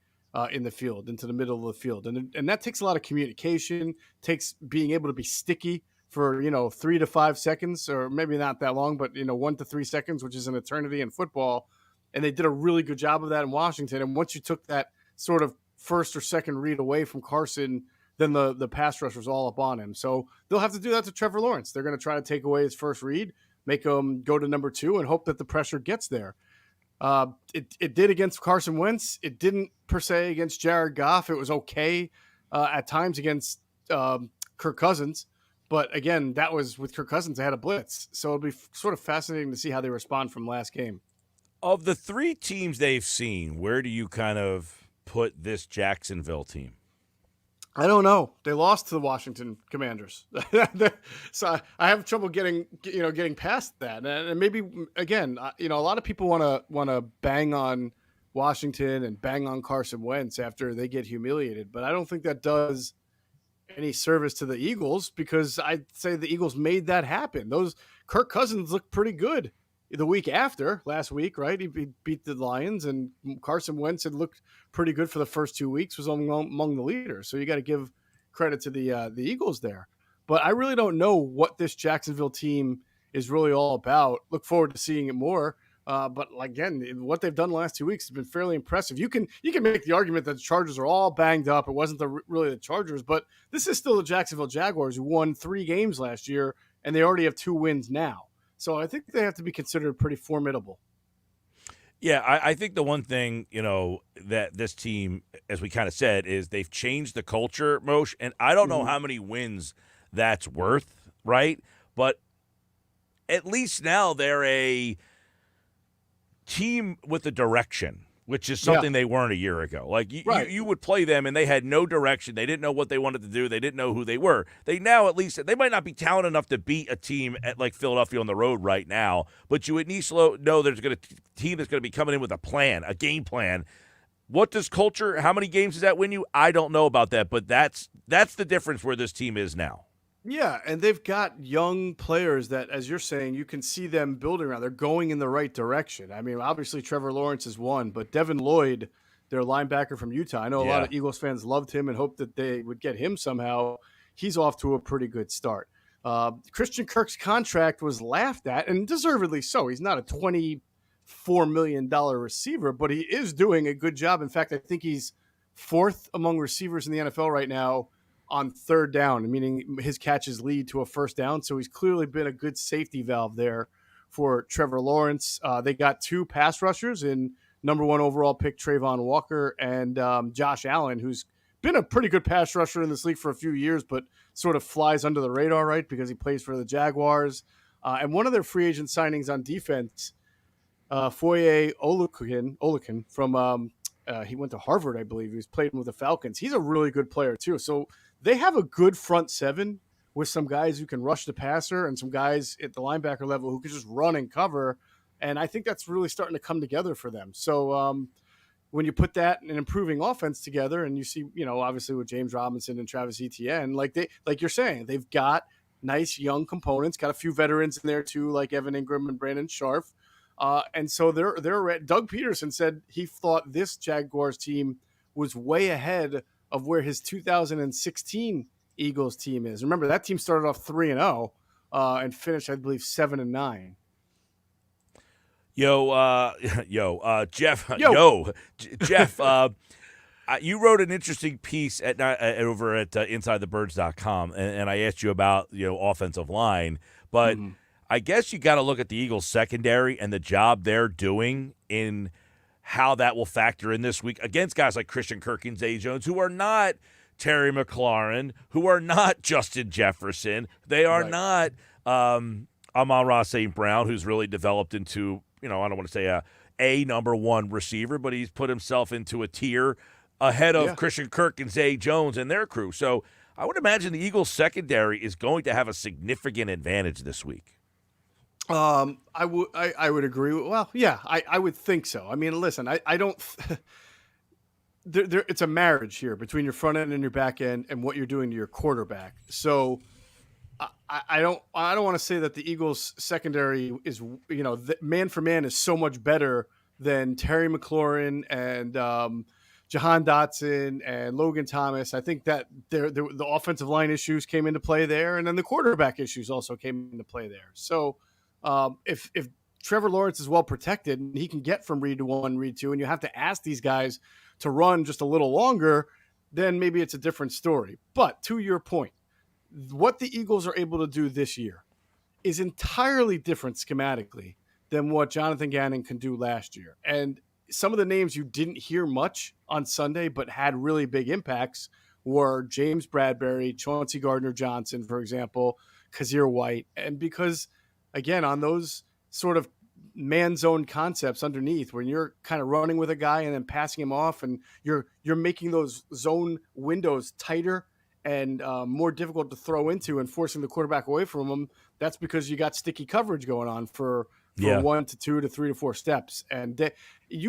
S14: in the field, into the middle of the field. And that takes a lot of communication, takes being able to be sticky for, 3 to 5 seconds, or maybe not that long, but, 1 to 3 seconds, which is an eternity in football. And they did a really good job of that in Washington. And once you took that sort of first or second read away from Carson, then the pass rush was all up on him. So they'll have to do that to Trevor Lawrence. They're going to try to take away his first read, make him go to number 2, and hope that the pressure gets there. It did against Carson Wentz. It didn't per se against Jared Goff. It was okay at times against Kirk Cousins. But again, that was with Kirk Cousins. They had a blitz. So it'll be sort of fascinating to see how they respond from last game.
S2: Of the 3 teams they've seen, where do you kind of put this Jacksonville team?
S14: I don't know. They lost to the Washington Commanders. So I have trouble getting past that. And maybe, again, a lot of people want to bang on Washington and bang on Carson Wentz after they get humiliated. But I don't think that does any service to the Eagles, because I'd say the Eagles made that happen. Those Kirk Cousins looked pretty good the week after last week, right? He beat the Lions, and Carson Wentz had looked pretty good for the first 2 weeks, was among the leaders. So you got to give credit to the Eagles there. But I really don't know what this Jacksonville team is really all about. Look forward to seeing it more. But again, what they've done the last 2 weeks has been fairly impressive. You can make the argument that the Chargers are all banged up. It wasn't really the Chargers, but this is still the Jacksonville Jaguars, who won 3 games last year, and they already have 2 wins now. So I think they have to be considered pretty formidable.
S2: Yeah, I think the one thing, that this team, as we kind of said, is they've changed the culture, Moshe, and I don't know how many wins that's worth, right? But at least now they're a team with a direction, which is something they weren't a year ago. Like, you would play them, and they had no direction. They didn't know what they wanted to do. They didn't know who they were. They now, at least, they might not be talented enough to beat a team at like Philadelphia on the road right now, but you at least know there's going to team that's going to be coming in with a plan, a game plan. What does culture? How many games does that win you? I don't know about that, but that's the difference where this team is now.
S14: Yeah, and they've got young players that, as you're saying, you can see them building around. They're going in the right direction. I mean, obviously Trevor Lawrence is one, but Devin Lloyd, their linebacker from Utah, I know a lot of Eagles fans loved him and hoped that they would get him somehow. He's off to a pretty good start. Christian Kirk's contract was laughed at, and deservedly so. He's not a $24 million receiver, but he is doing a good job. In fact, I think he's 4th among receivers in the NFL right now on 3rd down, meaning his catches lead to a 1st down. So he's clearly been a good safety valve there for Trevor Lawrence. They got 2 pass rushers in number 1 overall pick Trayvon Walker and Josh Allen, who's been a pretty good pass rusher in this league for a few years, but sort of flies under the radar, right, because he plays for the Jaguars. And one of their free agent signings on defense, Foye Oluokun from he went to Harvard, I believe. He was playing with the Falcons. He's a really good player too. So they have a good front 7 with some guys who can rush the passer and some guys at the linebacker level who can just run and cover. And I think that's really starting to come together for them. So when you put that and an improving offense together, and you see, obviously with James Robinson and Travis Etienne, like you're saying, they've got nice young components, got a few veterans in there too, like Evan Ingram and Brandon Sharf. And so they're Doug Peterson said he thought this Jaguars team was way ahead of where his 2016 Eagles team is. Remember, that team started off 3-0 and finished, I believe, 7-9.
S2: Geoff, you wrote an interesting piece over at InsideTheBirds.com, and I asked you about offensive line, but I guess you got to look at the Eagles secondary and the job they're doing in how that will factor in this week against guys like Christian Kirk and Zay Jones, who are not Terry McLaurin, who are not Justin Jefferson. They are not Amon-Ra St. Brown, who's really developed into, I don't want to say a number 1 receiver, but he's put himself into a tier ahead of Christian Kirk and Zay Jones and their crew. So I would imagine the Eagles secondary is going to have a significant advantage this week.
S14: I would agree. Well, yeah, I would think so. I mean, listen, I don't. It's a marriage here between your front end and your back end, and what you're doing to your quarterback. So, I don't want to say that the Eagles secondary is, man for man is so much better than Terry McLaurin and Jahan Dotson and Logan Thomas. I think that the offensive line issues came into play there, and then the quarterback issues also came into play there. So. If Trevor Lawrence is well protected and he can get from read to 1, read 2, and you have to ask these guys to run just a little longer, then maybe it's a different story. But to your point, what the Eagles are able to do this year is entirely different schematically than what Jonathan Gannon can do last year. And some of the names you didn't hear much on Sunday but had really big impacts were James Bradbury, Chauncey Gardner-Johnson, for example, Kazir White. And because again, on those sort of man zone concepts underneath, when you're kind of running with a guy and then passing him off, and you're making those zone windows tighter and more difficult to throw into and forcing the quarterback away from him, that's because you got sticky coverage going on for 1 to 2 to 3 to 4 steps. And they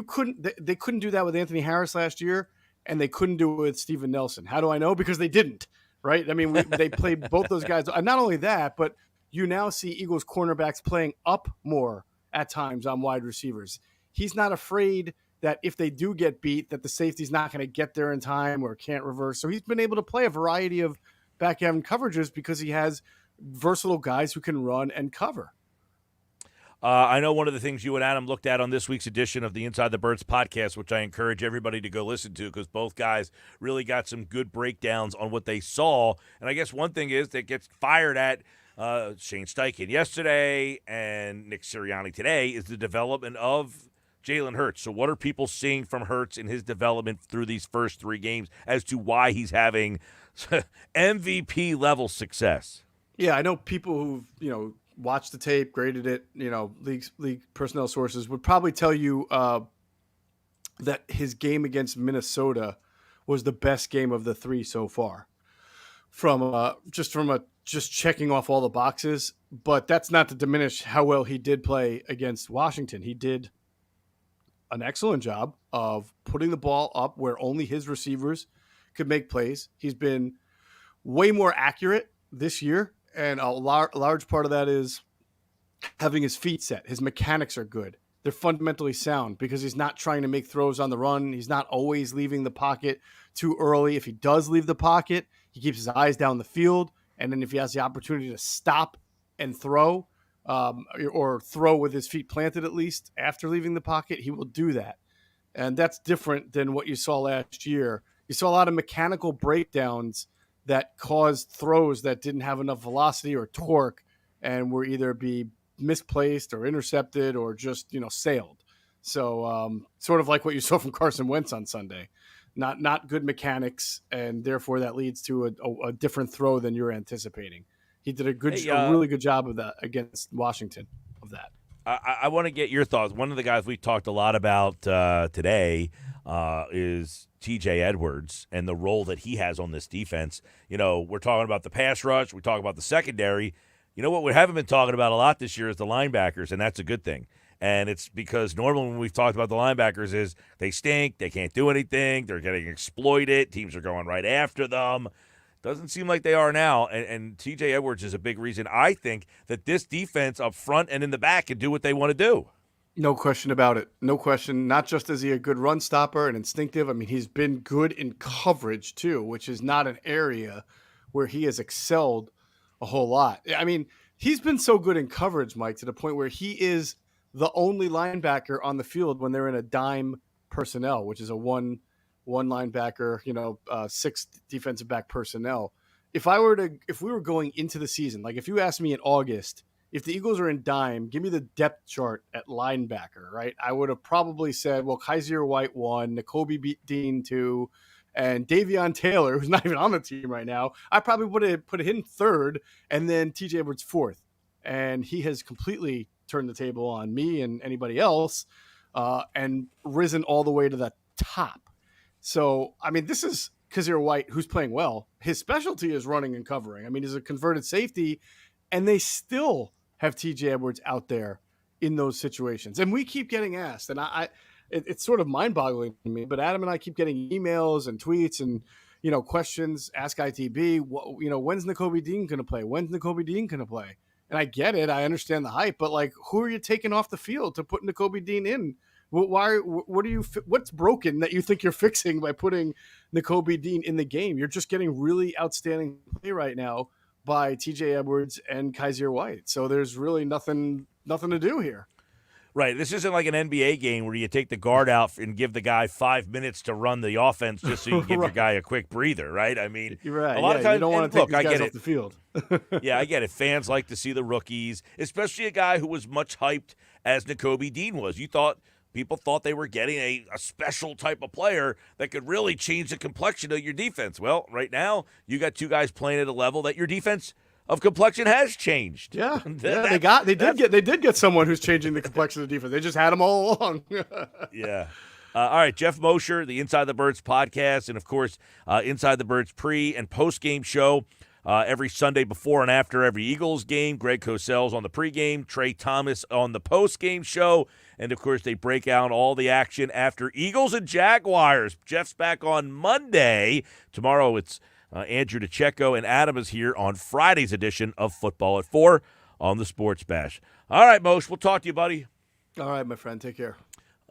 S14: couldn't do that with Anthony Harris last year, and they couldn't do it with Steven Nelson. How do I know? Because they didn't. right? I mean, they played both those guys. And not only that, but you now see Eagles cornerbacks playing up more at times on wide receivers. He's not afraid that if they do get beat, that the safety's not going to get there in time or can't reverse. So he's been able to play a variety of backgammon coverages because he has versatile guys who can run and cover.
S2: I know one of the things you and Adam looked at on this week's edition of the Inside the Birds podcast, which I encourage everybody to go listen to because both guys really got some good breakdowns on what they saw. And I guess one thing is that gets fired at Shane Steichen yesterday and Nick Sirianni today is the development of Jalen Hurts. So what are people seeing from Hurts in his development through these first 3 games as to why he's having MVP-level success?
S14: Yeah, I know people who've, watched the tape, graded it, league personnel sources would probably tell you that his game against Minnesota was the best game of the 3 so far from just checking off all the boxes. But that's not to diminish how well he did play against Washington. He did an excellent job of putting the ball up where only his receivers could make plays. He's been way more accurate this year. And a large part of that is having his feet set. His mechanics are good. They're fundamentally sound because he's not trying to make throws on the run. He's not always leaving the pocket too early. If he does leave the pocket, he keeps his eyes down the field. And then if he has the opportunity to stop and throw, or throw with his feet planted at least after leaving the pocket, he will do that. And that's different than what you saw last year. You saw a lot of mechanical breakdowns that caused throws that didn't have enough velocity or torque and were either be misplaced or intercepted or just, sailed. So sort of like what you saw from Carson Wentz on Sunday. Not good mechanics, and therefore that leads to a different throw than you're anticipating. He did a really good job of that against Washington of that.
S2: I want to get your thoughts. One of the guys we talked a lot about today is TJ Edwards and the role that he has on this defense. We're talking about the pass rush. We talk about the secondary. What we haven't been talking about a lot this year is the linebackers, and that's a good thing. And it's because normally when we've talked about the linebackers is they stink, they can't do anything, they're getting exploited, teams are going right after them. Doesn't seem like they are now, and TJ Edwards is a big reason, I think, that this defense up front and in the back can do what they want to do.
S14: No question about it. No question. Not just is he a good run stopper and instinctive. I mean, he's been good in coverage, too, which is not an area where he has excelled a whole lot. I mean, he's been so good in coverage, Mike, to the point where he is the only linebacker on the field when they're in a dime personnel, which is a one linebacker, 6 defensive back personnel. If we were going into the season, like if you asked me in August, if the Eagles are in dime, give me the depth chart at linebacker, right? I would have probably said, well, Kaiser White 1, Nakobe Dean 2, and Davion Taylor, who's not even on the team right now. I probably would have put him 3rd and then TJ Edwards 4th. And he has completely turned the table on me and anybody else and risen all the way to the top. So, I mean, this is Kaiser White, who's playing well. His specialty is running and covering. I mean, he's a converted safety, and they still have TJ Edwards out there in those situations. And we keep getting asked, and it's sort of mind-boggling to me, but Adam and I keep getting emails and tweets and, questions, ask ITB, when's Nakobe Dean going to play? When's Nakobe Dean going to play? And I get it. I understand the hype, but who are you taking off the field to put Nakobe Dean in? What's broken that you think you're fixing by putting Nakobe Dean in the game? You're just getting really outstanding play right now by TJ Edwards and Kaiser White. So there's really nothing to do here.
S2: Right. This isn't like an NBA game where you take the guard out and give the guy 5 minutes to run the offense just so you can give your guy a quick breather, right? I mean,
S14: you're right.
S2: A lot of times,
S14: you don't want to take these guys off the field.
S2: Yeah, I get it. Fans like to see the rookies, especially a guy who was much hyped as Nakobe Dean was. People thought they were getting a special type of player that could really change the complexion of your defense. Well, right now, you got 2 guys playing at a level that your defense of complexion has changed.
S14: Yeah, they did get someone who's changing the complexion of the defense. They just had them all along.
S2: Yeah. All right, Geoff Mosher, the Inside the Birds podcast, and, of course, Inside the Birds pre- and post-game show every Sunday before and after every Eagles game. Greg Cosell's on the pregame, Trey Thomas on the post-game show, and, of course, they break out all the action after Eagles and Jaguars. Jeff's back on Monday. Tomorrow it's Andrew DeCecco and Adam is here on Friday's edition of Football at 4 on the Sports Bash. All right, Moshe, we'll talk to you, buddy.
S14: All right, my friend. Take care.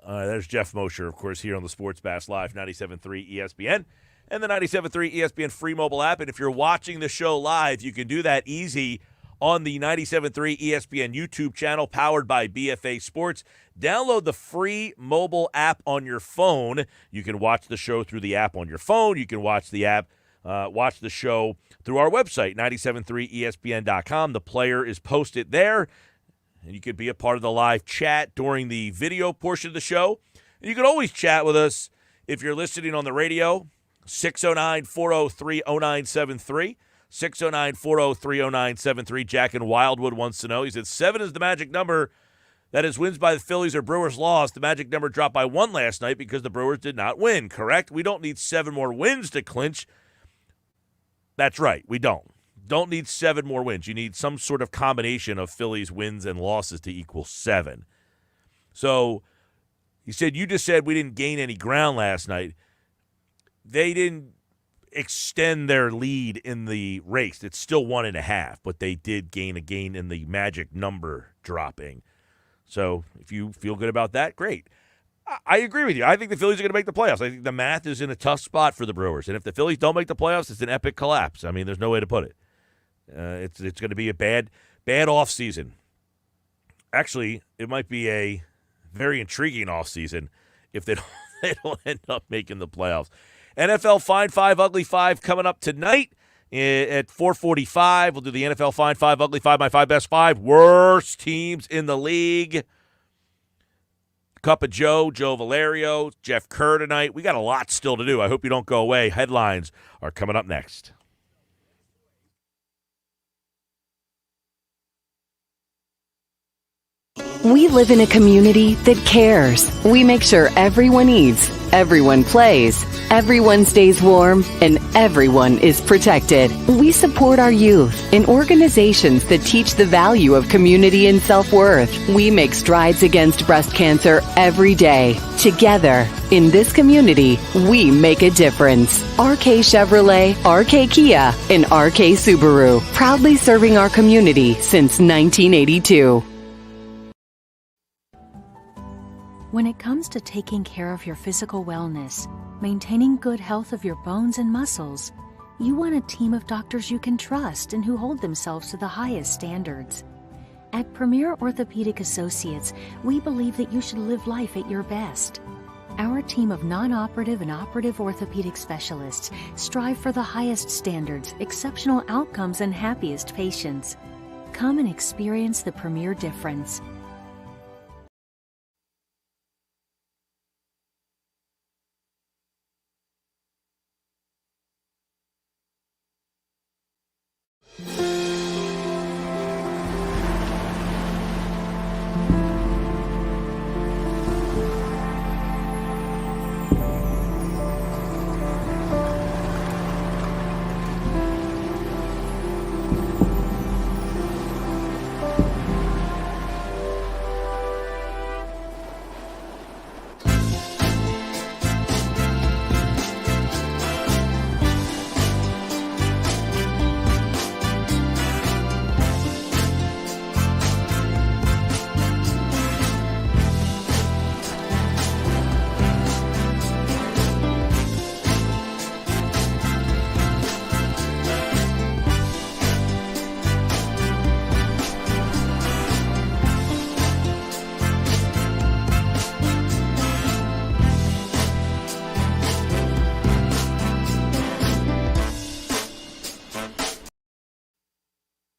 S2: There's Jeff Mosher, of course, here on the Sports Bash Live, 97.3 ESPN, and the 97.3 ESPN free mobile app. And if you're watching the show live, you can do that easy on the 97.3 ESPN YouTube channel powered by BFA Sports. Download the free mobile app on your phone. You can watch the show through the app on your phone. You can watch the app, watch the show through our website, 973ESPN.com. The player is posted there. And you could be a part of the live chat during the video portion of the show. And you can always chat with us if you're listening on the radio, 609-403-0973. 609-403-0973. Jack in Wildwood wants to know. He said 7 is the magic number. That is wins by the Phillies or Brewers lost. The magic number dropped by 1 last night because the Brewers did not win, correct? We don't need 7 more wins to clinch. That's right, we don't. Don't need 7 more wins. You need some sort of combination of Phillies wins and losses to equal 7. So he said, you just said we didn't gain any ground last night. They didn't extend their lead in the race. It's still 1.5, but they did gain a gain in the magic number dropping. So if you feel good about that, great. I agree with you. I think the Phillies are going to make the playoffs. I think the math is in a tough spot for the Brewers. And if the Phillies don't make the playoffs, it's an epic collapse. I mean, there's no way to put it. It's going to be a bad offseason. Actually, it might be a very intriguing offseason if they don't end up making the playoffs. NFL Find 5, Ugly 5 coming up tonight at 4:45. We'll do the NFL Find 5, Ugly 5, my 5 best 5 worst teams in the league. Cup of Joe Valerio, Jeff Kerr tonight. We got a lot still to do. I hope you don't go away. Headlines are coming up next.
S4: We live in a community that cares. We make sure everyone eats, everyone plays, everyone stays warm, and everyone is protected. We support our youth in organizations that teach the value of community and self-worth. We make strides against breast cancer every day. Together, in this community, we make a difference. RK Chevrolet, RK Kia, and RK Subaru, proudly serving our community since 1982.
S6: When it comes to taking care of your physical wellness, maintaining good health of your bones and muscles, you want a team of doctors you can trust and who hold themselves to the highest standards. At Premier Orthopedic Associates, we believe that you should live life at your best. Our team of non-operative and operative orthopedic specialists strive for the highest standards, exceptional outcomes, and happiest patients. Come and experience the Premier difference.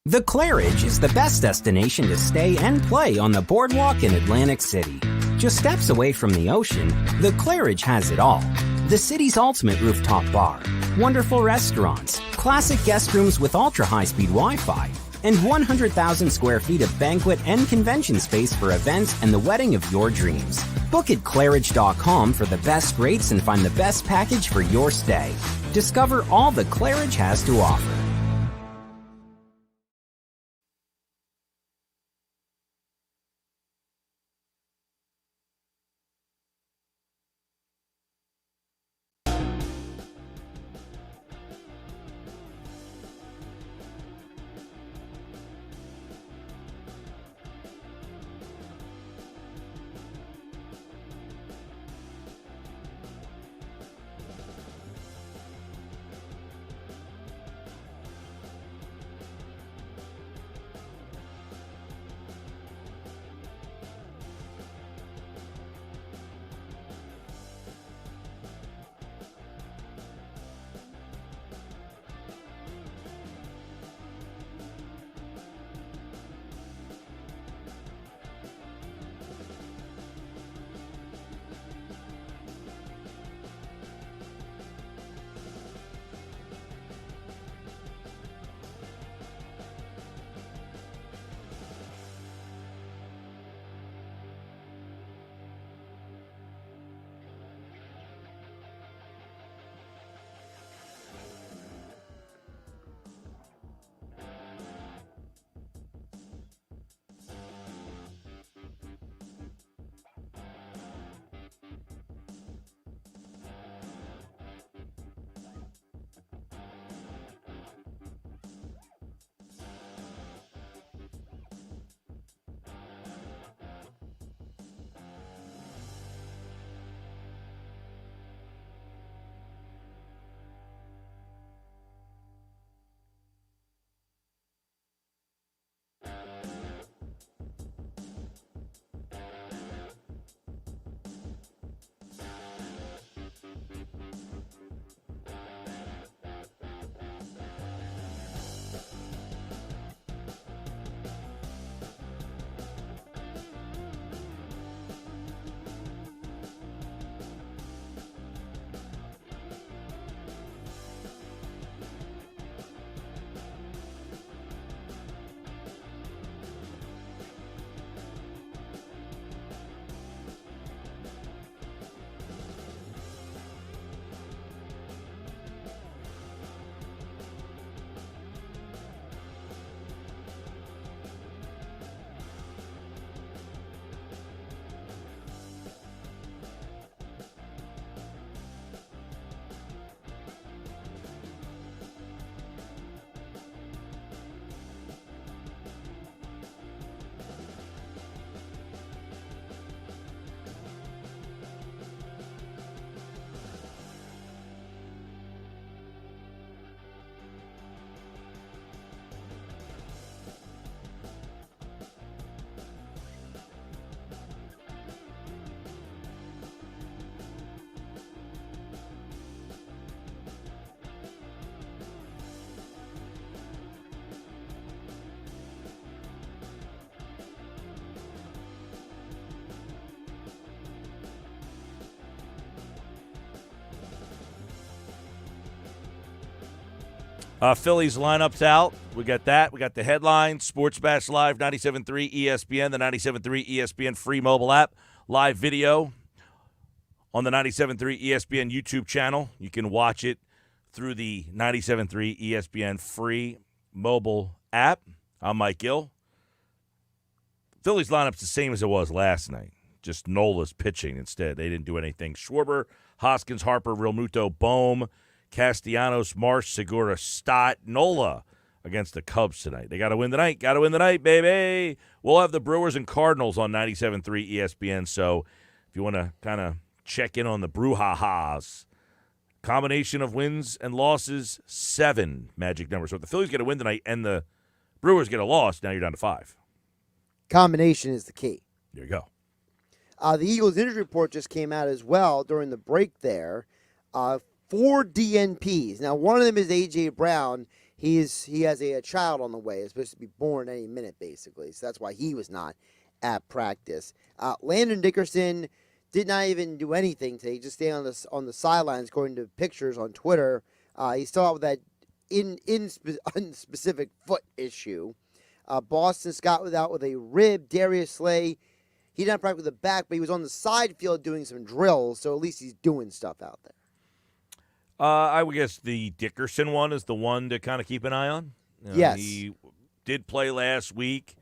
S5: The Claridge is the best destination to stay and play on the boardwalk in Atlantic City. Just steps away from the ocean, the Claridge has it all. The city's ultimate rooftop bar, wonderful restaurants, classic guest rooms with ultra-high-speed Wi-Fi, and 100,000 square feet of banquet and convention space for events and the wedding of your dreams. Book at Claridge.com for the best rates and find the best package for your stay. Discover all the Claridge has to offer.
S2: Phillies lineup's out. We got that. We got the headlines. Sports Bash Live, 97.3 ESPN, the 97.3 ESPN free mobile app. Live video on the 97.3 ESPN YouTube channel. You can watch it through the 97.3 ESPN free mobile app. I'm Mike Gill. Phillies lineup's the same as it was last night. Just Nola's pitching instead. They didn't do anything. Schwarber, Hoskins, Harper, Realmuto, Bohm, Castellanos, Marsh, Segura, Stott, Nola against the Cubs tonight. They got to win tonight. Got to win tonight, baby. We'll have the Brewers and Cardinals on 97.3 ESPN. So if you want to kind of check in on the Brouhahas, combination of wins and losses, 7 magic numbers. So if the Phillies get a win tonight and the Brewers get a loss, now you're down to 5.
S3: Combination is the key.
S2: There you go.
S3: The Eagles injury report just came out as well during the break there. 4 DNPs. Now, one of them is A.J. Brown. He has a child on the way. It's supposed to be born any minute, basically. So that's why he was not at practice. Landon Dickerson did not even do anything today. He just stayed on the sidelines, according to pictures on Twitter. He's still out with that unspecific foot issue. Boston Scott was out with a rib. Darius Slay, he didn't practice with the back, but he was on the side field doing some drills, so at least he's doing stuff out there.
S2: I would guess the Dickerson one is the one to kind of keep an eye on.
S3: Yes.
S2: He did play last week,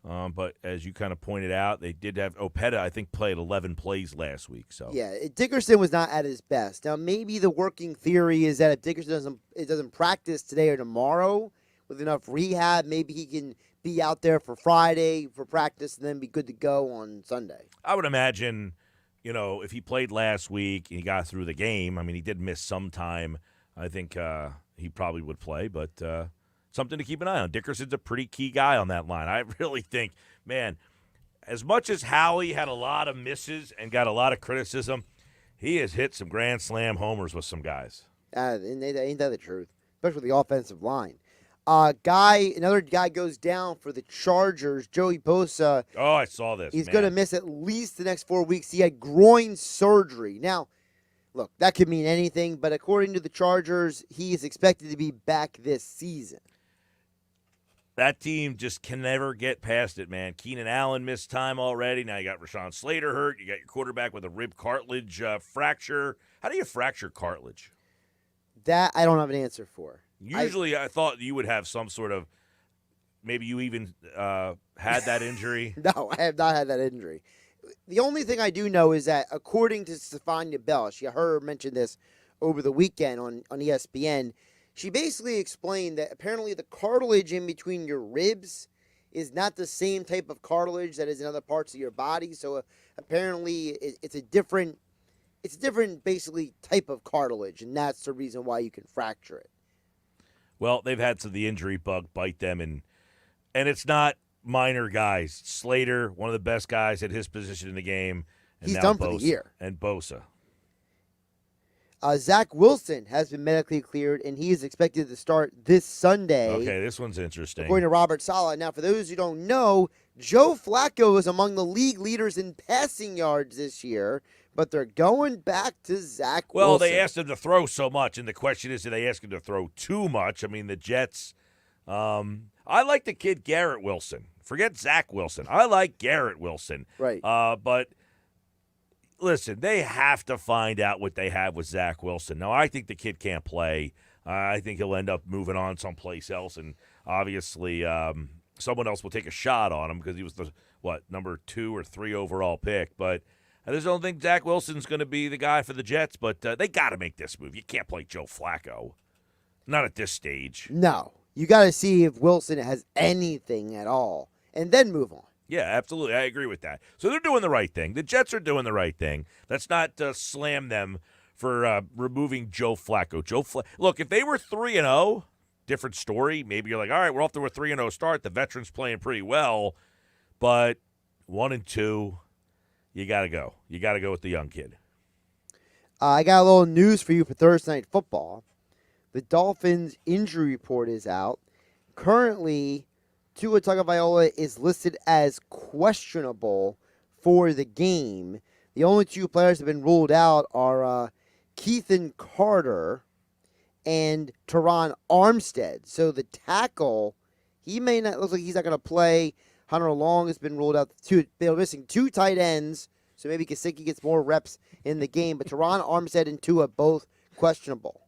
S2: but as you kind of pointed out, they did have Opeta, I think, played 11 plays last week. So
S3: yeah, Dickerson was not at his best. Now, maybe the working theory is that if Dickerson doesn't practice today or tomorrow with enough rehab, maybe he can be out there for Friday for practice and then be good to go on Sunday.
S2: I would imagine, if he played last week and he got through the game, I mean, he did miss some time. I think he probably would play, but something to keep an eye on. Dickerson's a pretty key guy on that line. I really think, man, as much as Howie had a lot of misses and got a lot of criticism, he has hit some grand slam homers with some guys.
S3: Ain't that the truth? Especially with the offensive line. Another guy goes down for the Chargers, Joey Bosa.
S2: Oh, I saw this.
S3: He's going to miss at least the next 4 weeks. He had groin surgery. Now, look, that could mean anything, but according to the Chargers, he is expected to be back this season.
S2: That team just can never get past it, man. Keenan Allen missed time already. Now you got Rashawn Slater hurt. You got your quarterback with a rib cartilage fracture. How do you fracture cartilage?
S3: That I don't have an answer for.
S2: Usually I thought you would have some sort of, maybe you even had that injury.
S3: No, I have not had that injury. The only thing I do know is that according to Stefania Bell, she heard her mention this over the weekend on ESPN, she basically explained that apparently the cartilage in between your ribs is not the same type of cartilage that is in other parts of your body. So apparently it's a different basically type of cartilage, and that's the reason why you can fracture it.
S2: Well, they've had the injury bug bite them, and it's not minor guys. Slater, one of the best guys at his position in the game. And
S3: he's
S2: now
S3: done
S2: Bosa,
S3: for the year.
S2: And Bosa.
S3: Zach Wilson has been medically cleared, and he is expected to start this Sunday.
S2: Okay, this one's interesting.
S3: According to Robert Saleh. Now, for those who don't know, Joe Flacco is among the league leaders in passing yards this year, but they're going back to Zach Wilson.
S2: Well, they asked him to throw so much, and the question is, did they ask him to throw too much? I mean, the Jets, I like the kid Garrett Wilson. Forget Zach Wilson. I like Garrett Wilson.
S3: Right.
S2: But listen, they have to find out what they have with Zach Wilson. Now, I think the kid can't play. I think he'll end up moving on someplace else, and obviously someone else will take a shot on him because he was the, number 2 or 3 overall pick. But I just don't think Zach Wilson's going to be the guy for the Jets, but they got to make this move. You can't play Joe Flacco. Not at this stage.
S3: No. You got to see if Wilson has anything at all, and then move on.
S2: Yeah, absolutely. I agree with that. So they're doing the right thing. The Jets are doing the right thing. Let's not slam them for removing Joe Flacco. Look, if they were 3-0, different story. Maybe you're like, all right, we're off to a 3-0 start. The veterans playing pretty well, but 1-2, you got to go. You got to go with the young kid.
S3: I got a little news for you for Thursday Night Football. The Dolphins' injury report is out. Currently, Tua Tagovailoa is listed as questionable for the game. The only 2 players that have been ruled out are Keithan Carter and Teron Armstead. So the tackle, he may not look like he's not going to play. Hunter Long has been ruled out. They're missing 2 tight ends, so maybe Gesicki gets more reps in the game. But Teron Armstead and Tua both questionable.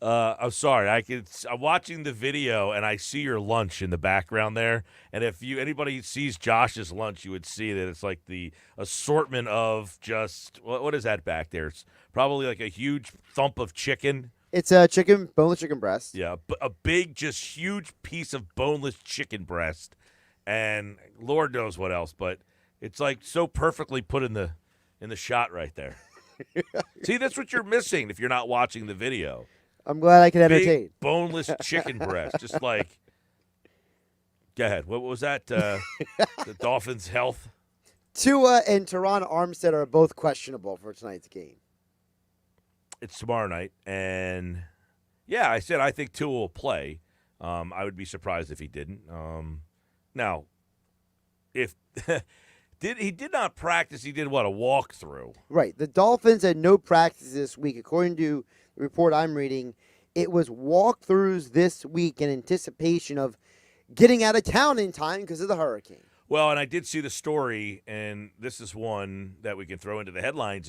S2: I'm sorry. I'm watching the video and I see your lunch in the background there. And if anybody sees Josh's lunch, you would see that it's like the assortment of just what is that back there? It's probably like a huge thump of chicken.
S3: It's a boneless chicken breast.
S2: Yeah, a big, just huge piece of boneless chicken breast, and Lord knows what else. But it's like so perfectly put in the shot right there. See, that's what you're missing if you're not watching the video.
S3: I'm glad I can entertain.
S2: Big boneless chicken breast, just like. Go ahead. What was that? The Dolphins' health.
S3: Tua and Teron Armstead are both questionable for tonight's game.
S2: It's tomorrow night, and yeah, I said I think Tua will play. I would be surprised if he didn't. Now, if he did not practice, he did a walkthrough.
S3: Right. The Dolphins had no practice this week, according to the report I'm reading. It was walkthroughs this week in anticipation of getting out of town in time because of the hurricane.
S2: Well, and I did see the story, and this is one that we can throw into the headlines.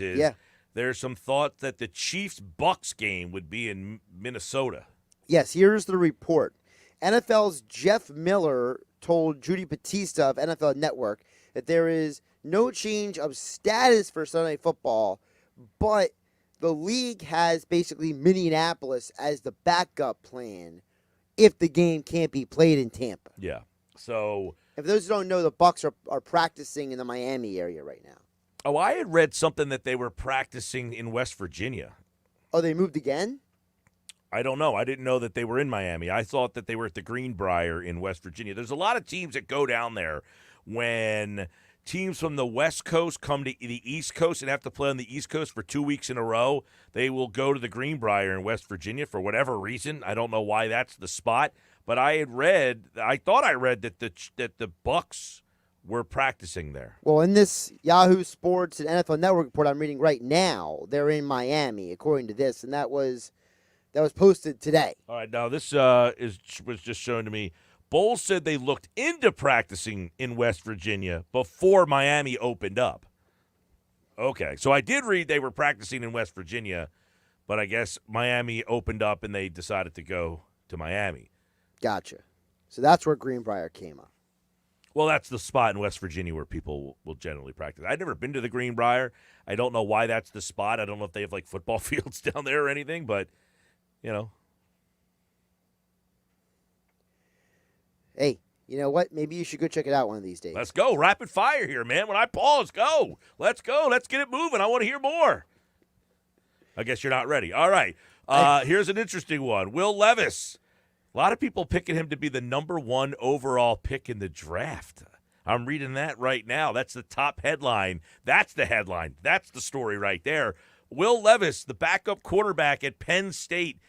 S2: There's some thought that the Chiefs-Bucks game would be in Minnesota.
S3: Yes, here's the report. NFL's Jeff Miller told Judy Batista of NFL Network that there is no change of status for Sunday Night Football, but the league has basically Minneapolis as the backup plan if the game can't be played in Tampa.
S2: Yeah. So
S3: if those who don't know, the Bucks are practicing in the Miami area right now.
S2: Oh, I had read something that they were practicing in West Virginia.
S3: Oh, they moved again?
S2: I don't know. I didn't know that they were in Miami. I thought that they were at the Greenbrier in West Virginia. There's a lot of teams that go down there when teams from the West Coast come to the East Coast and have to play on the East Coast for 2 weeks in a row. They will go to the Greenbrier in West Virginia for whatever reason. I don't know why that's the spot, but I thought I read that the Bucks were practicing there.
S3: Well, in this Yahoo Sports and NFL Network report I'm reading right now, they're in Miami, according to this, and that was posted today.
S2: All right, now this was just shown to me. Bowles said they looked into practicing in West Virginia before Miami opened up. Okay, so I did read they were practicing in West Virginia, but I guess Miami opened up and they decided to go to Miami.
S3: Gotcha. So that's where Greenbrier came up.
S2: Well, that's the spot in West Virginia where people will generally practice. I've never been to the Greenbrier. I don't know why that's the spot. I don't know if they have, like, football fields down there or anything, but, you know.
S3: Hey, you know what? Maybe you should go check it out one of these days.
S2: Let's go. Rapid fire here, man. When I pause, go. Let's go. Let's get it moving. I want to hear more. I guess you're not ready. All right. Here's an interesting one. Will Levis. A lot of people picking him to be the number 1 overall pick in the draft. I'm reading that right now. That's the top headline. That's the headline. That's the story right there. Will Levis, the backup quarterback at Penn State.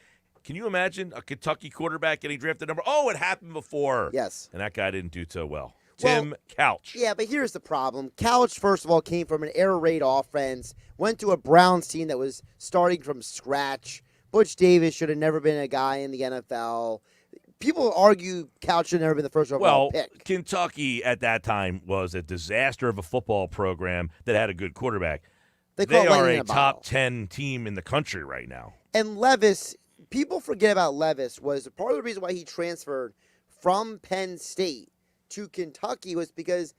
S2: Can you imagine a Kentucky quarterback getting drafted number? Oh, it happened before.
S3: Yes.
S2: And that guy didn't do so well. Tim Couch.
S3: Yeah, but here's the problem. Couch, first of all, came from an air raid offense, went to a Browns team that was starting from scratch. Butch Davis should have never been a guy in the NFL. People argue Couch should have never been the first overall pick.
S2: Well, Kentucky at that time was a disaster of a football program that had a good quarterback. They are a top 10 team in the country right now.
S3: And Levis, people forget about Levis, was part of the reason why he transferred from Penn State to Kentucky was because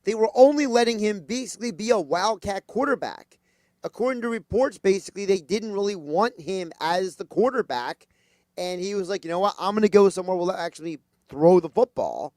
S3: they were only letting him basically be a wildcat quarterback. According to reports, basically, they didn't really want him as the quarterback. And he was like, you know what, I'm going to go somewhere where we'll actually throw the football.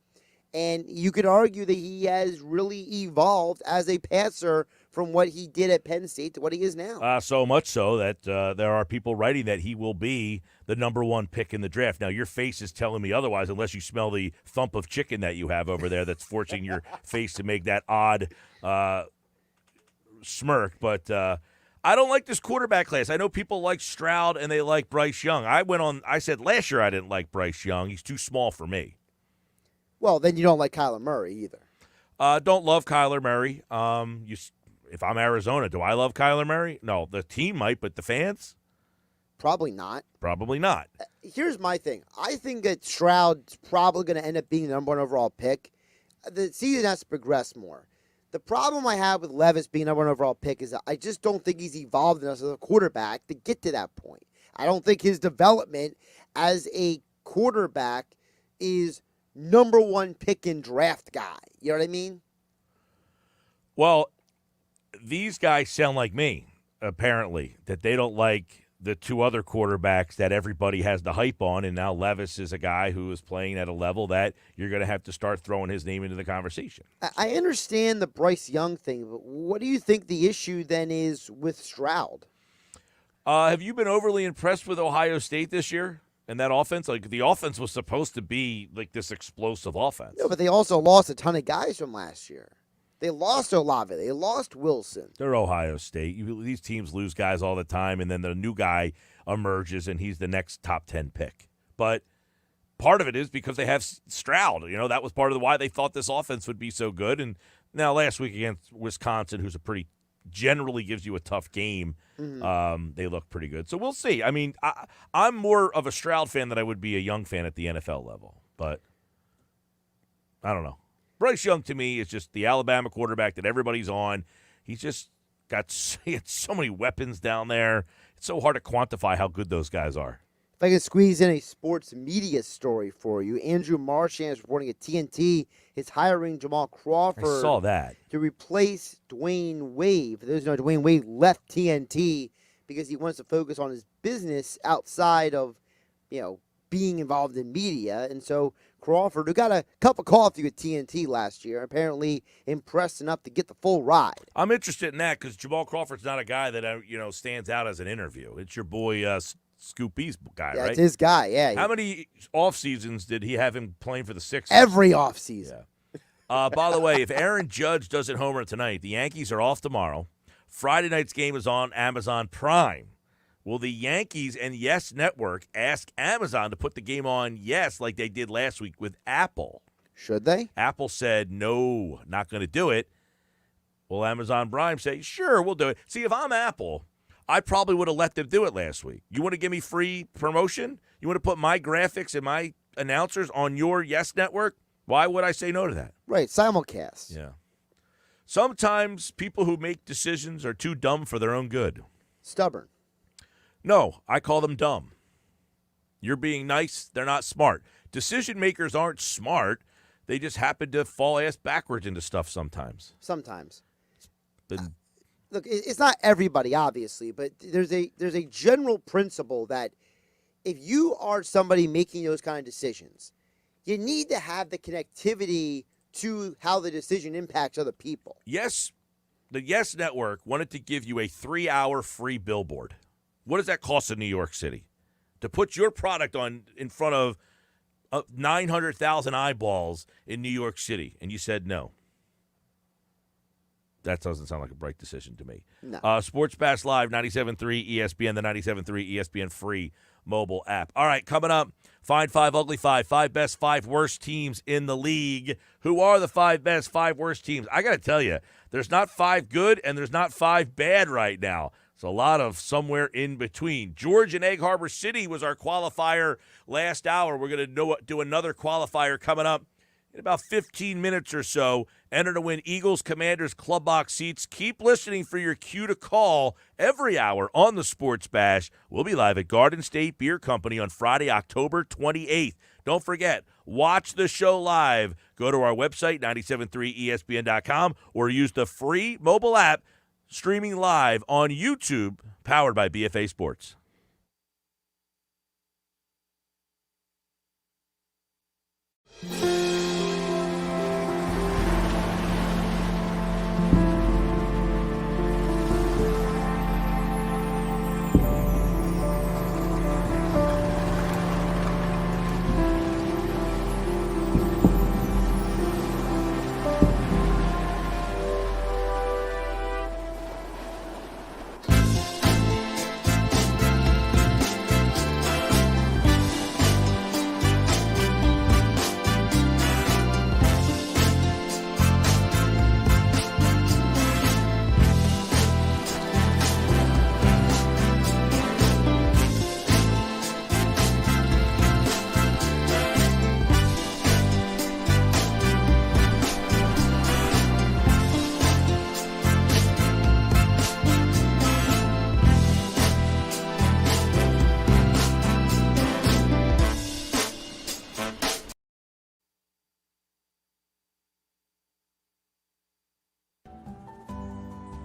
S3: And you could argue that he has really evolved as a passer from what he did at Penn State to what he is now.
S2: So much so that there are people writing that he will be the number 1 pick in the draft. Now, your face is telling me otherwise, unless you smell the thump of chicken that you have over there that's forcing your face to make that odd smirk. But I don't like this quarterback class. I know people like Stroud and they like Bryce Young. I said last year I didn't like Bryce Young. He's too small for me.
S3: Well, then you don't like Kyler Murray either.
S2: Don't love Kyler Murray. If I'm Arizona, do I love Kyler Murray? No, the team might, but the fans?
S3: Probably not.
S2: Probably not.
S3: Here's my thing. I think that Stroud's probably going to end up being the number 1 overall pick. The season has to progress more. The problem I have with Levis being number 1 overall pick is that I just don't think he's evolved enough as a quarterback to get to that point. I don't think his development as a quarterback is number 1 pick and draft guy. You know what I mean?
S2: Well, these guys sound like me, apparently, that they don't like the 2 other quarterbacks that everybody has the hype on, and now Levis is a guy who is playing at a level that you're going to have to start throwing his name into the conversation.
S3: I understand the Bryce Young thing, but what do you think the issue then is with Stroud?
S2: Have you been overly impressed with Ohio State this year and that offense? Like, the offense was supposed to be like this explosive offense.
S3: No, but they also lost a ton of guys from last year. They lost Olave. They lost Wilson.
S2: They're Ohio State. These teams lose guys all the time, and then the new guy emerges, and he's the next top 10 pick. But part of it is because they have Stroud. You know, that was part of why they thought this offense would be so good. And now last week against Wisconsin, who's a pretty generally gives you a tough game, they look pretty good. So we'll see. I mean, I'm more of a Stroud fan than I would be a Young fan at the NFL level. But I don't know. Bryce Young, to me, is just the Alabama quarterback that everybody's on. He's just got so many weapons down there. It's so hard to quantify how good those guys are.
S3: If I can squeeze in a sports media story for you, Andrew Marchand is reporting at TNT is hiring Jamal Crawford.
S2: I saw that.
S3: To replace Dwayne Wade. For those who know, Dwayne Wade left TNT because he wants to focus on his business outside of, being involved in media. And so Crawford, who got a cup of coffee with TNT last year, apparently impressed enough to get the full ride.
S2: I'm interested in that because Jamal Crawford's not a guy that stands out as an interview. It's your boy Scoop B's guy, right?
S3: That's his guy, yeah.
S2: How many off seasons did he have him playing for the Sixers?
S3: Every off season.
S2: Yeah. By the way, if Aaron Judge doesn't homer tonight, the Yankees are off tomorrow. Friday night's game is on Amazon Prime. Will the Yankees and Yes Network ask Amazon to put the game on Yes like they did last week with Apple?
S3: Should they?
S2: Apple said, no, not going to do it. Will Amazon Prime say, sure, we'll do it? See, if I'm Apple, I probably would have let them do it last week. You want to give me free promotion? You want to put my graphics and my announcers on your Yes Network? Why would I say no to that?
S3: Right, simulcast.
S2: Yeah. Sometimes people who make decisions are too dumb for their own good.
S3: Stubborn.
S2: No, I call them dumb. You're being nice. They're not smart. Decision makers aren't smart. They just happen to fall ass backwards into stuff sometimes.
S3: Sometimes. Look, it's not everybody, obviously, but there's a general principle that if you are somebody making those kind of decisions, you need to have the connectivity to how the decision impacts other people.
S2: Yes, the Yes Network wanted to give you a 3-hour free billboard. What does that cost in New York City? To put your product on in front of 900,000 eyeballs in New York City, and you said no. That doesn't sound like a bright decision to me.
S3: No.
S2: Sports Bash Live, 97.3 ESPN, the 97.3 ESPN free mobile app. All right, coming up, Find 5, Ugly 5, 5 best, 5 worst teams in the league. Who are the 5 best, 5 worst teams? I got to tell you, there's not 5 good and there's not 5 bad right now. It's a lot of somewhere in between. George and Egg Harbor City was our qualifier last hour. We're going to do another qualifier coming up in about 15 minutes or so. Enter to win Eagles Commanders Club Box seats. Keep listening for your cue to call every hour on the Sports Bash. We'll be live at Garden State Beer Company on Friday, October 28th. Don't forget, watch the show live. Go to our website, 973ESPN.com, or use the free mobile app streaming live on YouTube, powered by BFA Sports.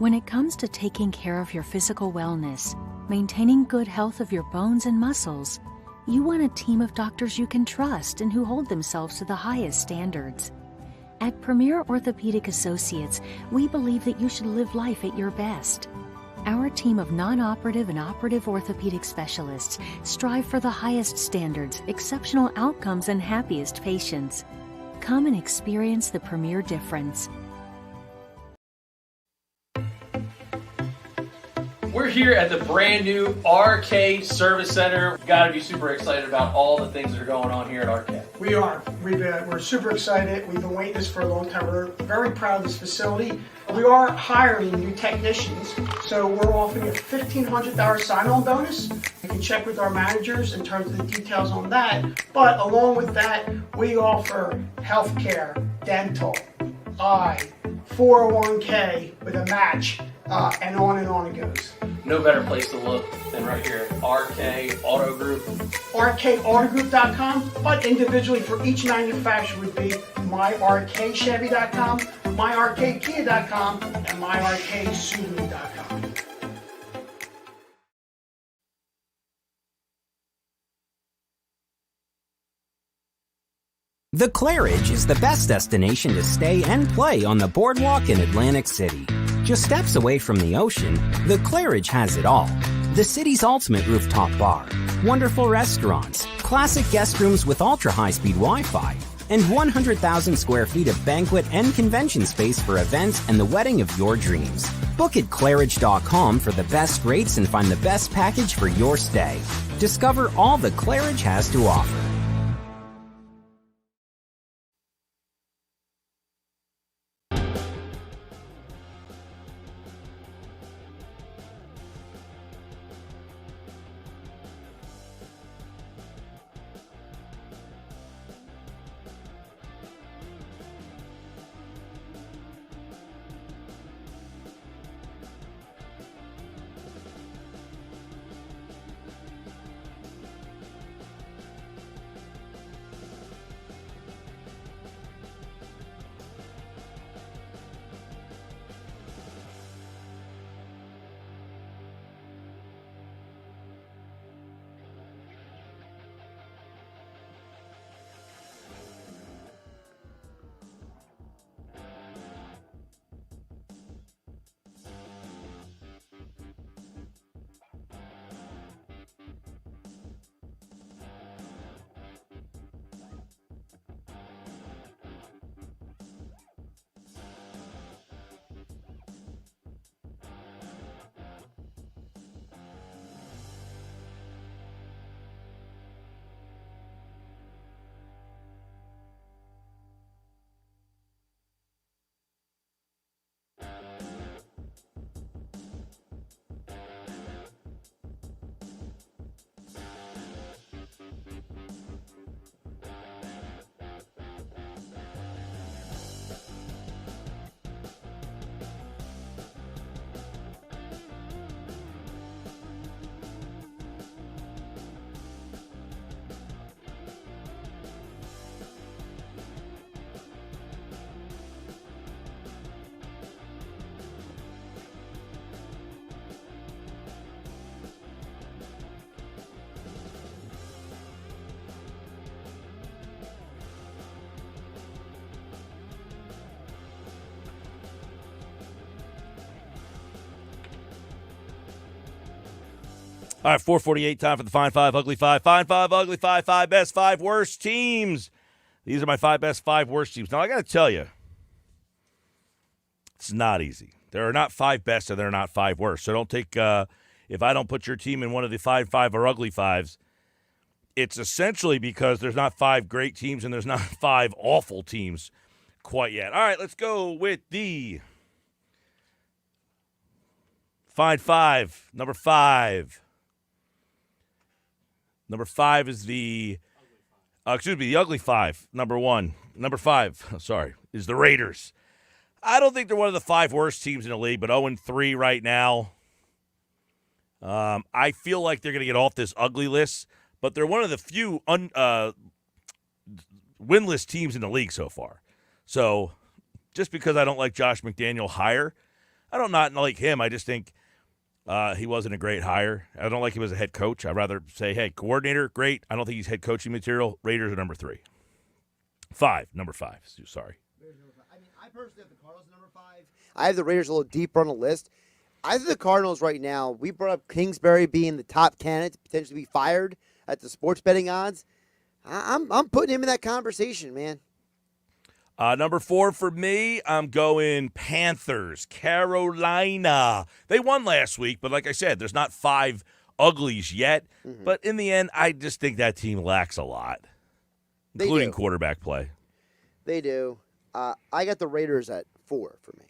S6: When it comes to taking care of your physical wellness, maintaining good health of your bones and muscles, you want a team of doctors you can trust and who hold themselves to the highest standards. At Premier Orthopedic Associates, we believe that you should live life at your best. Our team of non-operative and operative orthopedic specialists strive for the highest standards, exceptional outcomes, and happiest patients. Come and experience the Premier difference.
S7: We're here at the brand new RK Service Center. Got to be super excited about all the things that are going on here at RK.
S8: We are. We're super excited. We've been waiting this for a long time. We're very proud of this facility. We are hiring new technicians, so we're offering a $1,500 sign-on bonus. You can check with our managers in terms of the details on that. But along with that, we offer healthcare, dental, eye, 401k with a match, and on it goes.
S7: No better place to look than right here at RK Auto Group.
S8: RKAutogroup.com, but individually for each manufacturer would be myrkchevy.com, myrkkia.com, and myrksubaru.com.
S5: The Claridge is the best destination to stay and play on the boardwalk in Atlantic City. Just steps away from the ocean, the Claridge has it all. The city's ultimate rooftop bar, wonderful restaurants, classic guest rooms with ultra-high-speed Wi-Fi, and 100,000 square feet of banquet and convention space for events and the wedding of your dreams. Book at Claridge.com for the best rates and find the best package for your stay. Discover all the Claridge has to offer.
S2: All right, 4:48, time for the Fine Five, Ugly Five. Fine Five, Ugly Five, five best, five worst teams. These are my five best, five worst teams. Now, I got to tell you, it's not easy. There are not five best and there are not five worst. So don't take, if I don't put your team in one of the five or ugly fives, it's essentially because there's not five great teams and there's not five awful teams quite yet. All right, let's go with the Fine Five, number five. Number five is the Ugly Five. Number one. Number five, is the Raiders. I don't think they're one of the five worst teams in the league, but 0-3 right now. I feel like they're going to get off this ugly list, but they're one of the few winless teams in the league so far. So just because I don't like Josh McDaniel hire, I don't not like him. I just think he wasn't a great hire. I don't like him as a head coach. I'd rather say, hey, coordinator, great. I don't think he's head coaching material. Raiders are number 3. Number 5. Sorry.
S3: I mean, I personally have the Cardinals at number 5. I have the Raiders a little deeper on the list. I think the Cardinals right now, we brought up Kingsbury being the top candidate to potentially be fired at the sports betting odds. I'm putting him in that conversation, man.
S2: Number 4 for me, I'm going Panthers, Carolina. They won last week, but like I said, there's not 5 uglies yet. Mm-hmm. But in the end, I just think that team lacks a lot, including quarterback play.
S3: They do. I got the Raiders at 4 for me.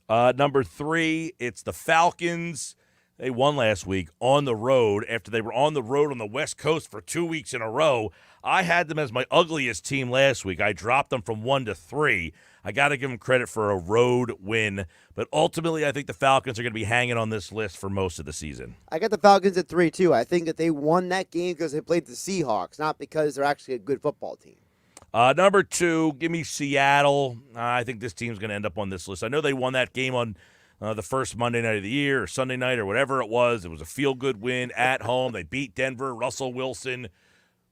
S2: Number 3, it's the Falcons. They won last week on the road after they were on the road on the West Coast for 2 weeks in a row. I had them as my ugliest team last week. I dropped them from 1 to 3. I got to give them credit for a road win. But ultimately, I think the Falcons are going to be hanging on this list for most of the season.
S3: I got the Falcons at 3, too. I think that they won that game because they played the Seahawks, not because they're actually a good football team.
S2: Number 2, give me Seattle. I think this team's going to end up on this list. I know they won that game on the first Monday night of the year or Sunday night or whatever it was. It was a feel-good win at home. They beat Denver, Russell Wilson.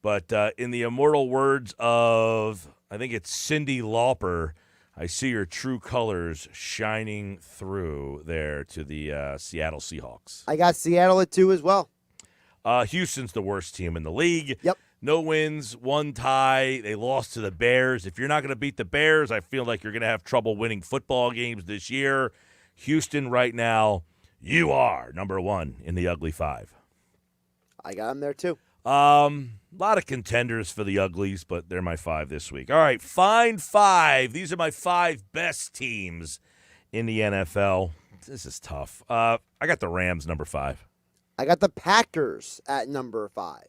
S2: But in the immortal words of, I think it's Cyndi Lauper, I see your true colors shining through there to the Seattle Seahawks.
S3: I got Seattle at 2 as well.
S2: Houston's the worst team in the league.
S3: Yep.
S2: No wins, 1 tie. They lost to the Bears. If you're not going to beat the Bears, I feel like you're going to have trouble winning football games this year. Houston right now, you are number 1 in the ugly 5.
S3: I got them there too.
S2: A lot of contenders for the uglies, but they're my 5 this week. All right, Find 5. These are my 5 best teams in the NFL. This is tough. I got the Rams number 5.
S3: I got the Packers at number 5.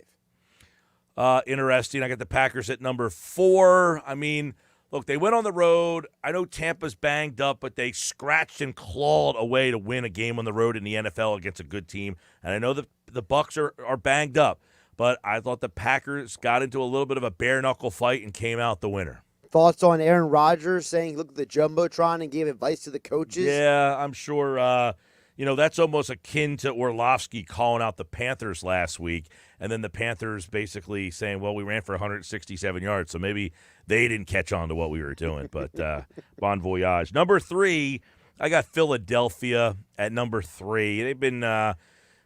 S2: Interesting. I got the Packers at number 4. I mean, look, they went on the road. I know Tampa's banged up, but they scratched and clawed away to win a game on the road in the NFL against a good team. And I know the Bucs are banged up, but I thought the Packers got into a little bit of a bare-knuckle fight and came out the winner.
S3: Thoughts on Aaron Rodgers saying, look at the Jumbotron and gave advice to the coaches?
S2: Yeah, I'm sure that's almost akin to Orlovsky calling out the Panthers last week, and then the Panthers basically saying, well, we ran for 167 yards, so maybe they didn't catch on to what we were doing. But bon voyage. Number 3, I got Philadelphia at number 3. They've been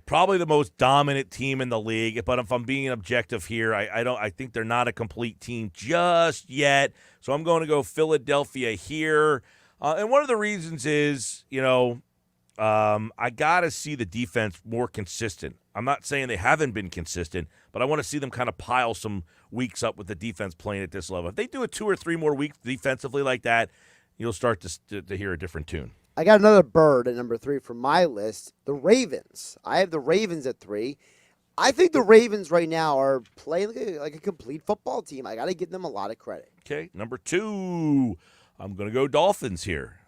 S2: probably the most dominant team in the league, but if I'm being objective here, I think they're not a complete team just yet, so I'm going to go Philadelphia here. And one of the reasons is, I got to see the defense more consistent. I'm not saying they haven't been consistent, but I want to see them kind of pile some weeks up with the defense playing at this level. If they do it 2 or 3 more weeks defensively like that, you'll start to hear a different tune.
S3: I got another bird at number 3 for my list, the Ravens. I have the Ravens at 3. I think the Ravens right now are playing like a complete football team. I got to give them a lot of credit.
S2: Okay, number 2, I'm going to go Dolphins here.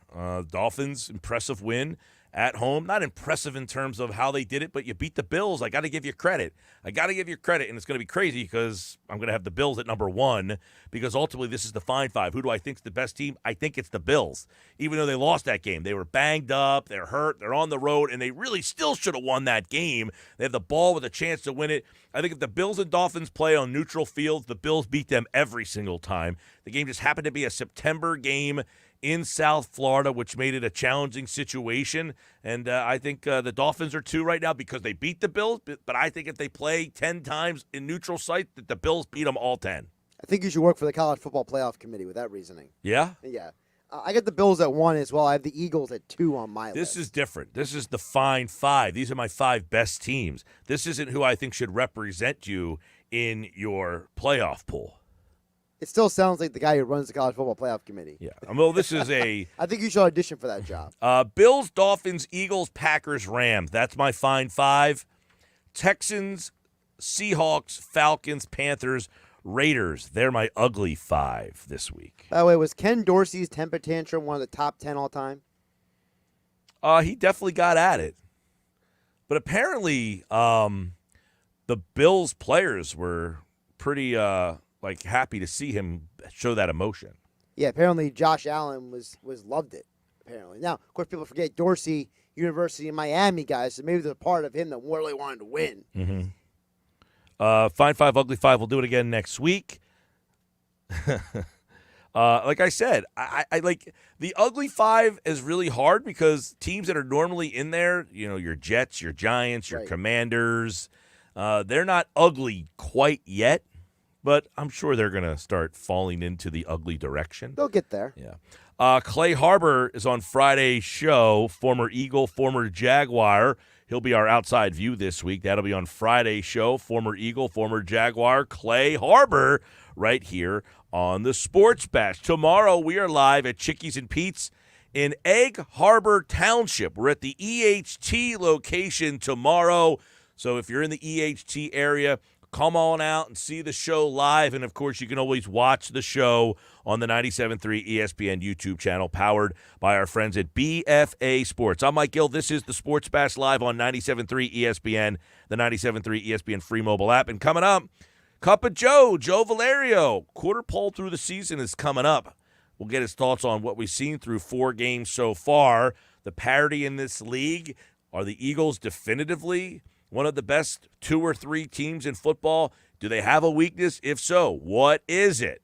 S2: Dolphins, impressive win at home. Not impressive in terms of how they did it, but you beat the Bills. I got to give you credit. And it's going to be crazy because I'm going to have the Bills at number 1 because ultimately this is the Find 5. Who do I think is the best team? I think it's the Bills. Even though they lost that game, they were banged up, they're hurt, they're on the road, and they really still should have won that game. They have the ball with a chance to win it. I think if the Bills and Dolphins play on neutral fields, the Bills beat them every single time. The game just happened to be a September game in South Florida, which made it a challenging situation. And I think the Dolphins are 2 right now because they beat the Bills. But I think if they play 10 times in neutral site, that the Bills beat them all 10.
S3: I think you should work for the College Football Playoff Committee with that reasoning.
S2: Yeah?
S3: Yeah. I got the Bills at 1 as well. I have the Eagles at 2 on my list.
S2: This is different. This is the Find 5. These are my 5 best teams. This isn't who I think should represent you in your playoff pool.
S3: It still sounds like the guy who runs the College Football Playoff Committee.
S2: Yeah. Well, this is a...
S3: I think you should audition for that job.
S2: Bills, Dolphins, Eagles, Packers, Rams. That's my Find 5. Texans, Seahawks, Falcons, Panthers, Raiders. They're my ugly 5 this week.
S3: By the way, was Ken Dorsey's temper tantrum one of the top 10 all time?
S2: He definitely got at it. But apparently the Bills players were pretty... happy to see him show that emotion.
S3: Yeah, apparently Josh Allen was loved it. apparently. Now, of course, people forget Dorsey, University of Miami guys, so maybe there's a part of him that really wanted to win.
S2: Mm-hmm. Fine Five, Ugly Five. We'll do it again next week. Like I said, I like the Ugly Five is really hard because teams that are normally in there, your Jets, your Giants, your Commanders, they're not ugly quite yet, but I'm sure they're going to start falling into the ugly direction.
S3: They'll get there.
S2: Yeah. Clay Harbor is on Friday's show, former Eagle, former Jaguar. He'll be our outside view this week. That'll be on Friday's show, former Eagle, former Jaguar, Clay Harbor, right here on the Sports Bash. Tomorrow we are live at Chickies and Pete's in Egg Harbor Township. We're at the EHT location tomorrow. So if you're in the EHT area, come on out and see the show live. And, of course, you can always watch the show on the 97.3 ESPN YouTube channel, powered by our friends at BFA Sports. I'm Mike Gill. This is the Sports Bash live on 97.3 ESPN, the 97.3 ESPN free mobile app. And coming up, Cup of Joe Valerio. Quarter pole through the season is coming up. We'll get his thoughts on what we've seen through 4 games so far. The parity in this league. Are the Eagles definitively one of the best 2 or 3 teams in football? Do they have a weakness? If so, what is it?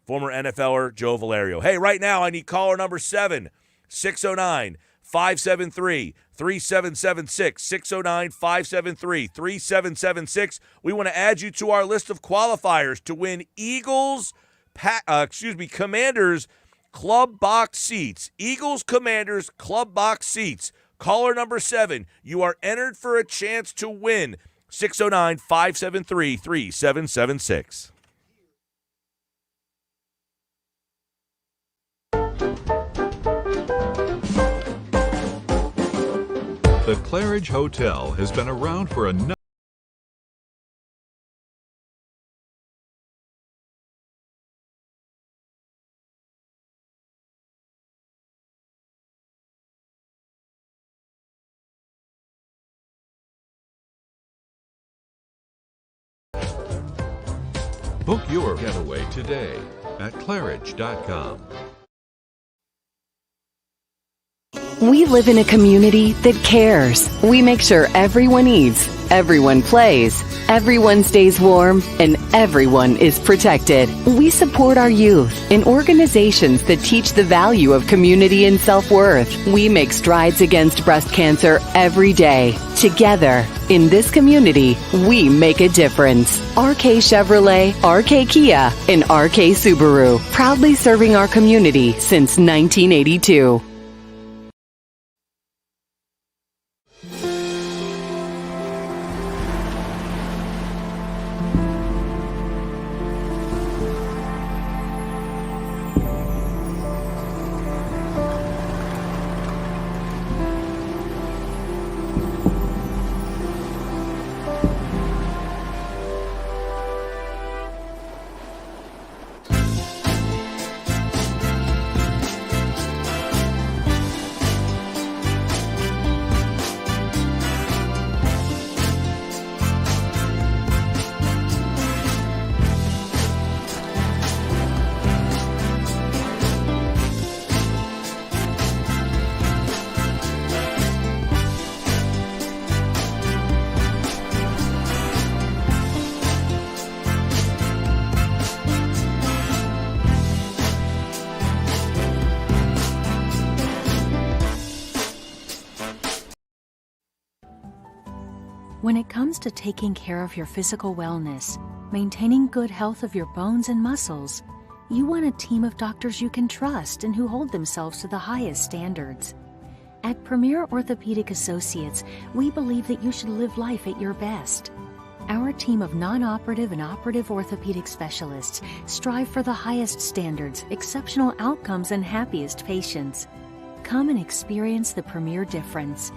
S2: Former NFLer Joe Valerio. Hey, right now I need caller number 7, 609-573-3776, 609-573-3776. We want to add you to our list of qualifiers to win Commanders club box seats. Eagles Commanders club box seats. Caller number 7, you are entered for a chance to win. 609-573-3776.
S10: The Claridge Hotel has been around for a number. Book your getaway today at Claridge.com.
S4: We live in a community that cares. We make sure everyone eats, everyone plays, everyone stays warm, and everyone is protected. We support our youth in organizations that teach the value of community and self-worth. We make strides against breast cancer every day. Together, in this community, we make a difference. RK Chevrolet, RK Kia, and RK Subaru, proudly serving our community since 1982.
S6: When it comes to taking care of your physical wellness, maintaining good health of your bones and muscles, you want a team of doctors you can trust and who hold themselves to the highest standards. At Premier Orthopedic Associates, we believe that you should live life at your best. Our team of non-operative and operative orthopedic specialists strive for the highest standards, exceptional outcomes, and happiest patients. Come and experience the Premier difference.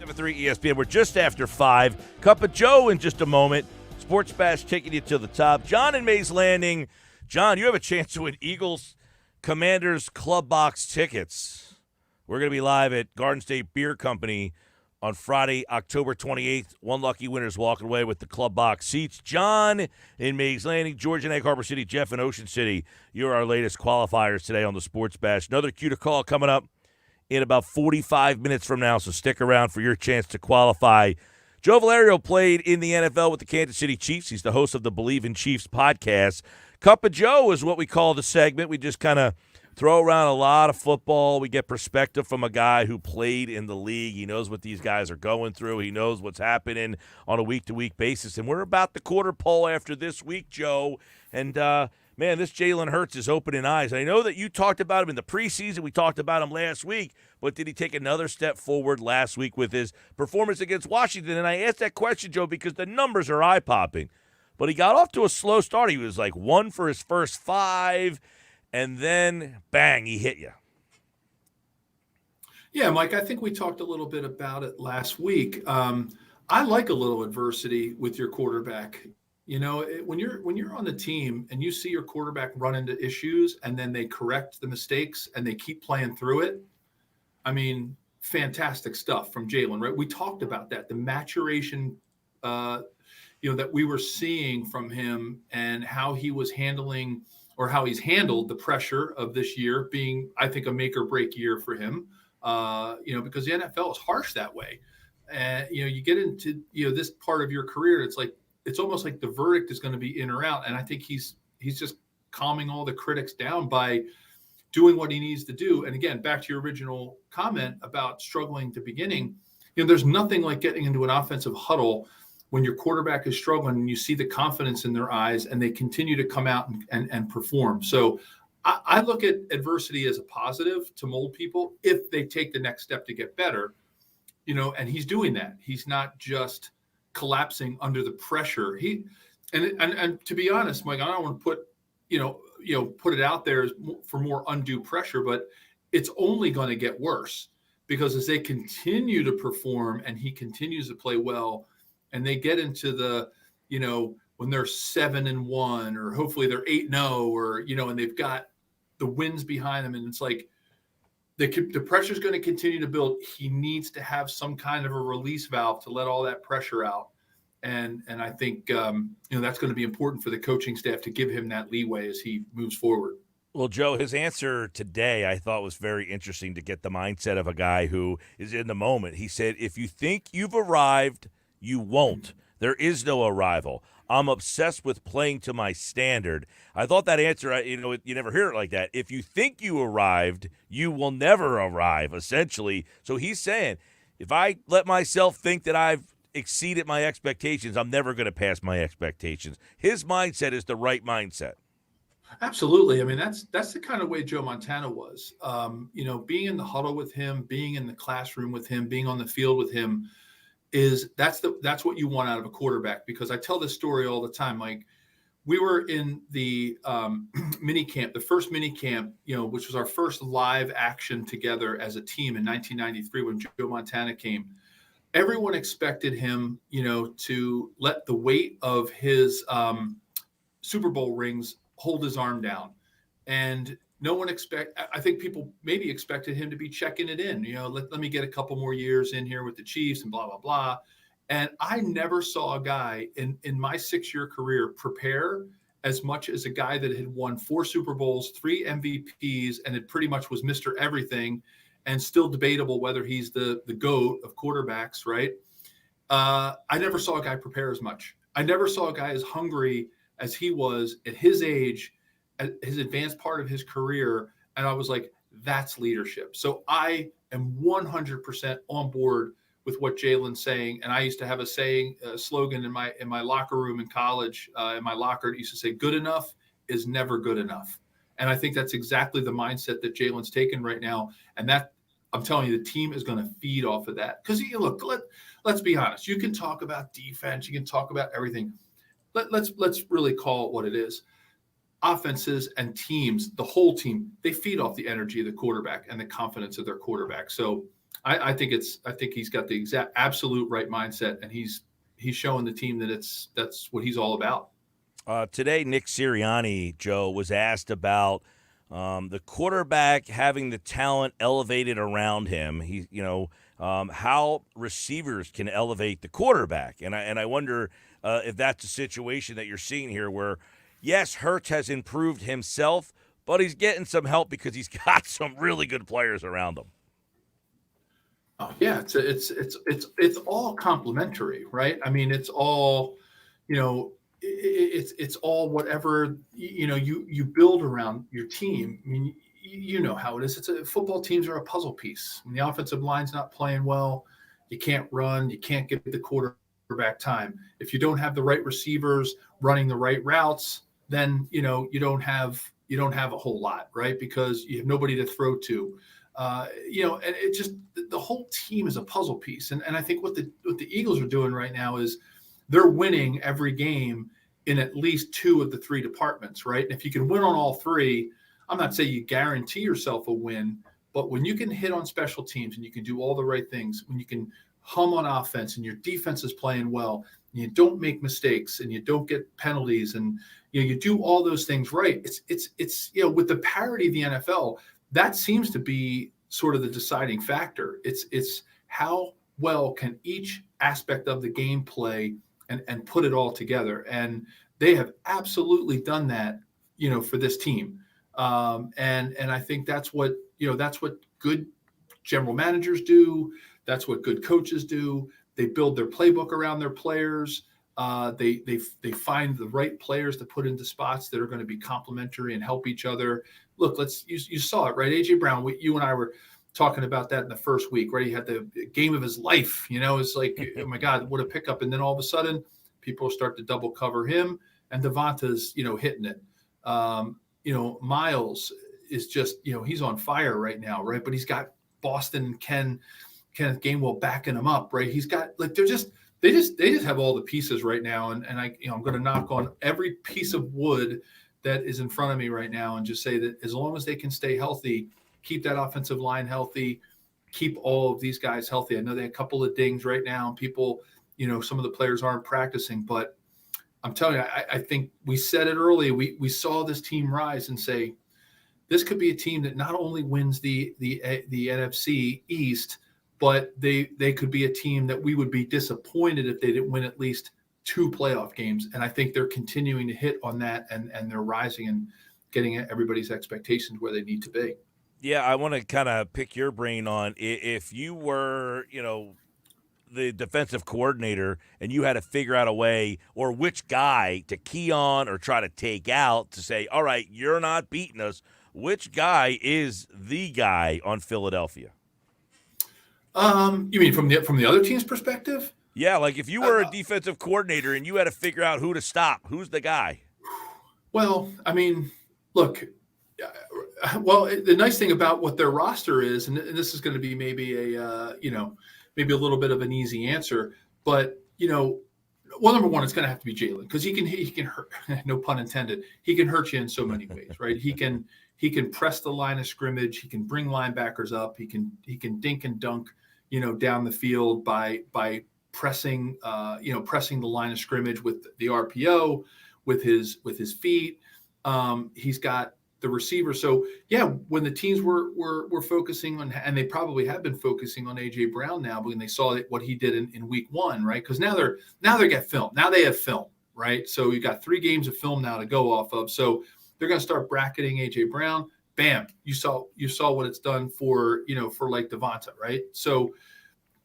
S2: 97.3 ESPN. We're just after 5. Cup of Joe in just a moment. Sports Bash taking you to the top. John in Mays Landing. John, you have a chance to win Eagles Commanders Club Box tickets. We're going to be live at Garden State Beer Company on Friday, October 28th. One lucky winner is walking away with the Club Box seats. John in Mays Landing, George in Egg Harbor City, Jeff in Ocean City. You're our latest qualifiers today on the Sports Bash. Another cue to call coming up in about 45 minutes from now, so stick around for your chance to qualify. Joe Valerio played in the NFL with the Kansas City Chiefs. He's the host of the Believe in Chiefs podcast. Cup of Joe is what we call the segment. We just kind of throw around a lot of football. We get perspective from a guy who played in the league. He knows what these guys are going through. He knows what's happening on a week-to-week basis. And we're about the quarter pole after this week, Joe. And, man, this Jalen Hurts is opening eyes. I know that you talked about him in the preseason. We talked about him last week. But did he take another step forward last week with his performance against Washington? And I asked that question, Joe, because the numbers are eye-popping. But he got off to a slow start. He was like 1 for his first 5, and then, bang, he hit you.
S15: Yeah, Mike, I think we talked a little bit about it last week. I like a little adversity with your quarterback. You know, when you're on the team and you see your quarterback run into issues and then they correct the mistakes and they keep playing through it, I mean, fantastic stuff from Jalen, right? We talked about that, the maturation, that we were seeing from him and how he was handling or how he's handled the pressure of this year being, I think, a make or break year for him, because the NFL is harsh that way. And, you get into, this part of your career, it's almost like the verdict is going to be in or out. And I think he's just calming all the critics down by doing what he needs to do. And again, back to your original comment about struggling at the beginning, there's nothing like getting into an offensive huddle when your quarterback is struggling and you see the confidence in their eyes and they continue to come out and perform. So I look at adversity as a positive to mold people if they take the next step to get better, and he's doing that. He's not just collapsing under the pressure. And to be honest, Mike, I don't want to put it out there for more undue pressure, but it's only going to get worse because as they continue to perform and he continues to play well, and they get into the, when they're 7-1 or hopefully they're 8-0 or, and they've got the wins behind them. And it's like the pressure is going to continue to build. He needs to have some kind of a release valve to let all that pressure out. And I think, that's going to be important for the coaching staff to give him that leeway as he moves forward.
S2: Well, Joe, his answer today I thought was very interesting to get the mindset of a guy who is in the moment. He said, if you think you've arrived, you won't. There is no arrival. I'm obsessed with playing to my standard. I thought that answer, you never hear it like that. If you think you arrived, you will never arrive, essentially. So he's saying, if I let myself think that I've exceeded my expectations, I'm never going to pass my expectations. His mindset is the right mindset.
S15: Absolutely. I mean, that's the kind of way Joe Montana was. Being in the huddle with him, being in the classroom with him, being on the field with him, that's what you want out of a quarterback. Because I tell this story all the time. Like, we were in the mini camp, the first mini camp, which was our first live action together as a team in 1993 when Joe Montana came. Everyone expected him, to let the weight of his Super Bowl rings hold his arm down, and no one I think people maybe expected him to be checking it in, let me get a couple more years in here with the Chiefs and blah, blah, blah. And I never saw a guy in my 6-year career prepare as much as a guy that had won 4 Super Bowls, 3 MVPs, and it pretty much was Mr. Everything and still debatable whether he's the GOAT of quarterbacks, right? I never saw a guy prepare as much. I never saw a guy as hungry as he was at his age, at his advanced part of his career. And I was like, that's leadership. So I am 100% on board with what Jalen's saying. And I used to have a slogan in my locker room in college, in my locker, it used to say, good enough is never good enough. And I think that's exactly the mindset that Jalen's taken right now. And that, I'm telling you, the team is going to feed off of that. Because look, let's be honest. You can talk about defense. You can talk about everything. Let's really call it what it is. Offenses and teams, the whole team, they feed off the energy of the quarterback and the confidence of their quarterback. So I think he's got the absolute right mindset, and he's showing the team that that's what he's all about.
S2: Today, Nick Sirianni, Joe, was asked about the quarterback having the talent elevated around him. How receivers can elevate the quarterback, and I wonder if that's a situation that you're seeing here, where yes, Hurts has improved himself, but he's getting some help because he's got some really good players around him.
S15: Oh, yeah, it's all complementary, right? I mean, it's all, it's all whatever you build around your team. I mean, you know how it is. Football teams are a puzzle piece. When the offensive line's not playing well, you can't run, you can't get the quarterback time. If you don't have the right receivers running the right routes, then you don't have a whole lot, right? Because you have nobody to throw to. And it just, the whole team is a puzzle piece. And I think what the Eagles are doing right now is they're winning every game in at least two of the three departments, right? And if you can win on all three, I'm not saying you guarantee yourself a win, but when you can hit on special teams and you can do all the right things, when you can hum on offense and your defense is playing well, and you don't make mistakes and you don't get penalties, and you do all those things right, it's with the parity of the NFL, that seems to be sort of the deciding factor. It's how well can each aspect of the game play and put it all together. And they have absolutely done that, for this team. And I think that's what good general managers do. That's what good coaches do. They build their playbook around their players. They find the right players to put into spots that are going to be complementary and help each other. Look, you saw it, right? AJ Brown, you and I were talking about that in the first week, right? He had the game of his life. It's like, oh my God, what a pickup. And then all of a sudden, people start to double cover him, and Devonta's, hitting it. Miles is just, he's on fire right now, right? But he's got Boston and Kenneth Gainwell backing him up, right? He's got, like, they just have all the pieces right now. And I'm going to knock on every piece of wood that is in front of me right now and just say that as long as they can stay healthy, keep that offensive line healthy, keep all of these guys healthy. I know they have a couple of dings right now, and people, some of the players aren't practicing, but I'm telling you, I think we said it early. We saw this team rise and say, this could be a team that not only wins the NFC East, but they could be a team that we would be disappointed if they didn't win at least 2 playoff games. And I think they're continuing to hit on that, and they're rising and getting everybody's expectations where they need to be.
S2: Yeah, I want to kind of pick your brain on if you were, the defensive coordinator and you had to figure out a way or which guy to key on or try to take out to say, all right, you're not beating us. Which guy is the guy on Philadelphia?
S15: You mean from the other team's perspective?
S2: Yeah, like if you were a defensive coordinator and you had to figure out who to stop, who's the guy?
S15: Well, I mean, look, the nice thing about what their roster is, and this is going to be maybe maybe a little bit of an easy answer, but number one, it's going to have to be Jalen, because he can hurt, no pun intended. He can hurt you in so many ways, right? He can press the line of scrimmage. He can bring linebackers up. He can dink and dunk, down the field by pressing the line of scrimmage with the RPO, with his feet. He's got the receiver. So yeah, when the teams were focusing on, and they probably have been focusing on AJ Brown now, when they saw what he did in week 1, right? Because now they get film. Now they have film, right? So you've got 3 games of film now to go off of. So they're going to start bracketing AJ Brown. Bam! You saw what it's done for like Devonta, right? So,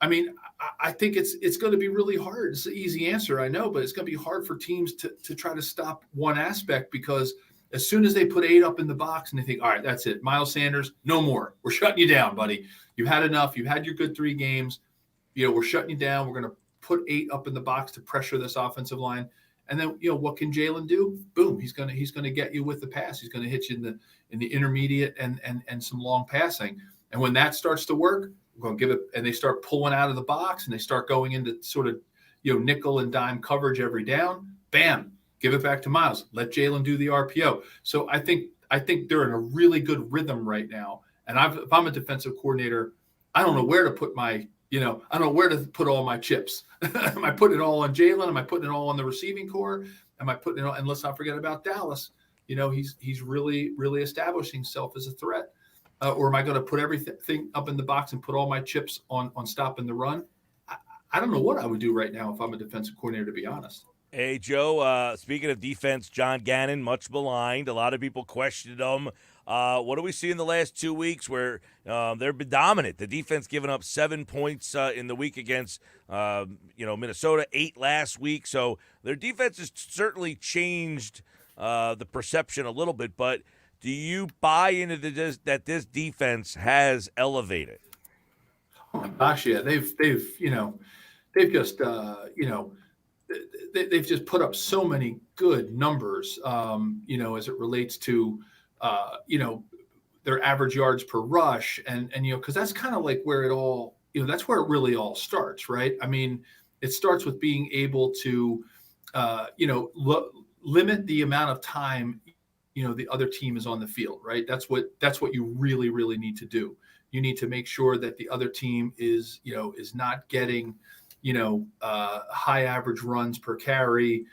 S15: I mean, I think it's going to be really hard. It's an easy answer, I know, but it's going to be hard for teams to try to stop one aspect, because as soon as they put 8 up in the box and they think, all right, that's it, Miles Sanders, no more. We're shutting you down, buddy. You've had enough. You've had your good 3 games. We're shutting you down. We're going to put 8 up in the box to pressure this offensive line. And then, what can Jalen do? Boom, he's going to get you with the pass. He's going to hit you in the intermediate and some long passing. And when that starts to work, we're going to give it, and they start pulling out of the box and they start going into sort of, nickel and dime coverage every down. Bam. Give it back to Miles. Let Jalen do the RPO. So I think they're in a really good rhythm right now. And if I'm a defensive coordinator, I don't know where to put my, I don't know where to put all my chips. Am I putting it all on Jalen? Am I putting it all on the receiving core? Am I putting it on? And let's not forget about Dallas. He's really, really establishing himself as a threat. Or am I going to put everything up in the box and put all my chips on stopping the run? I don't know what I would do right now if I'm a defensive coordinator, to be honest.
S2: Hey, Joe, speaking of defense, John Gannon, much maligned. A lot of people questioned him. What do we see in the last 2 weeks where they've been dominant? The defense giving up 7 points in the week against, Minnesota, 8 last week. So their defense has certainly changed the perception a little bit. But do you buy into that this defense has elevated?
S15: Oh my gosh, yeah, they've just they've just put up so many good numbers, as it relates to, their average yards per rush. And because that's kind of like where it all, that's where it really all starts, right? I mean, it starts with being able to, limit the amount of time, the other team is on the field, right? That's what you really, really need to do. You need to make sure that the other team is not getting, high average runs per carry.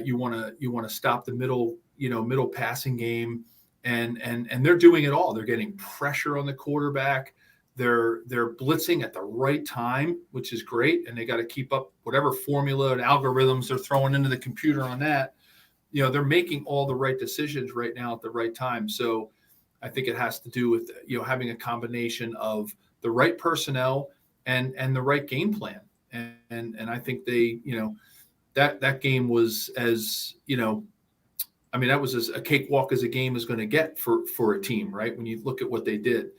S15: You want to stop the middle passing game, and they're doing it all. They're getting pressure on the quarterback. They're blitzing at the right time, which is great, and they got to keep up whatever formula and algorithms they're throwing into the computer on that. They're making all the right decisions right now at the right time. So I think it has to do with having a combination of the right personnel and the right game plan. And I think they, that game was as, that was as a cakewalk as a game is going to get for a team, right? When you look at what they did,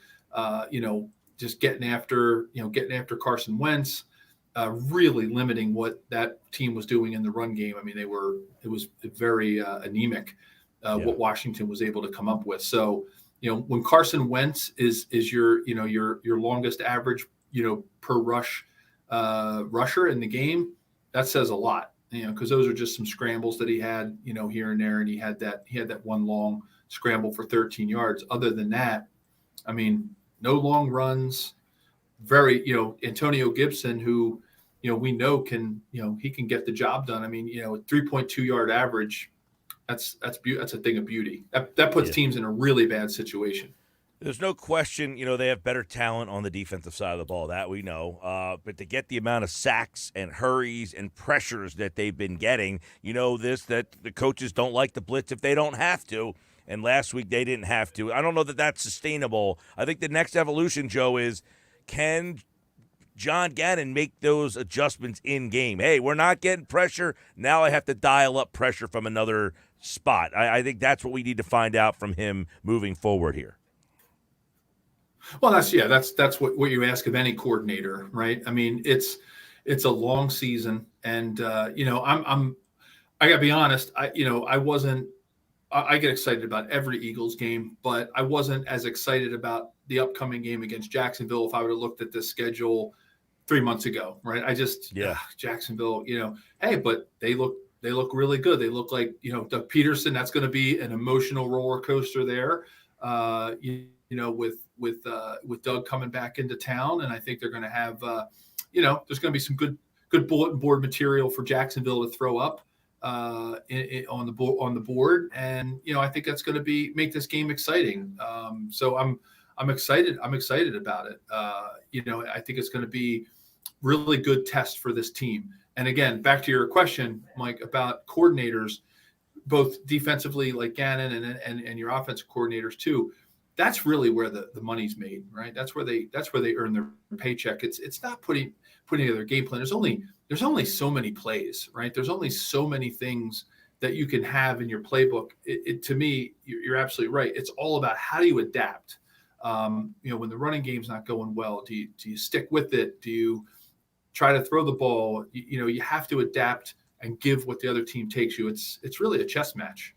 S15: just getting after Carson Wentz, really limiting what that team was doing in the run game. I mean, it was very anemic, what Washington was able to come up with. So, when Carson Wentz is your longest average, per rush rusher in the game, that says a lot, because those are just some scrambles that he had, here and there. And he had that one long scramble for 13 yards. Other than that, I mean, no long runs, very, Antonio Gibson, who, we know can, he can get the job done. I mean, 3.2 yard average, that's a thing of beauty. That puts teams in a really bad situation.
S2: There's no question, they have better talent on the defensive side of the ball. That we know. But to get the amount of sacks and hurries and pressures that they've been getting, that the coaches don't like the blitz if they don't have to. And last week they didn't have to. I don't know that that's sustainable. I think the next evolution, Joe, is can John Gannon make those adjustments in game? Hey, we're not getting pressure. Now I have to dial up pressure from another spot. I think that's what we need to find out from him moving forward here.
S15: Well, that's what you ask of any coordinator, right? I mean, it's a long season, and I gotta be honest. I get excited about every Eagles game, but I wasn't as excited about the upcoming game against Jacksonville if I would have looked at this schedule 3 months ago, right? Jacksonville, hey, but they look really good. They look like, Doug Peterson. That's going to be an emotional roller coaster there, with Doug coming back into town. And I think they're going to have, there's going to be some good bulletin board material for Jacksonville to throw up on the board. And, I think that's going to make this game exciting. So I'm excited. I'm excited about it. I think it's going to be really good test for this team. And again, back to your question, Mike, about coordinators, both defensively like Gannon and your offensive coordinators too. That's really where the money's made, right? That's where they earn their paycheck. It's not putting together a game plan. There's only so many plays, right? There's only so many things that you can have in your playbook. To me, you're absolutely right. It's all about how do you adapt. When the running game's not going well, do you stick with it? Do you try to throw the ball? You have to adapt and give what the other team takes you. It's really a chess match.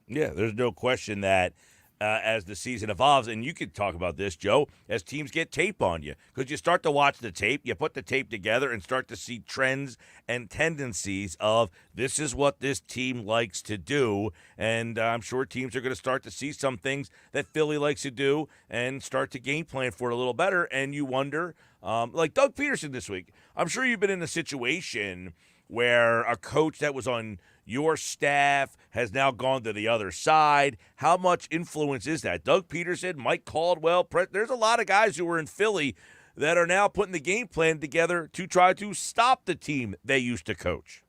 S2: Yeah, there's no question that as the season evolves. And you could talk about this, Joe, as teams get tape on you. Because you start to watch the tape, you put the tape together and start to see trends and tendencies of this is what this team likes to do. And I'm sure teams are going to start to see some things that Philly likes to do and start to game plan for it a little better. And you wonder, like Doug Peterson this week, I'm sure you've been in a situation where a coach that was on your staff has now gone to the other side. How much influence is that? Doug Peterson, Mike Caldwell, there's a lot of guys who were in Philly that are now putting the game plan together to try to stop the team they used to coach.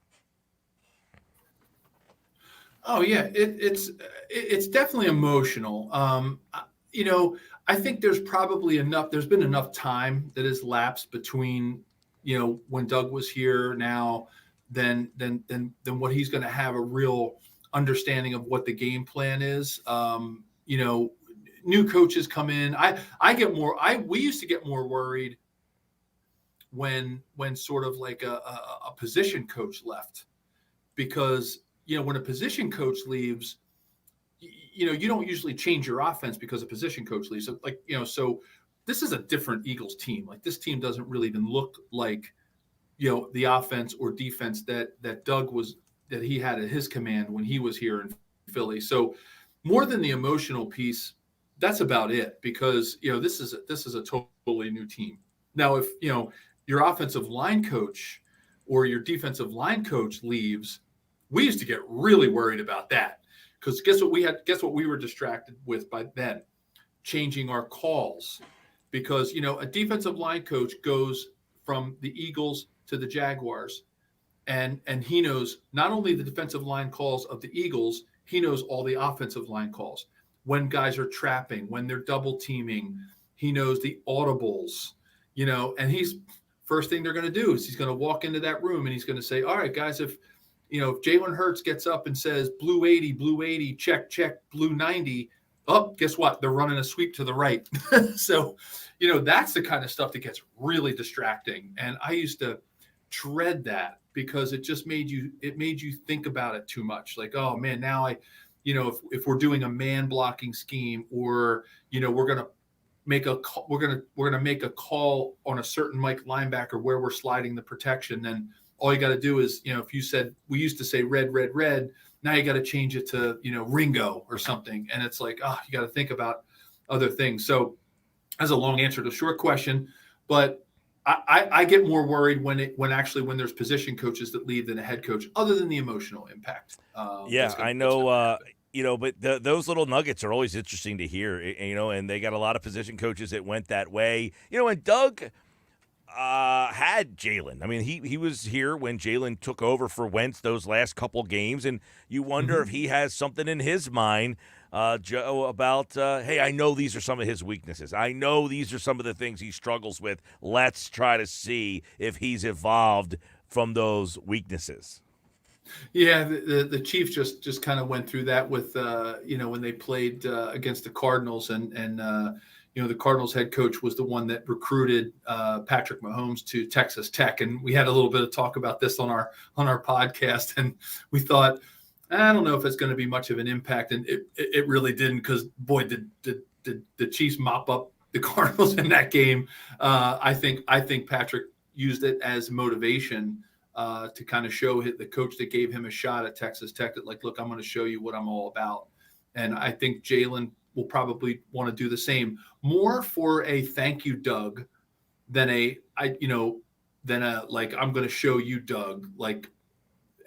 S15: Oh yeah, it's definitely emotional. I think there's been enough time that has lapsed between, when Doug was here now, then what he's going to have a real understanding of what the game plan is. New coaches come in. We used to get more worried when sort of like a position coach left, because, when a position coach leaves, you don't usually change your offense because a position coach leaves. So this is a different Eagles team. Like, this team doesn't really even look like, the offense or defense that he had at his command when he was here in Philly. So more than the emotional piece, that's about it, because, this is a totally new team. Now, if, your offensive line coach or your defensive line coach leaves, we used to get really worried about that, because guess what we were distracted with by then? Changing our calls, because, a defensive line coach goes from the Eagles to the Jaguars, and he knows not only the defensive line calls of the Eagles, he knows all the offensive line calls. When guys are trapping, when they're double teaming, he knows the audibles, and first thing they're going to do is he's going to walk into that room and he's going to say, all right, guys, if Jalen Hurts gets up and says blue 80, check, blue 90, guess what? They're running a sweep to the right. So, that's the kind of stuff that gets really distracting. And I used to dread that, because it just made you think about it too much. Like, oh man, now if we're doing a man blocking scheme, or, we're going to make a call on a certain Mike linebacker where we're sliding the protection, then all you got to do is, if you said, we used to say red, now you got to change it to, Ringo or something. And it's like, you got to think about other things. So that's a long answer to a short question, but I get more worried when there's position coaches that leave than a head coach, other than the emotional impact.
S2: I know, but those little nuggets are always interesting to hear, and they got a lot of position coaches that went that way. And Doug had Jalen. I mean, he was here when Jalen took over for Wentz those last couple games, and you wonder if he has something in his mind, Joe, about, hey, I know these are some of his weaknesses. I know these are some of the things he struggles with. Let's try to see if he's evolved from those weaknesses.
S15: Yeah, the Chiefs just kind of went through that with, when they played against the Cardinals, and the Cardinals head coach was the one that recruited Patrick Mahomes to Texas Tech. And we had a little bit of talk about this on our podcast. And we thought, I don't know if it's going to be much of an impact. And it really didn't, because, boy, did the Chiefs mop up the Cardinals in that game. I think Patrick used it as motivation to kind of show the coach that gave him a shot at Texas Tech that, like, look, I'm going to show you what I'm all about. And I think Jalen will probably want to do the same, more for a thank you, Doug, than I'm going to show you, Doug, like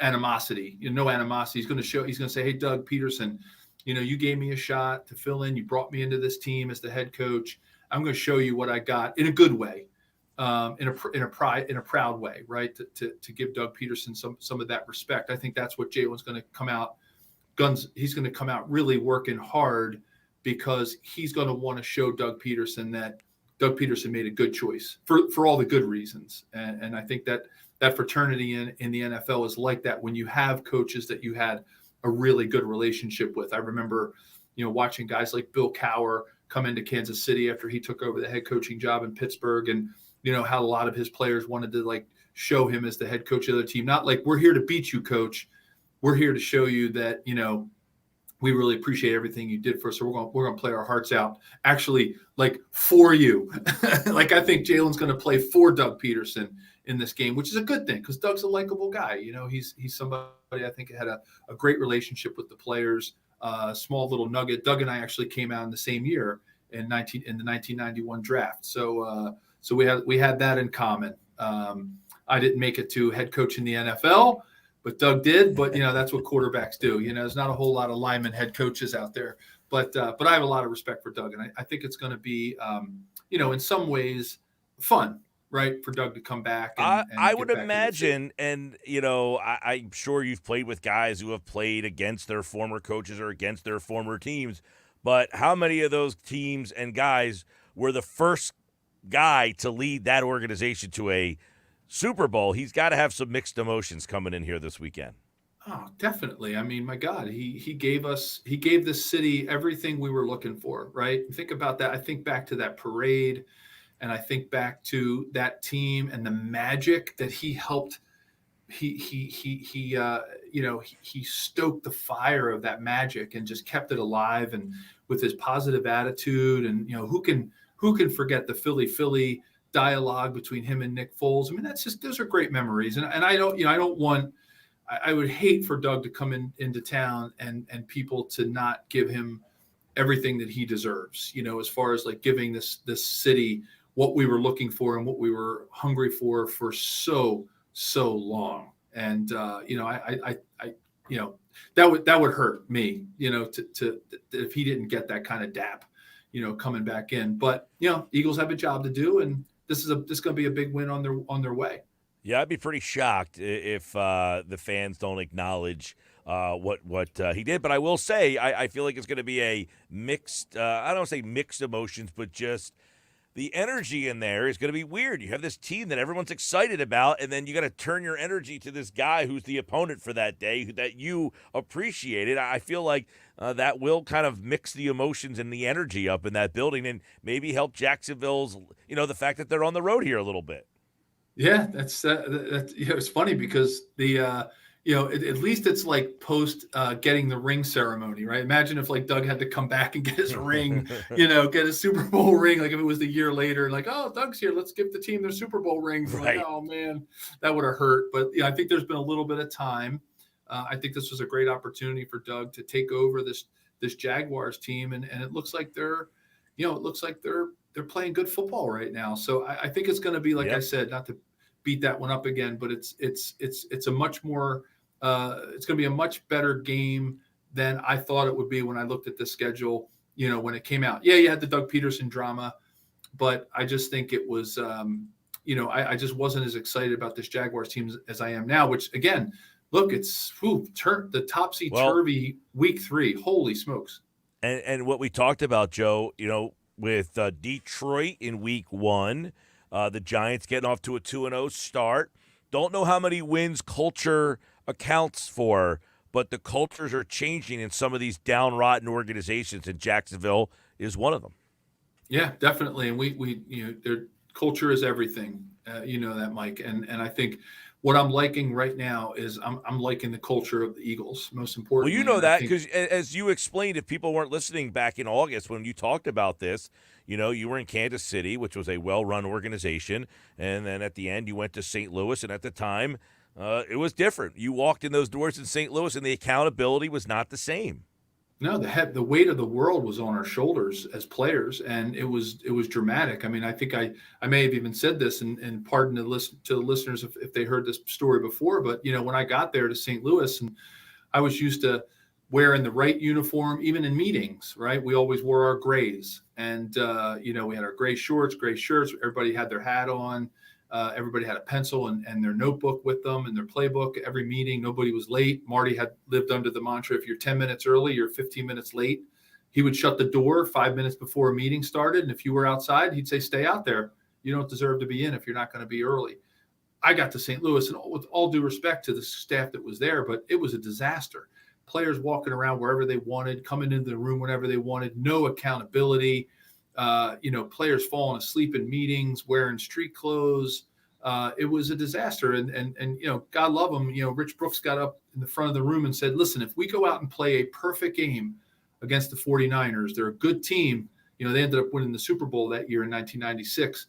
S15: animosity. No animosity. He's going to say, hey, Doug Peterson, you gave me a shot to fill in. You brought me into this team as the head coach. I'm going to show you what I got in a good way, in a proud way, right? To give Doug Peterson some of that respect. I think that's what Jalen's going to come out guns. He's going to come out really working hard, because he's going to want to show Doug Peterson that Doug Peterson made a good choice for all the good reasons. And I think that fraternity in the NFL is like that, when you have coaches that you had a really good relationship with. I remember, watching guys like Bill Cowher come into Kansas City after he took over the head coaching job in Pittsburgh, and, how a lot of his players wanted to, like, show him as the head coach of the team. Not like, we're here to beat you, coach. We're here to show you that, we really appreciate everything you did for us. So we're going to play our hearts out, actually, like for you. Like I think Jalen's going to play for Doug Peterson in this game, which is a good thing because Doug's a likable guy. You know, he's somebody I think had a great relationship with the players. Small little nugget. Doug and I actually came out in the same year in the 1991 draft. So we had that in common. I didn't make it to head coach in the NFL, but Doug did. But that's what quarterbacks do. There's not a whole lot of lineman head coaches out there. But I have a lot of respect for Doug, and I think it's going to be in some ways fun. Right, for Doug to come back. And
S2: I would imagine, and I'm sure you've played with guys who have played against their former coaches or against their former teams, but how many of those teams and guys were the first guy to lead that organization to a Super Bowl? He's got to have some mixed emotions coming in here this weekend.
S15: Oh, definitely. I mean, my God, he gave this city everything we were looking for, right? Think about that. I think back to that parade. And I think back to that team and the magic that he helped. He stoked the fire of that magic and just kept it alive. And with his positive attitude, and who can forget the Philly dialogue between him and Nick Foles? I mean, those are great memories. And I would hate for Doug to come into town and people to not give him everything that he deserves. As far as like giving this city what we were looking for and what we were hungry for so long. And, that would hurt me, to if he didn't get that kind of dap, coming back in. But, Eagles have a job to do, and this is going to be a big win on their way.
S2: Yeah, I'd be pretty shocked if the fans don't acknowledge what he did. But I will say, I feel like it's going to be a mixed, I don't want to say mixed emotions, but just the energy in there is going to be weird. You have this team that everyone's excited about, and then you got to turn your energy to this guy who's the opponent for that day that you appreciated. I feel like that will kind of mix the emotions and the energy up in that building and maybe help Jacksonville's, the fact that they're on the road here a little bit.
S15: Yeah, that's it's funny because the at least it's like post getting the ring ceremony, right? Imagine if like Doug had to come back and get his ring, get a Super Bowl ring, like if it was the year later, like, oh, Doug's here, let's give the team their Super Bowl rings.
S2: Right.
S15: Like, oh man, that would have hurt. But I think there's been a little bit of time. I think this was a great opportunity for Doug to take over this Jaguars team, and it looks like they're playing good football right now. So I think it's going to be, like I said, not to beat that one up again, but it's a much more it's going to be a much better game than I thought it would be when I looked at the schedule, when it came out. Yeah, you had the Doug Peterson drama, but I just think it was, I just wasn't as excited about this Jaguars team as I am now, which again, look, it's the topsy-turvy week 3. Holy smokes.
S2: And what we talked about, Joe, with Detroit in week 1, the Giants getting off to a 2-0 start. Don't know how many wins culture accounts for, but the cultures are changing in some of these downtrodden organizations, and Jacksonville is one of them.
S15: Yeah, definitely. And their culture is everything. That, Mike. And I think what I'm liking right now is I'm liking the culture of the Eagles, most importantly.
S2: Well, you know that because as you explained, if people weren't listening back in August when you talked about this, you were in Kansas City, which was a well-run organization, and then at the end you went to St. Louis, and at the time it was different. You walked in those doors in St. Louis, and the accountability was not the same.
S15: No, the weight of the world was on our shoulders as players, and it was dramatic. I mean, I think I may have even said this, and pardon to the listeners if they heard this story before, but when I got there to St. Louis, and I was used to wearing the right uniform, even in meetings, right? We always wore our grays, and we had our gray shorts, gray shirts. Everybody had their hat on. Everybody had a pencil and their notebook with them and their playbook. Every meeting, nobody was late. Marty had lived under the mantra, if you're 10 minutes early, you're 15 minutes late. He would shut the door 5 minutes before a meeting started. And if you were outside, he'd say, stay out there. You don't deserve to be in if you're not going to be early. I got to St. Louis, and with all due respect to the staff that was there, but it was a disaster. Players walking around wherever they wanted, coming into the room whenever they wanted, no accountability. Players falling asleep in meetings, wearing street clothes. it was a disaster. And God love him. Rich Brooks got up in the front of the room and said, listen, if we go out and play a perfect game against the 49ers, they're a good team. They ended up winning the Super Bowl that year in 1996.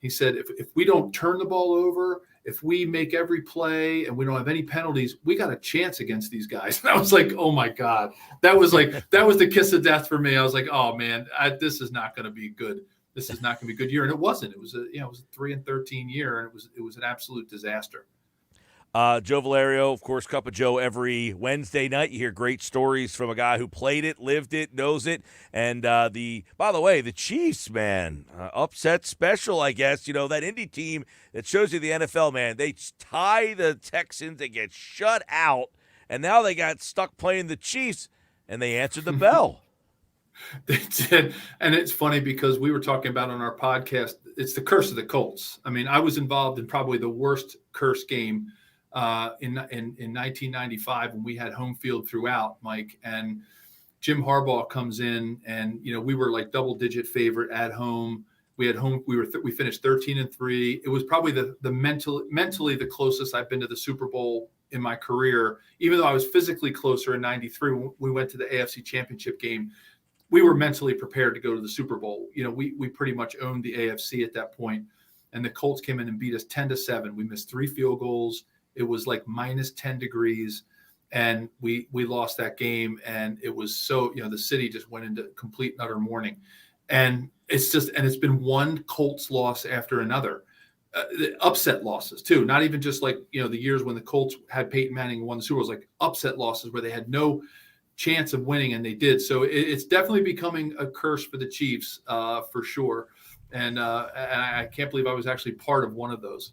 S15: He said, if we don't turn the ball over, if we make every play and we don't have any penalties, we got a chance against these guys. And I was like, oh my God, that was the kiss of death for me. I was like, oh man, this is not going to be good. This is not going to be a good year. And it wasn't. It was a 3-13 year, and it was an absolute disaster.
S2: Joe Valerio, of course, Cup of Joe every Wednesday night. You hear great stories from a guy who played it, lived it, knows it. And by the way, the Chiefs, man, upset special, I guess. That Indy team that shows you the NFL, man, they tie the Texans, they get shut out, and now they got stuck playing the Chiefs, and they answered the bell.
S15: They did. And it's funny because we were talking about on our podcast, it's the curse of the Colts. I mean, I was involved in probably the worst curse game in 1995 when we had home field throughout, Mike, and Jim Harbaugh comes in, and we were like double-digit favorite at home. We finished 13-3. It was probably the mentally the closest I've been to the Super Bowl in my career. Even though I was physically closer in 93 when we went to the AFC Championship game, we were mentally prepared to go to the Super Bowl. We pretty much owned the AFC at that point, and the Colts came in and beat us 10-7. We missed 3 field goals. It was like minus 10 degrees, and we lost that game. And it was so, the city just went into complete and utter mourning. And it's been one Colts loss after another. The upset losses too, not even just like, the years when the Colts had Peyton Manning and won the Super Bowl, like upset losses where they had no chance of winning and they did. So it's definitely becoming a curse for the Chiefs for sure. And I can't believe I was actually part of one of those.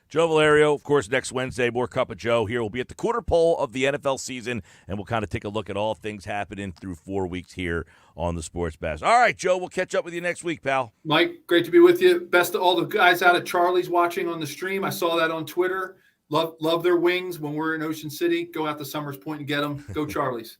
S2: Joe Valerio, of course, next Wednesday, more Cup of Joe here. We'll be at the quarter pole of the NFL season, and we'll kind of take a look at all things happening through 4 weeks here on the Sports Bash. All right, Joe, we'll catch up with you next week, pal.
S15: Mike, great to be with you. Best to all the guys out at Charlie's watching on the stream. I saw that on Twitter. Love their wings when we're in Ocean City. Go out to Summers Point and get them. Go Charlie's.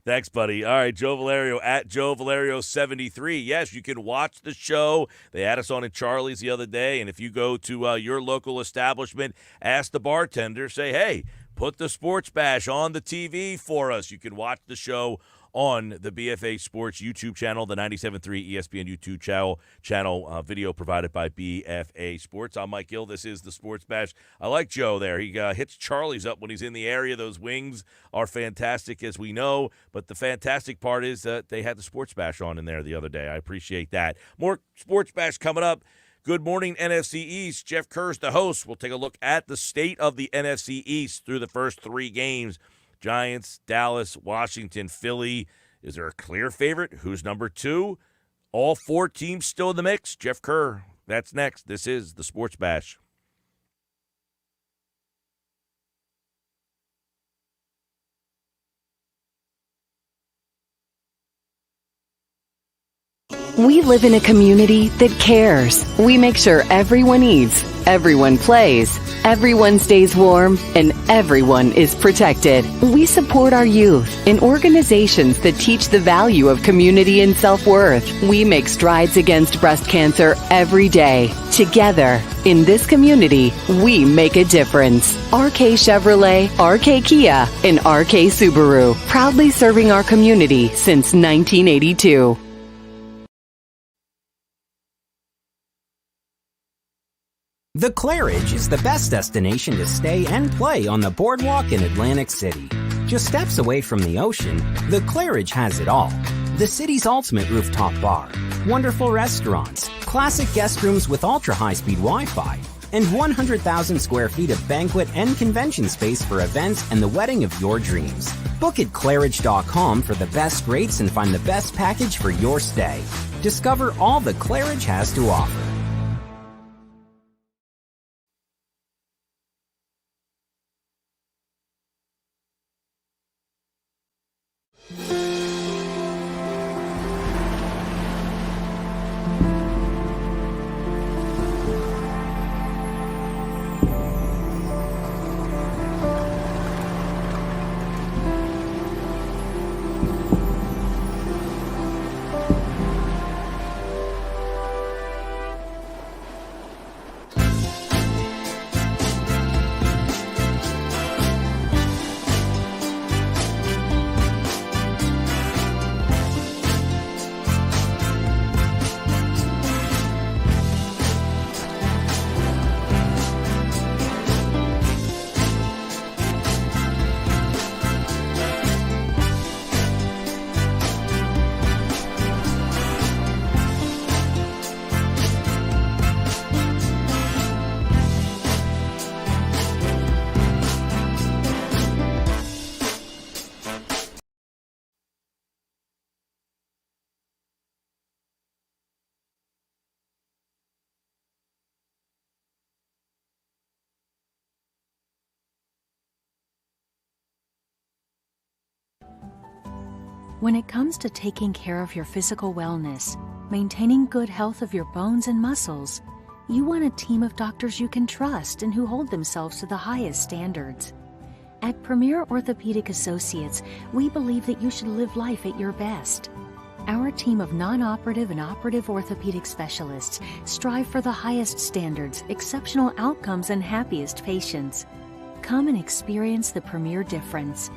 S2: Thanks, buddy. All right, Joe Valerio at Joe Valerio 73. Yes, you can watch the show. They had us on at Charlie's the other day, and if you go to your local establishment, ask the bartender, say, hey, put the Sports Bash on the TV for us. You can watch the show on the BFA Sports YouTube channel, the 97.3 ESPN YouTube channel video provided by BFA Sports. I'm Mike Gill. This is the Sports Bash. I like Joe there. He hits Charlie's up when he's in the area. Those wings are fantastic, as we know, but the fantastic part is that they had the Sports Bash on in there the other day. I appreciate that. More Sports Bash coming up. Good morning, NFC East. Geoff Kerr's the host. We'll take a look at the state of the NFC East through the first 3 games. Giants, Dallas, Washington, Philly. Is there a clear favorite? Who's number 2? All 4 teams still in the mix. Geoff Kerr, that's next. This is the Sports Bash.
S4: We live in a community that cares. We make sure everyone eats, everyone plays, everyone stays warm, and everyone is protected. We support our youth in organizations that teach the value of community and self-worth. We make strides against breast cancer every day. Together, in this community, we make a difference. RK Chevrolet, RK Kia, and RK Subaru, proudly serving our community since 1982.
S5: The Claridge is the best destination to stay and play on the boardwalk in Atlantic City. Just steps away from the ocean, the Claridge has it all. The city's ultimate rooftop bar, wonderful restaurants, classic guest rooms with ultra-high-speed Wi-Fi, and 100,000 square feet of banquet and convention space for events and the wedding of your dreams. Book at Claridge.com for the best rates and find the best package for your stay. Discover all the Claridge has to offer.
S6: When it comes to taking care of your physical wellness, maintaining good health of your bones and muscles, you want a team of doctors you can trust and who hold themselves to the highest standards. At Premier Orthopedic Associates, we believe that you should live life at your best. Our team of non-operative and operative orthopedic specialists strive for the highest standards, exceptional outcomes, and happiest patients. Come and experience the Premier difference.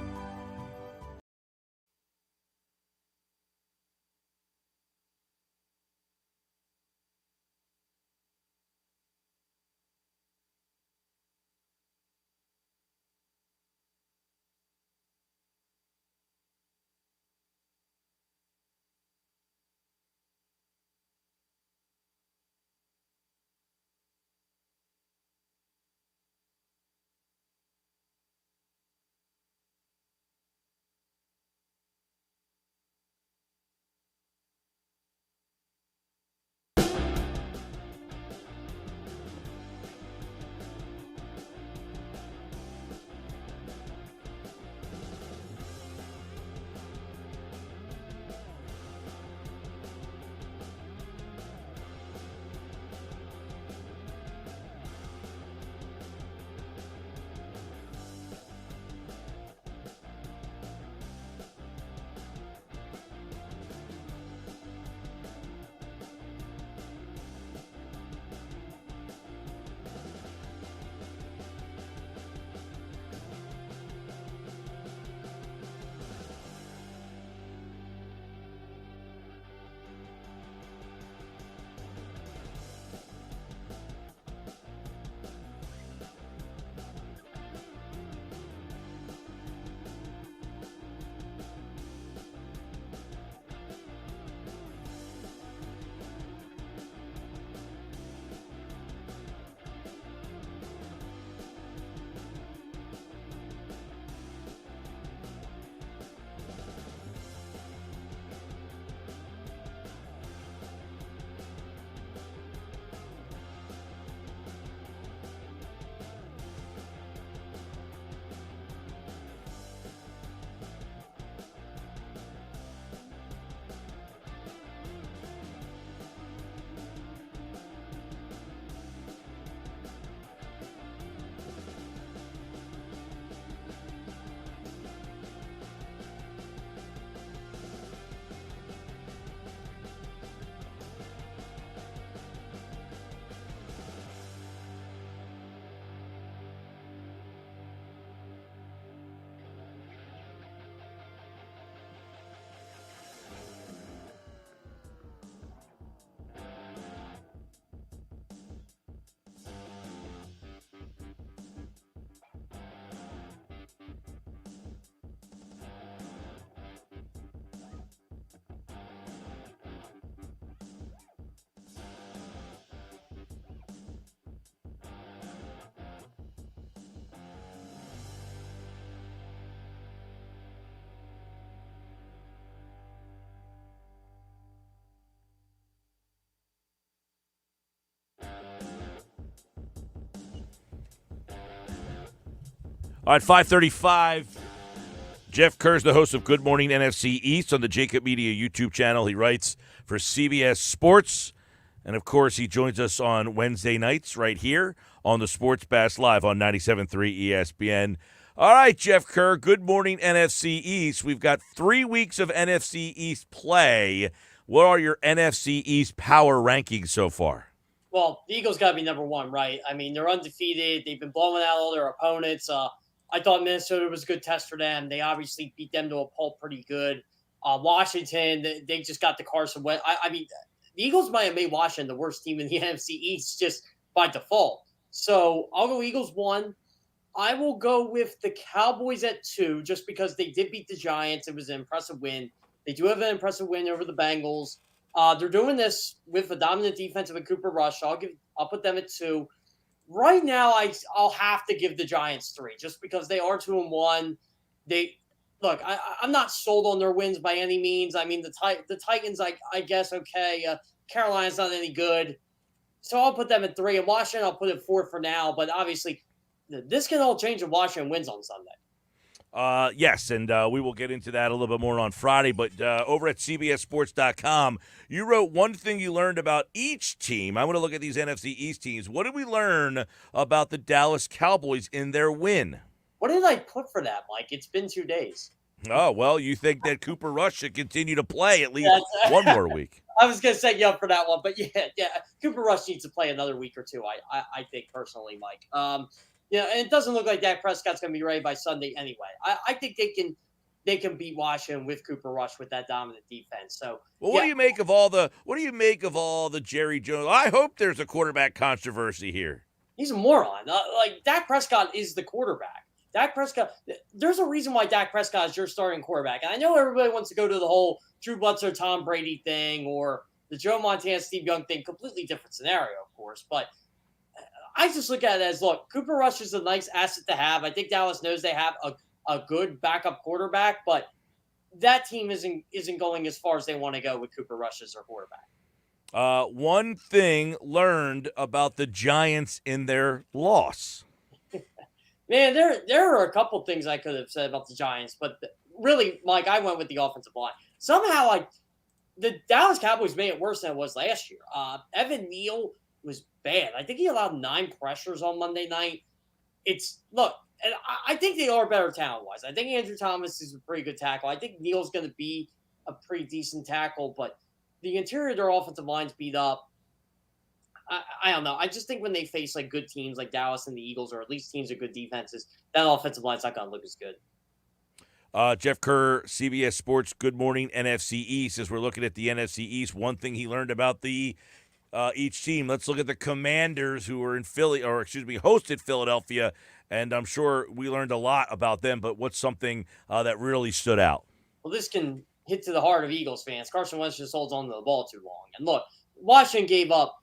S2: All right, 5:35. Geoff Kerr is the host of Good Morning NFC East on the Jacob Media YouTube channel. He writes for CBS Sports. And, of course, he joins us on Wednesday nights right here on the Sports Bash Live on 97.3 ESPN. All right, Geoff Kerr, Good Morning NFC East. We've got 3 weeks of NFC East play. What are your NFC East power rankings so far?
S16: Well, the Eagles got to be number one, right? I mean, they're undefeated. They've been blowing out all their opponents. I thought Minnesota was a good test for them. They obviously beat them to a pulp pretty good. Washington, they just got the Carson Wentz. I mean, the Eagles might have made Washington the worst team in the NFC East just by default. So I'll go Eagles 1. I will go with the Cowboys at 2 just because they did beat the Giants. It was an impressive win. They do have an impressive win over the Bengals. They're doing this with a dominant defense of a Cooper Rush. So I'll put them at 2. Right now, I'll have to give the Giants 3 just because they are 2-1. I'm not sold on their wins by any means. I mean, the Titans, I guess, okay. Carolina's not any good. So I'll put them at 3. And Washington, I'll put at 4 for now. But obviously, this can all change if Washington wins on Sunday.
S2: Yes, and we will get into that a little bit more on Friday. But over at CBSSports.com, you wrote one thing you learned about each team. I want to look at these NFC East teams. What did we learn about the Dallas Cowboys in their win?
S16: What did I put for that, Mike? It's been 2 days.
S2: Oh, well, you think that Cooper Rush should continue to play at least one more week.
S16: I was going to set you up for that one, but yeah, Cooper Rush needs to play another week or two, I think, personally, Mike. And it doesn't look like Dak Prescott's going to be ready by Sunday anyway. I think they can beat Washington with Cooper Rush with that dominant defense. So,
S2: well, what do you make of all the Jerry Jones? I hope there's a quarterback controversy here.
S16: He's a moron. Dak Prescott is the quarterback. Dak Prescott, there's a reason why Dak Prescott is your starting quarterback. And I know everybody wants to go to the whole Drew Bledsoe, Tom Brady thing or the Joe Montana, Steve Young thing. Completely different scenario, of course. But I just look at it as, look, Cooper Rush is a nice asset to have. I think Dallas knows they have a good backup quarterback, but that team isn't going as far as they want to go with Cooper Rush as their quarterback.
S2: One thing learned about the Giants in their loss.
S16: Man, there are a couple things I could have said about the Giants, but really, Mike, I went with the offensive line. Somehow, the Dallas Cowboys made it worse than it was last year. Evan Neal was bad. I think he allowed 9 pressures on Monday night. And I think they are better talent-wise. I think Andrew Thomas is a pretty good tackle. I think Neal's going to be a pretty decent tackle, but the interior of their offensive line's beat up. I don't know. I just think when they face good teams like Dallas and the Eagles, or at least teams with good defenses, that offensive line's not going to look as good.
S2: Jeff Kerr, CBS Sports, Good Morning NFC East. As we're looking at the NFC East, one thing he learned about the each team. Let's look at the Commanders, who were hosted Philadelphia, and I'm sure we learned a lot about them. But what's something that really stood out?
S16: Well, this can hit to the heart of Eagles fans. Carson Wentz just holds on to the ball too long. And look, Washington gave up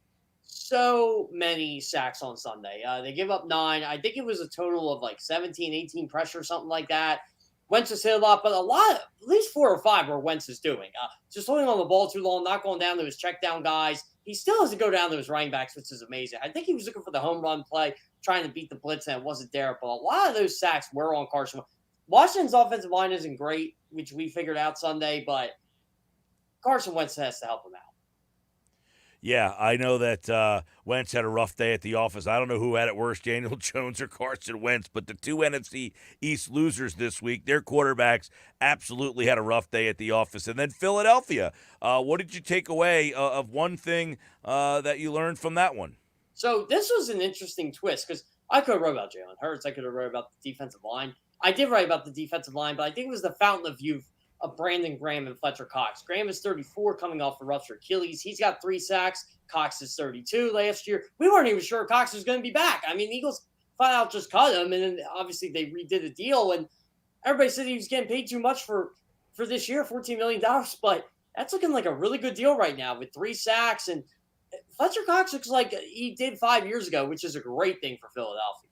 S16: so many sacks on Sunday. They gave up 9. I think it was a total of 17, 18 pressure, something like that. Wentz has hit a lot, but at least 4 or 5 were Wentz is doing. Just holding on the ball too long, not going down to his check down guys. He still has to go down to his running backs, which is amazing. I think he was looking for the home run play, trying to beat the blitz, and it wasn't there. But a lot of those sacks were on Carson. Washington's offensive line isn't great, which we figured out Sunday, but Carson Wentz has to help him out.
S2: Yeah, I know that Wentz had a rough day at the office. I don't know who had it worse, Daniel Jones or Carson Wentz, but the 2 NFC East losers this week, their quarterbacks absolutely had a rough day at the office. And then Philadelphia, what did you take away of one thing that you learned from that one?
S16: So this was an interesting twist because I could have wrote about Jalen Hurts. I could have wrote about the defensive line. I did write about the defensive line, but I think it was the fountain of youth of Brandon Graham and Fletcher Cox. Graham is 34, coming off a ruptured Achilles. He's got 3 sacks. Cox is 32 last year. We weren't even sure Cox was going to be back. I mean, the Eagles flat out just cut him, and then obviously they redid the deal, and everybody said he was getting paid too much for this year, $14 million, but that's looking like a really good deal right now with 3 sacks, and Fletcher Cox looks like he did 5 years ago, which is a great thing for Philadelphia.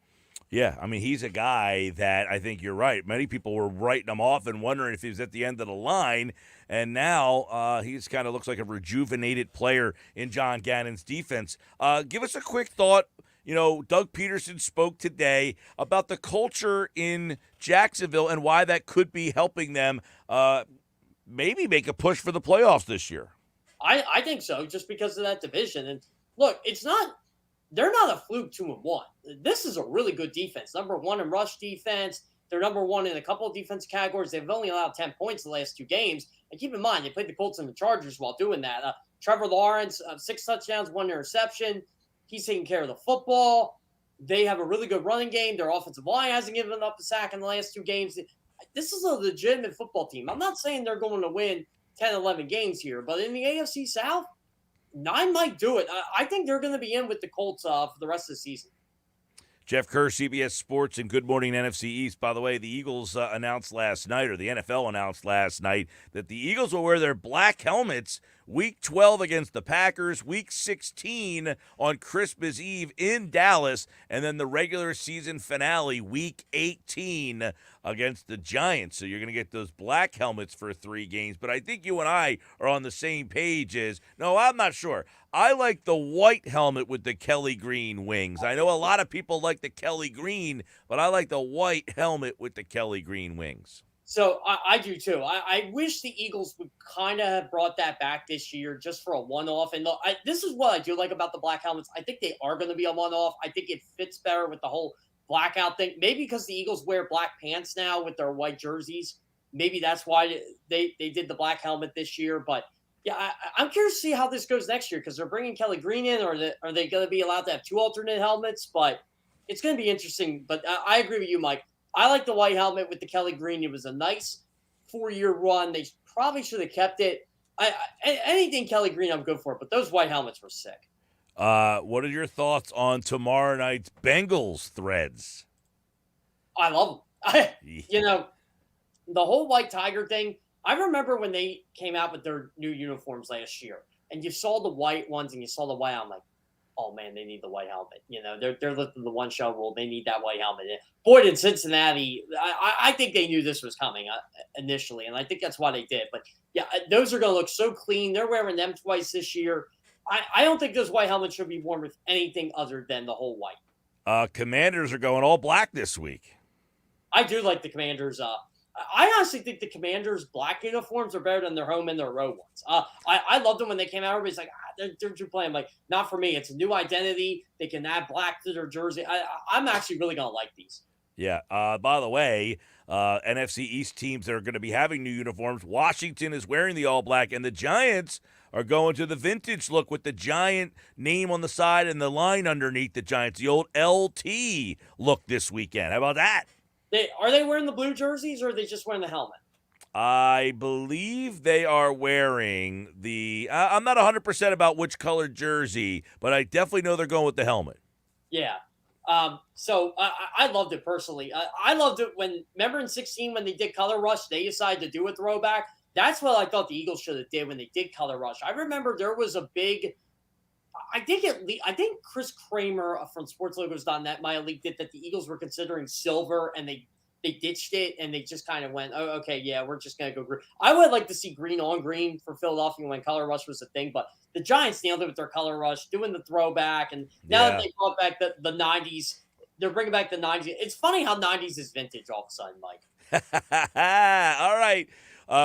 S2: Yeah, I mean, he's a guy that I think you're right. Many people were writing him off and wondering if he was at the end of the line, and now he's kind of looks like a rejuvenated player in John Gannon's defense. Give us a quick thought. You know, Doug Peterson spoke today about the culture in Jacksonville and why that could be helping them maybe make a push for the playoffs this year.
S16: I think so, just because of that division. And look, they're not a fluke 2-1. This is a really good defense. Number 1 in rush defense. They're number 1 in a couple of defense categories. They've only allowed 10 points the last 2 games. And keep in mind, they played the Colts and the Chargers while doing that. Trevor Lawrence, 6 touchdowns, 1 interception. He's taking care of the football. They have a really good running game. Their offensive line hasn't given up a sack in the last 2 games. This is a legitimate football team. I'm not saying they're going to win 10, 11 games here, but in the AFC South, 9 might do it. I think they're going to be in with the Colts for the rest of the season.
S2: Jeff Kerr, CBS Sports, and Good Morning NFC East. By the way, the Eagles announced last night, or the NFL announced last night, that the Eagles will wear their black helmets Week 12 against the Packers, Week 16 on Christmas Eve in Dallas, and then the regular season finale, Week 18 against the Giants. So you're going to get those black helmets for 3 games. But I think you and I are on the same page no, I'm not sure. I like the white helmet with the Kelly green wings. I know a lot of people like the Kelly green, but I like the white helmet with the Kelly green wings.
S16: So I do too. I wish the Eagles would kind of have brought that back this year just for a one-off. And this is what I do like about the black helmets. I think they are going to be a one-off. I think it fits better with the whole blackout thing. Maybe because the Eagles wear black pants now with their white jerseys. Maybe that's why they did the black helmet this year. But yeah, I'm curious to see how this goes next year because they're bringing Kelly Green in. Or are they going to be allowed to have 2 alternate helmets? But it's going to be interesting. But I agree with you, Mike. I like the white helmet with the Kelly green. It was a nice 4-year run. They probably should have kept it. Anything Kelly green, I'm good for. But those white helmets were sick.
S2: What are your thoughts on tomorrow night's Bengals threads?
S16: I love them. The whole white tiger thing. I remember when they came out with their new uniforms last year, and you saw the white ones and you saw the white. I'm like, oh man, they need the white helmet. They're lifting the one shell rule. They need that white helmet. Boyd in Cincinnati, I think they knew this was coming initially, and I think that's why they did. But yeah, those are going to look so clean. They're wearing them twice this year. I don't think those white helmets should be worn with anything other than the whole white. Commanders
S2: are going all black this week.
S16: I do like the Commanders. I honestly think the Commanders' black uniforms are better than their home and their road ones. I loved them when they came out. Everybody's like, they're too plain. I'm like, not for me. It's a new identity. They can add black to their jersey. I'm actually really going to like these.
S2: Yeah. By the way, NFC East teams that are going to be having new uniforms, Washington is wearing the all black, and the Giants are going to the vintage look with the Giant name on the side and the line underneath the Giants, the old LT look this weekend. How about that?
S16: Are they wearing the blue jerseys, or are they just wearing the helmet?
S2: I believe they are wearing the I'm not 100% about which colored jersey, but I definitely know they're going with the helmet.
S16: Yeah. So I loved it personally. I loved it remember in 16 when they did Color Rush, they decided to do a throwback. That's what I thought the Eagles should have did when they did Color Rush. I remember there was a big I think Chris Kramer from SportsLogos.net might have leaked it that the Eagles were considering silver and they ditched it and they just kind of went, oh, okay, yeah, we're just going to go green. I would like to see green on green for Philadelphia when Color Rush was a thing, but the Giants nailed it with their Color Rush, doing the throwback, and now that they brought back the 90s, they're bringing back the 90s. It's funny how 90s is vintage all of a sudden, Mike.
S2: All right.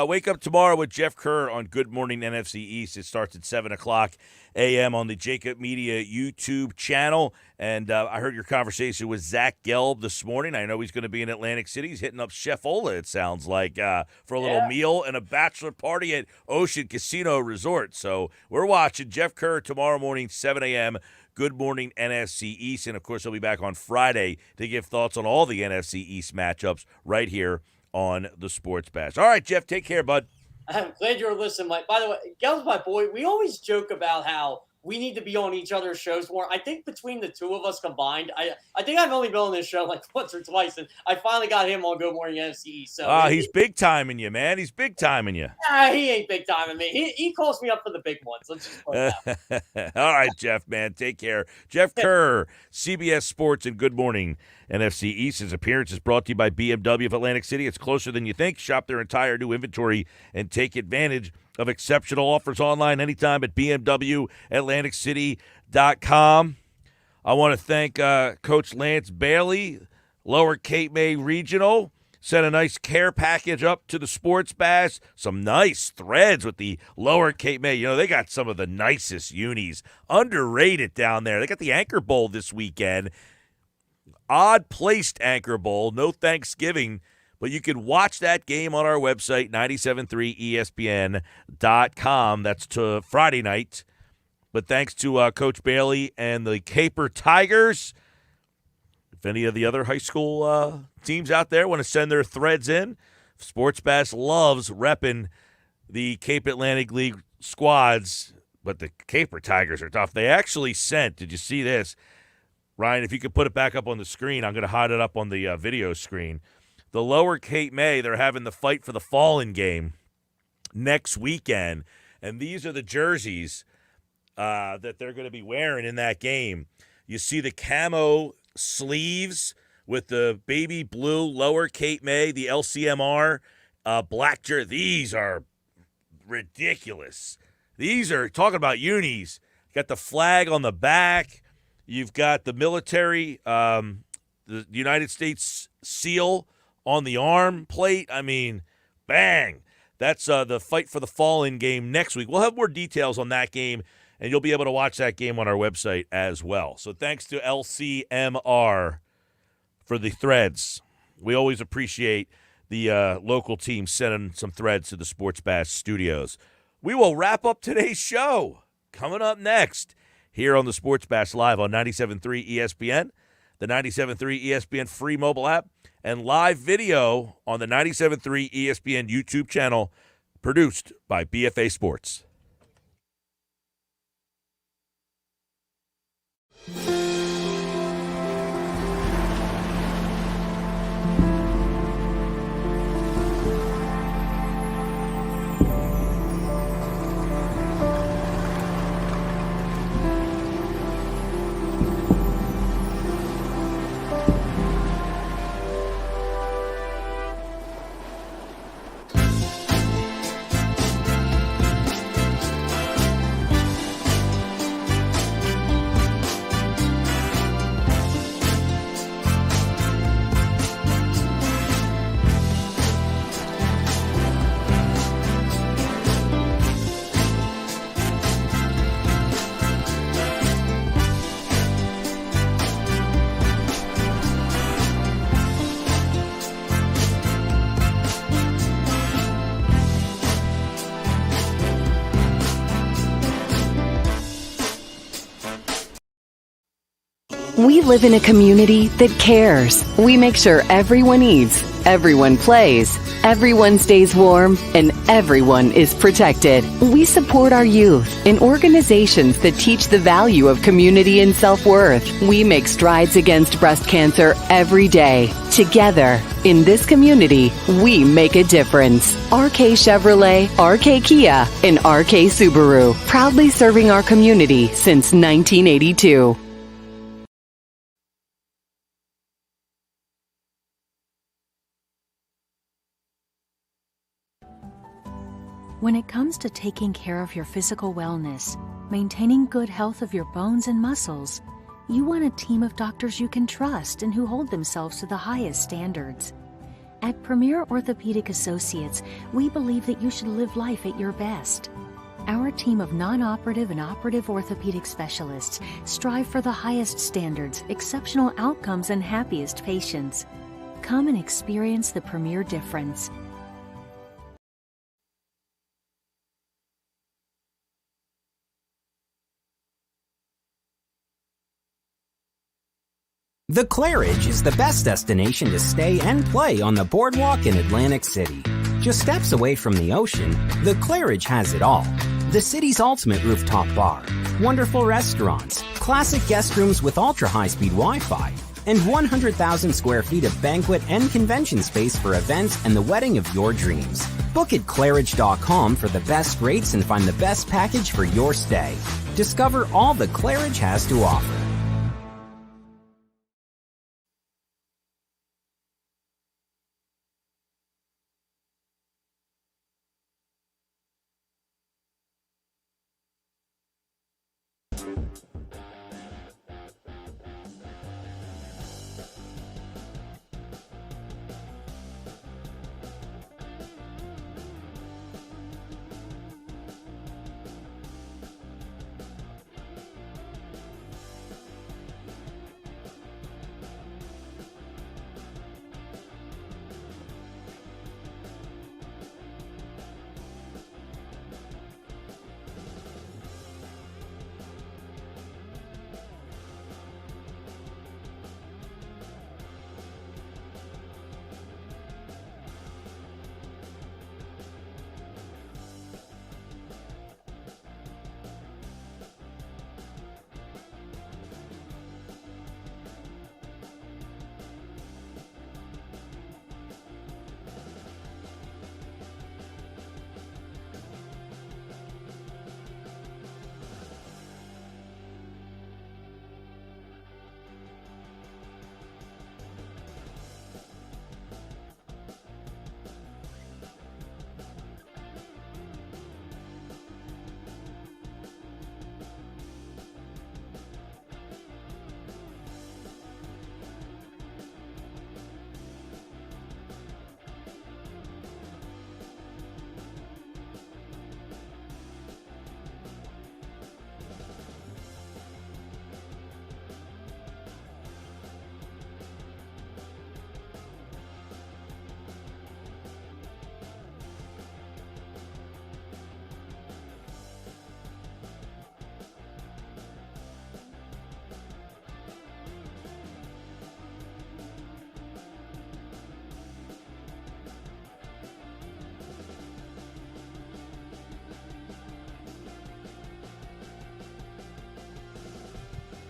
S2: Wake up tomorrow with Jeff Kerr on Good Morning NFC East. It starts at 7 o'clock a.m. on the Jacob Media YouTube channel. And I heard your conversation with Zach Gelb this morning. I know he's going to be in Atlantic City. He's hitting up Chef Ola, it sounds like, for a little meal and a bachelor party at Ocean Casino Resort. So we're watching Jeff Kerr tomorrow morning, 7 a.m., Good Morning NFC East. And, of course, he'll be back on Friday to give thoughts on all the NFC East matchups right here on the Sports Bash. All right, Jeff, take care, bud.
S16: I'm glad you're listening, Mike. By the way, Gel's my boy. We always joke about how we need to be on each other's shows more. I think between the two of us combined, I think I've only been on this show like once or twice, and I finally got him on Good Morning NFC. So
S2: he's big timing you, man. He's big timing you.
S16: He ain't big timing me. He calls me up for the big ones. Let's just put it out.
S2: All right, Jeff, man. Take care. Jeff Kerr, CBS Sports and Good Morning NFC East. His appearance is brought to you by BMW of Atlantic City. It's closer than you think. Shop their entire new inventory and take advantage of exceptional offers online anytime at BMWAtlanticCity.com. I want to thank Coach Lance Bailey, Lower Cape May Regional. Sent a nice care package up to the Sports Bash. Some nice threads with the Lower Cape May. You know, they got some of the nicest unis. Underrated down there. They got the Anchor Bowl this weekend. Odd-placed Anchor Bowl. No Thanksgiving. But you can watch that game on our website, 973ESPN.com. That's to Friday night. But thanks to Coach Bailey and the Caper Tigers. If any of the other high school teams out there want to send their threads in, Sports Bash loves repping the Cape Atlantic League squads. But the Caper Tigers are tough. They actually sent, did you see this? Ryan, if you could put it back up on the screen, I'm going to hide it up on the video screen. The Lower Cape May, they're having the Fight for the Fallen game next weekend. And these are the jerseys that they're going to be wearing in that game. You see the camo sleeves with the baby blue lower Cape May, the LCMR black jersey. These are ridiculous. These are, talking about unis, got the flag on the back. You've got the military, the United States seal on the arm plate. I mean, bang. That's the Fight for the Fallen game next week. We'll have more details on that game, and you'll be able to watch that game on our website as well. So thanks to LCMR for the threads. We always appreciate the local team sending some threads to the Sports Bash studios. We will wrap up today's show. Coming up next here on the Sports Bash Live on 97.3 ESPN, the 97.3 ESPN free mobile app, and live video on the 97.3 ESPN YouTube channel, produced by BFA Sports.
S4: We live in a community that cares. We make sure everyone eats, everyone plays, everyone stays warm, and everyone is protected. We support our youth in organizations that teach the value of community and self-worth. We make strides against breast cancer every day. Together, in this community, we make a difference. RK Chevrolet, RK Kia, and RK Subaru, proudly serving our community since 1982.
S6: When it comes to taking care of your physical wellness, maintaining good health of your bones and muscles, you want a team of doctors you can trust and who hold themselves to the highest standards. At Premier Orthopedic Associates, we believe that you should live life at your best. Our team of non-operative and operative orthopedic specialists strive for the highest standards, exceptional outcomes, and happiest patients. Come and experience the Premier difference.
S5: The Claridge is the best destination to stay and play on the boardwalk in Atlantic City. Just steps away from the ocean, the Claridge has it all. The city's ultimate rooftop bar, wonderful restaurants, classic guest rooms with ultra-high-speed Wi-Fi, and 100,000 square feet of banquet and convention space for events and the wedding of your dreams. Book at Claridge.com for the best rates and find the best package for your stay. Discover all the Claridge has to offer.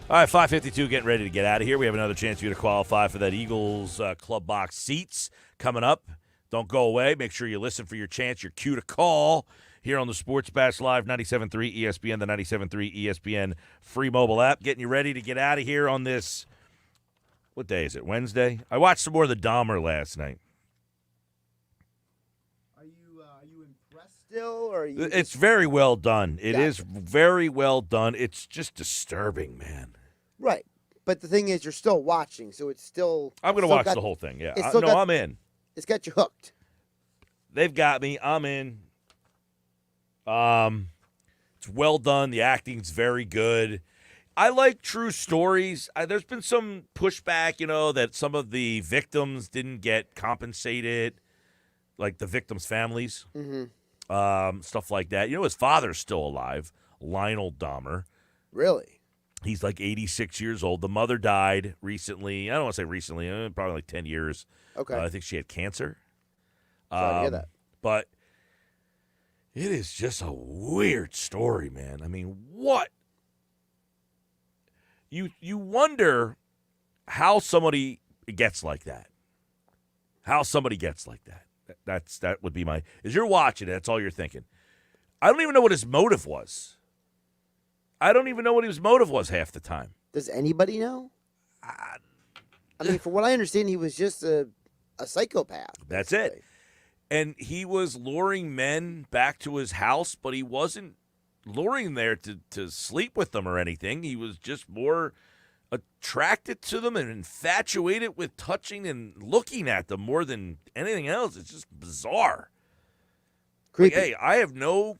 S2: All right, 5:52, getting ready to get out of here. We have another chance for you to qualify for that Eagles Club Box seats coming up. Don't go away. Make sure you listen for your chance, your cue to call here on the Sports Bash Live, 97.3 ESPN, the 97.3 ESPN free mobile app. Getting you ready to get out of here on this, what day is it, Wednesday? I watched some more of the Dahmer last night.
S3: Are you impressed still? Or are you
S2: It's very well done. It is very well done. It's just disturbing, man.
S3: Right. But the thing is, you're still watching, so it's still...
S2: I'm going to watch the whole thing, yeah. I'm in.
S3: It's got you hooked.
S2: They've got me. I'm in. It's well done. The acting's very good. I like true stories. There's been some pushback, that some of the victims didn't get compensated, like the victims' families, stuff like that. His father's still alive, Lionel Dahmer.
S3: Really?
S2: He's like 86 years old. The mother died recently. I don't want to say recently, probably like 10 years.
S3: Okay.
S2: I think she had cancer.
S3: Sorry to hear that.
S2: But it is just a weird story, man. I mean, what? You wonder how somebody gets like that. How somebody gets like that. That would be as you're watching it, that's all you're thinking. I don't even know what his motive was. I don't even know what his motive was half the time.
S3: Does anybody know? I mean, from what I understand, he was just a psychopath.
S2: That's it. And he was luring men back to his house, but he wasn't luring them there to sleep with them or anything. He was just more attracted to them and infatuated with touching and looking at them more than anything else. It's just bizarre.
S3: Creepy.
S2: Like, hey, I have no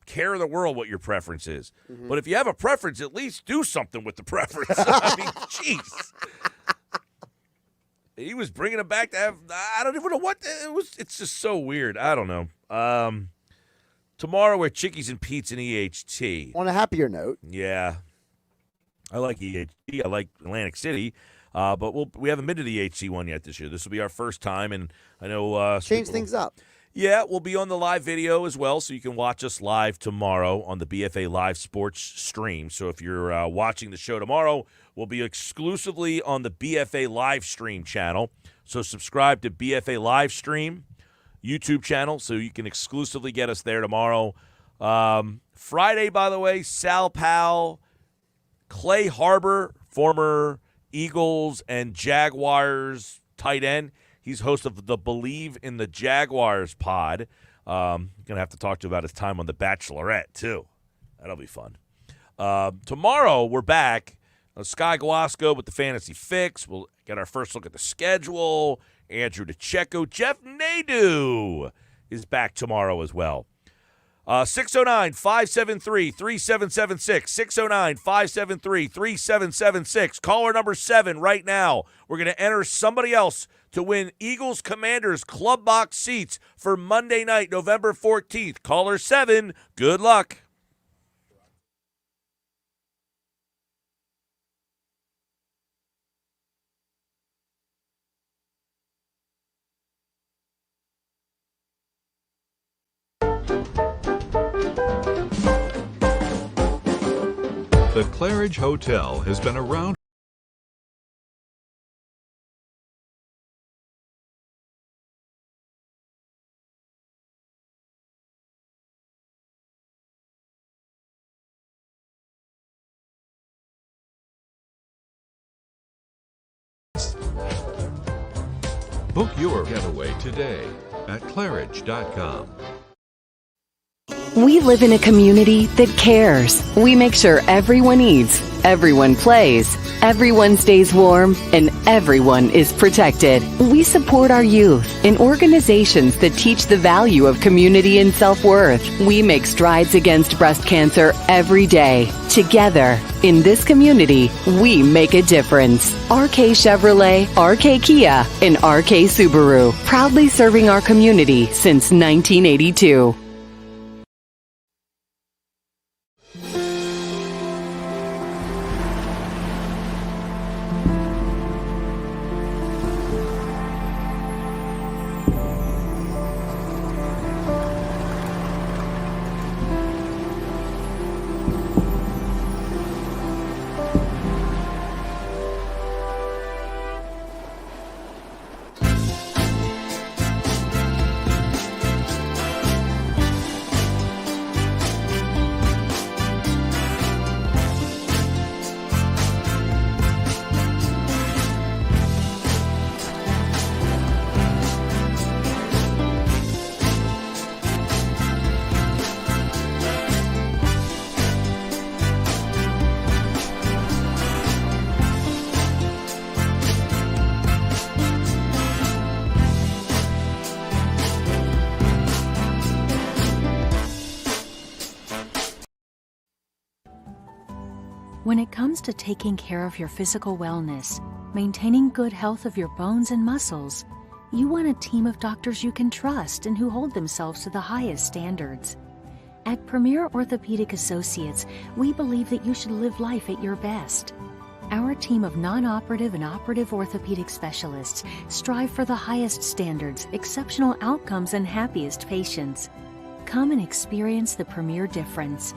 S2: care in the world what your preference is. But if you have a preference, at least do something with the preference. I mean, jeez. He was bringing it back to have, I don't even know what it was. It's just so weird. I don't know. Tomorrow we're Chickies and Pete's in EHT.
S3: On a happier note.
S2: Yeah. I like EHT. I like Atlantic City. But we haven't been to the EHT one yet this year. This will be our first time, and I know
S3: change things up.
S2: Yeah, we'll be on the live video as well, so you can watch us live tomorrow on the BFA Live Sports stream. So if you're watching the show tomorrow, we'll be exclusively on the BFA Live Stream channel. So subscribe to BFA Live Stream YouTube channel so you can exclusively get us there tomorrow. Friday, by the way, Sal Powell, Clay Harbor, former Eagles and Jaguars tight end. He's host of the Believe in the Jaguars pod. Going to have to talk to him about his time on The Bachelorette, too. That'll be fun. Tomorrow, we're back. Sky Guasco with the Fantasy Fix. We'll get our first look at the schedule. Andrew DeCecco. Jeff Nadeau is back tomorrow as well. 609-573-3776. 609-573-3776. Caller number 7 right now. We're going to enter somebody else to win Eagles Commanders Club Box seats for Monday night, November 14th. Caller 7, good luck.
S10: The Claridge Hotel has been around. Book your getaway today at Claridge.com.
S4: We live in a community that cares. We make sure everyone eats, everyone plays, everyone stays warm, and everyone is protected. We support our youth in organizations that teach the value of community and self-worth. We make strides against breast cancer every day. Together, in this community, we make a difference. RK Chevrolet, RK Kia, and RK Subaru, proudly serving our community since 1982.
S6: When it comes to taking care of your physical wellness, maintaining good health of your bones and muscles, you want a team of doctors you can trust and who hold themselves to the highest standards. At Premier Orthopedic Associates, we believe that you should live life at your best. Our team of non-operative and operative orthopedic specialists strive for the highest standards, exceptional outcomes, and happiest patients. Come and experience the Premier difference.